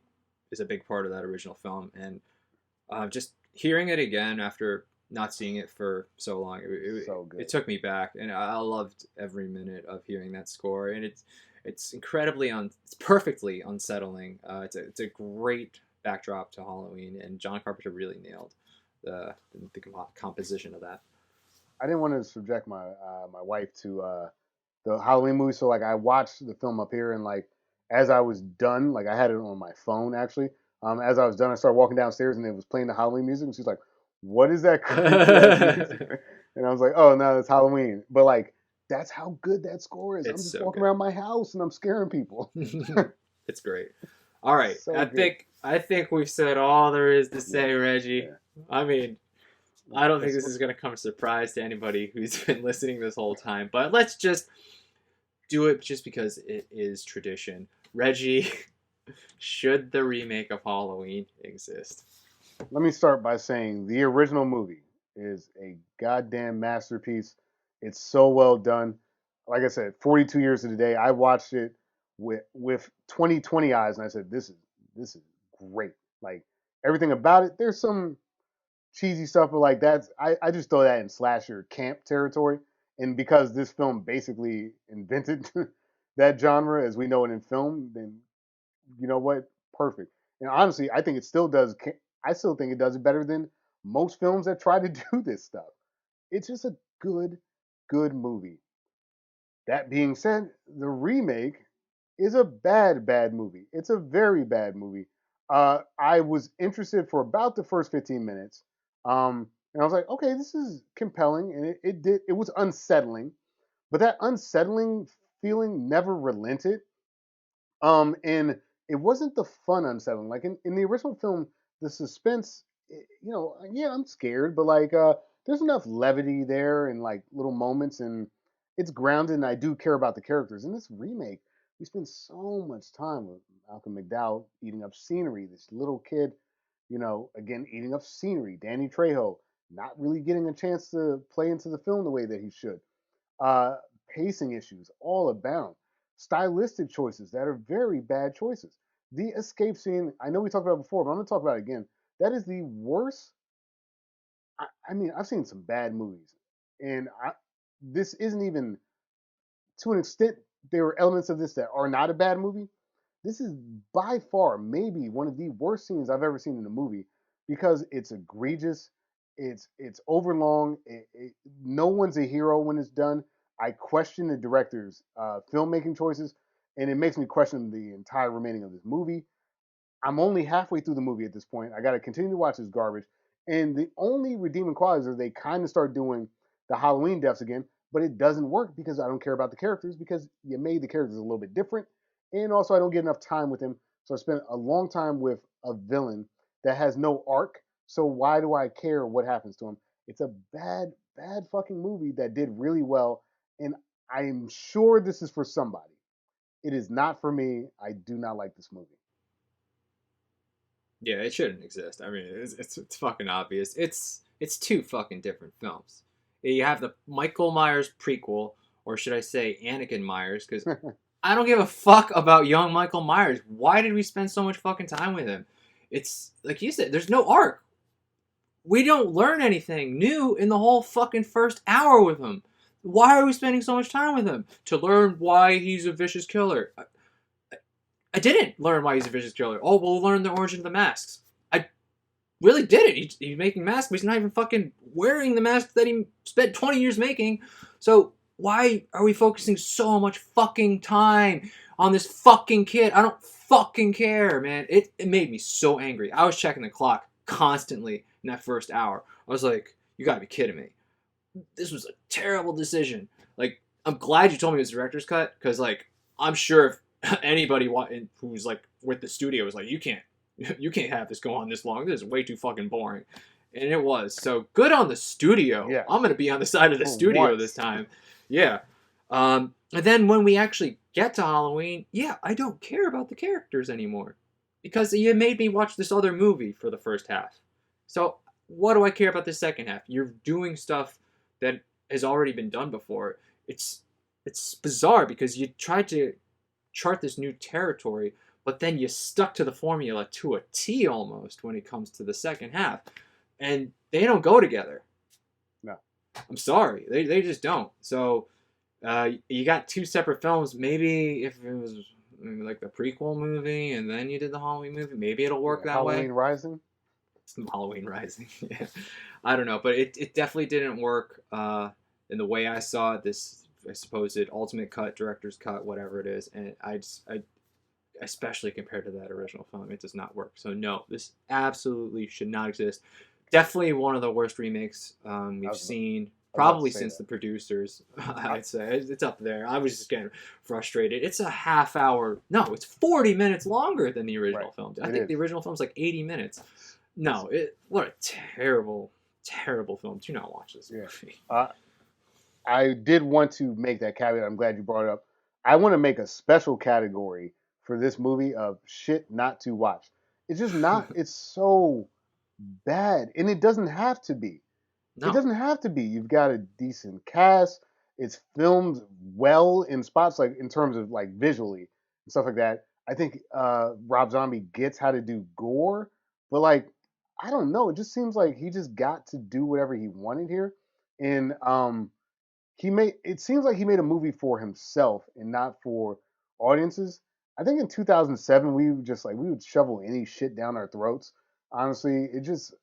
is a big part of that original film, and just hearing it again after not seeing it for so long, So good. it took me back, and I loved every minute of hearing that score, and it's it's perfectly unsettling. It's a great backdrop to Halloween, and John Carpenter really nailed the composition of that. I didn't want to subject my wife to the Halloween movie, so like I watched the film up here, and like as I was done, like I had it on my phone actually. As I was done, I started walking downstairs, and it was playing the Halloween music, and she's like, "What is that creepy ass music?" And I was like, "Oh no, it's Halloween." But like that's how good that score is. I'm It's just so walking good. around my house and I'm scaring people. It's great. All right, So good. I think we've said all there is to say, Reggie. Yeah. I mean, I don't think Let's- this is going to come as a surprise to anybody who's been listening this whole time, but let's just do it just because it is tradition. Reggie, should the remake of Halloween exist? Let me start by saying the original movie is a goddamn masterpiece. It's so well done. Like I said, 42 years to the day. I watched it with 2020 eyes, and I said, this is great. Like everything about it. There's some cheesy stuff, but like I just throw that in slasher camp territory. And because this film basically invented that genre as we know it in film, then you know what? Perfect. And honestly, I think it still does. I still think it does it better than most films that try to do this stuff. It's just a good movie. That being said, the remake is a bad movie. It's a very bad movie. I was interested for about the first 15 minutes, and I was like, okay, this is compelling, and it was unsettling, but that unsettling feeling never relented. And it wasn't the fun unsettling. Like in the original film, the suspense, yeah, I'm scared, but like there's enough levity there and like little moments, and it's grounded, and I do care about the characters. In this remake, we spend so much time with Malcolm McDowell eating up scenery. This little kid, again eating up scenery. Danny Trejo not really getting a chance to play into the film the way that he should. Uh, Pacing issues all abound. Stylistic choices that are very bad choices. The escape scene, I know we talked about it before, but I'm going to talk about it again. That is the worst. I mean, I've seen some bad movies, and this isn't even, to an extent, there are elements of this that are not a bad movie. This is by far maybe one of the worst scenes I've ever seen in a movie because it's egregious, it's overlong. No one's a hero when it's done. I question the director's filmmaking choices, and it makes me question the entire remaining of this movie. I'm only halfway through the movie at this point. I got to continue to watch this garbage. And the only redeeming qualities are they kind of start doing the Halloween deaths again, but it doesn't work because I don't care about the characters because you made the characters a little bit different. And also, I don't get enough time with him. So I spent a long time with a villain that has no arc. So why do I care what happens to him? It's a bad, bad fucking movie that did really well. And I'm sure this is for somebody. It is not for me. I do not like this movie. Yeah, it shouldn't exist. I mean, it's fucking obvious. It's two fucking different films. You have the Michael Myers prequel, or should I say Anakin Myers, because I don't give a fuck about young Michael Myers. Why did we spend so much fucking time with him? It's like you said, there's no arc. We don't learn anything new in the whole fucking first hour with him. Why are we spending so much time with him? To learn why he's a vicious killer. I didn't learn why he's a vicious killer. Oh, we'll learn the origin of the masks. I really didn't. He's making masks, but he's not even fucking wearing the mask that he spent 20 years making. So why are we focusing so much fucking time on this fucking kid? I don't fucking care, man. It made me so angry. I was checking the clock constantly in that first hour. I was like, you gotta be kidding me. This was a terrible decision. Like, I'm glad you told me it was director's cut, because, like, I'm sure if anybody who's, like, with the studio was like, you can't have this go on this long. This is way too fucking boring. And it was. So, good on the studio. Yeah. I'm going to be on the side of the For studio once. this time. Yeah. And then when we actually get to Halloween, yeah, I don't care about the characters anymore. Because you made me watch this other movie for the first half. So, what do I care about the second half? You're doing stuff that has already been done before. It's bizarre because you tried to chart this new territory, but then you stuck to the formula to a T almost when it comes to the second half. And they don't go together. No. I'm sorry. They just don't. So you got two separate films. Maybe if it was like the prequel movie and then you did the Halloween movie, maybe it'll work that way. Halloween Rising? Halloween Rising. Yeah. I don't know, but it definitely didn't work in the way I saw it. This, I suppose, it ultimate cut, director's cut, whatever it is, and I especially compared to that original film, it does not work. So no, this absolutely should not exist. Definitely one of the worst remakes we've seen, probably since the producers. I'd say it's up there. I was just getting frustrated. It's a half hour. No, it's 40 minutes longer than the original film. I think the original film's like 80 minutes. No, what a terrible, terrible film. Do not watch this movie. I did want to make that caveat. I'm glad you brought it up. I want to make a special category for this movie of shit not to watch. It's just not. It's so bad, and it doesn't have to be. No. It doesn't have to be. You've got a decent cast. It's filmed well in spots, like in terms of like visually and stuff like that. I think Rob Zombie gets how to do gore, but like I don't know. It just seems like he just got to do whatever he wanted here, and it seems like he made a movie for himself and not for audiences. I think in 2007 we would just like we would shovel any shit down our throats. Honestly, it just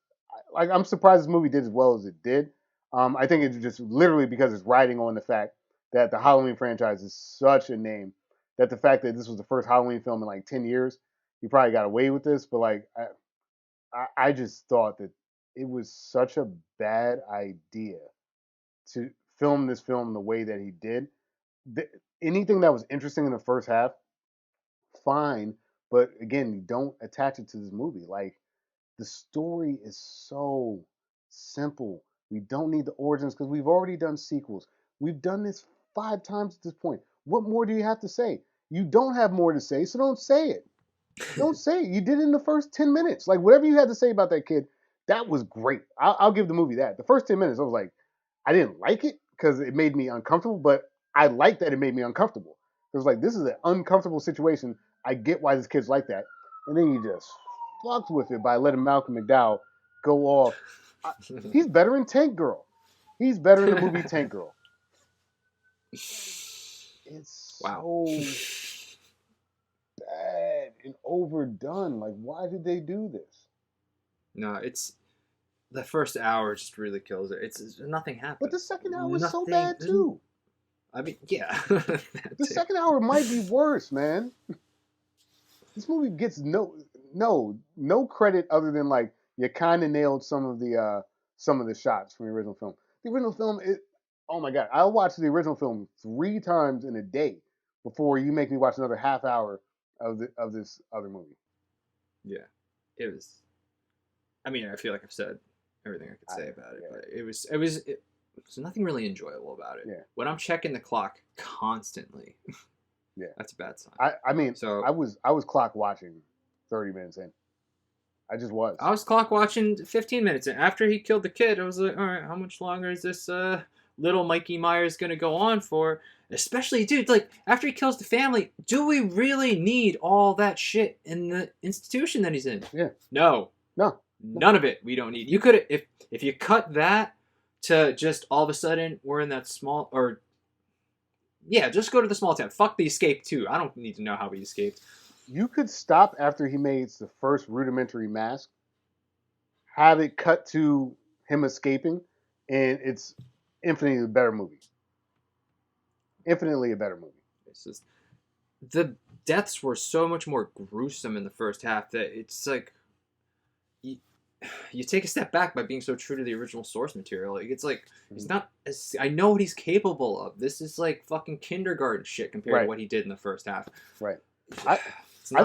like I'm surprised this movie did as well as it did. I think it's just literally because it's riding on the fact that the Halloween franchise is such a name that the fact that this was the first Halloween film in like 10 years, he probably got away with this. But like I just thought that it was such a bad idea to film this film the way that he did. Anything that was interesting in the first half, fine, But again, you don't attach it to this movie. Like the story is so simple. We don't need the origins because we've already done sequels. We've done this 5 times at this point. What more do you have to say? You don't have more to say, so don't say it. Don't say it. You did it in the first 10 minutes. Like, whatever you had to say about that kid, that was great. I'll give the movie that. The first 10 minutes, I was like, I didn't like it because it made me uncomfortable, but I liked that it made me uncomfortable. It was like, this is an uncomfortable situation. I get why this kid's like that. And then you just fucked with it by letting Malcolm McDowell go off. He's better in Tank Girl. He's better in the movie Tank Girl. It's Wow. so bad and overdone. Like, why did they do this? No, it's the first hour just really kills it. It's nothing happens. But the second hour was so bad too. I mean, yeah. The second hour might be worse, man. This movie gets no credit other than like you kind of nailed some of the shots from the original film. The original film, oh my god, I'll watch the original film 3 times in a day before you make me watch another half hour of this other movie. Yeah, it was. I mean, I feel like I've said everything I could say about it, but it was nothing really enjoyable about it. Yeah. When I'm checking the clock constantly, yeah, that's a bad sign. I mean, so I was clock watching 30 minutes in. I just was. I was clock watching 15 minutes in. After he killed the kid, I was like, all right, how much longer is this little Mikey Myers gonna go on for? Especially, dude, like after he kills the family, do we really need all that shit in the institution that he's in? Yeah. No. None of it we don't need. You could if you cut that to just all of a sudden we're in that small just go to the small town. Fuck the escape too. I don't need to know how he escaped. You could stop after he makes the first rudimentary mask, have it cut to him escaping, and it's infinitely a better movie. Infinitely a better movie. It's just the deaths were so much more gruesome in the first half that it's like you take a step back by being so true to the original source material. Like, it's like he's not as, I know what he's capable of. This is like fucking kindergarten shit compared to what he did in the first half. Right. I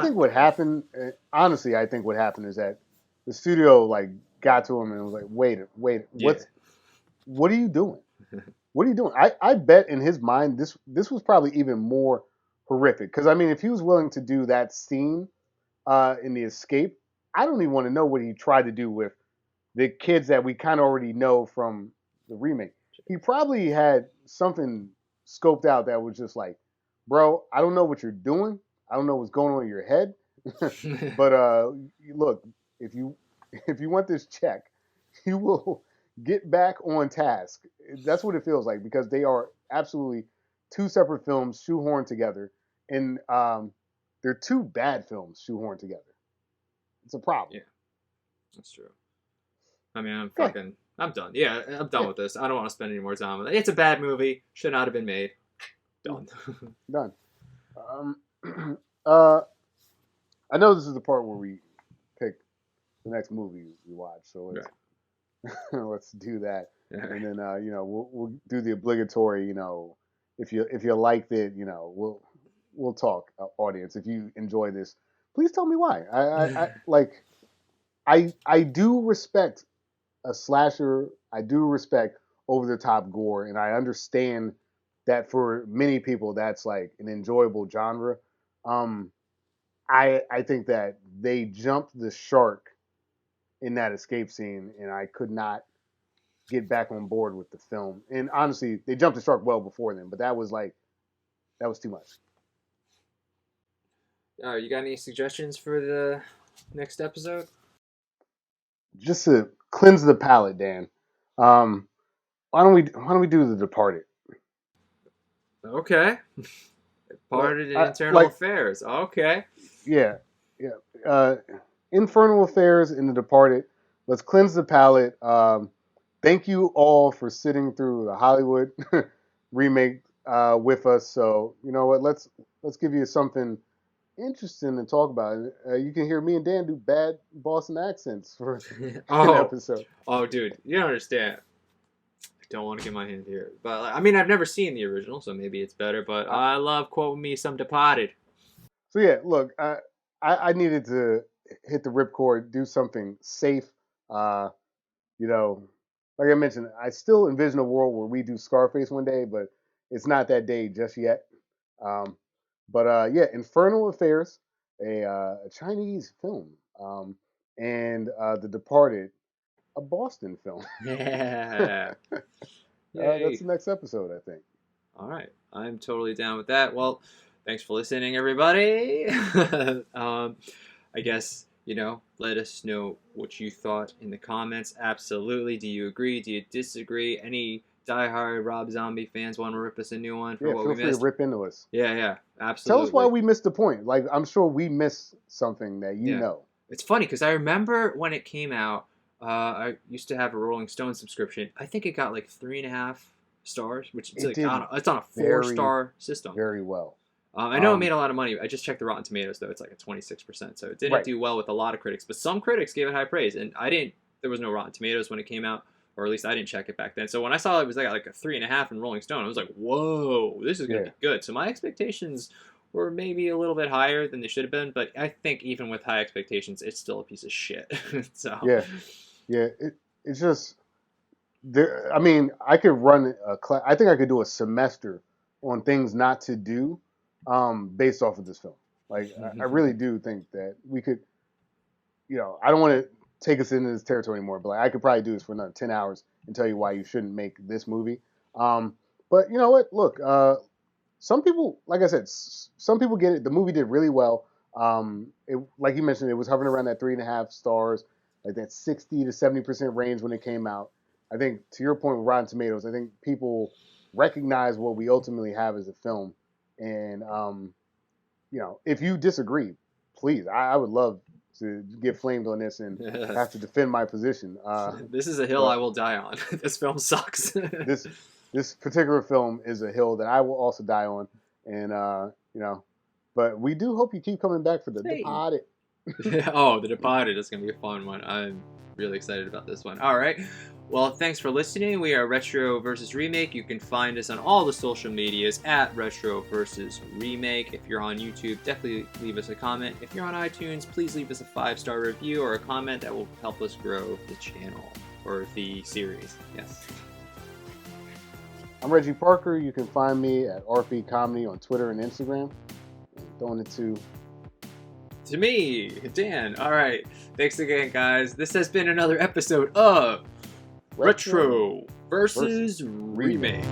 think what happened, honestly, I think what happened is that the studio like got to him and was like, wait, what are you doing? What are you doing? I bet in his mind this was probably even more horrific. Because I mean, if he was willing to do that scene in the escape, I don't even want to know what he tried to do with the kids that we kind of already know from the remake. He probably had something scoped out that was just like, bro, I don't know what you're doing. I don't know what's going on in your head. But look, if you want this check, you will get back on task. That's what it feels like, because they are absolutely 2 separate films shoehorned together, and they're 2 bad films shoehorned together. It's a problem. Yeah, that's true. I mean, I'm done. Yeah, I'm done with this. I don't want to spend any more time with it. It's a bad movie. Should not have been made. Done. Done. I know this is the part where we pick the next movie we watch, so let's do that. Yeah. And then we'll do the obligatory. If you liked it, we'll talk, audience. If you enjoy this, please tell me why. I do respect a slasher. I do respect over the top gore, and I understand that for many people that's like an enjoyable genre. I think that they jumped the shark in that escape scene, and I could not get back on board with the film. And honestly, they jumped the shark well before then, but that was too much. You got any suggestions for the next episode? Just to cleanse the palate, Dan. Why don't we do The Departed? Okay. Departed in Internal Affairs. Okay. Yeah. Infernal Affairs in The Departed. Let's cleanse the palate. Thank you all for sitting through the Hollywood remake with us. So you know what? Let's give you something interesting to talk about. You can hear me and Dan do bad Boston accents for an episode. Oh, dude, you don't understand. I don't want to get my hand here, but I mean, I've never seen the original, so maybe it's better. But I love quoting me some Departed. So yeah, look, I needed to hit the ripcord, do something safe. You know, like I mentioned, I still envision a world where we do Scarface one day, but it's not that day just yet. Um, but yeah, Infernal Affairs, a Chinese film, and The Departed, a Boston film. Yeah. That's Yay. the next episode, I think. All right. I'm totally down with that. Well, thanks for listening, everybody. I guess, let us know what you thought in the comments. Absolutely. Do you agree? Do you disagree? Any diehard Rob Zombie fans want to rip us a new one for Yeah, what feel we free to missed? rip into us. Yeah, Tell absolutely. us why we missed the point. Like, I'm sure we missed something that you know. It's funny because I remember when it came out, I used to have a Rolling Stone subscription. I think it got like 3.5 stars, which is it's on a 4-star system. Very well. I know it made a lot of money. I just checked the Rotten Tomatoes though; it's like a 26%. So it didn't do well with a lot of critics, but some critics gave it high praise. And I didn't. There was no Rotten Tomatoes when it came out, or at least I didn't check it back then. So when I saw it was like a 3.5 in Rolling Stone, I was like, "Whoa, this is gonna be good." So my expectations were maybe a little bit higher than they should have been, but I think even with high expectations, it's still a piece of shit. So it's just there. I mean, I could run a class. I think I could do a semester on things not to do, based off of this film. Like, I really do think that we could. I don't want to take us into this territory anymore, but like, I could probably do this for another 10 hours and tell you why you shouldn't make this movie. But you know what? Look, some people, like I said, some people get it. The movie did really well. Like you mentioned, it was hovering around that 3.5 stars, like that 60 to 70% range when it came out. I think, to your point with Rotten Tomatoes, I think people recognize what we ultimately have as a film. And, if you disagree, please, I would love to get flamed on this and have to defend my position. This is a hill I will die on. This film sucks. This particular film is a hill that I will also die on. And, but we do hope you keep coming back for The Departed. The Departed is going to be a fun one. I'm really excited about this one. All right. Well, thanks for listening. We are Retro versus Remake. You can find us on all the social medias at Retro versus Remake. If you're on YouTube, definitely leave us a comment. If you're on iTunes, please leave us a 5-star review or a comment that will help us grow the channel or the series. Yes. I'm Reggie Parker. You can find me at RP Comedy on Twitter and Instagram. Throwing it to me, Dan. All right. Thanks again, guys. This has been another episode of Retro versus Remake.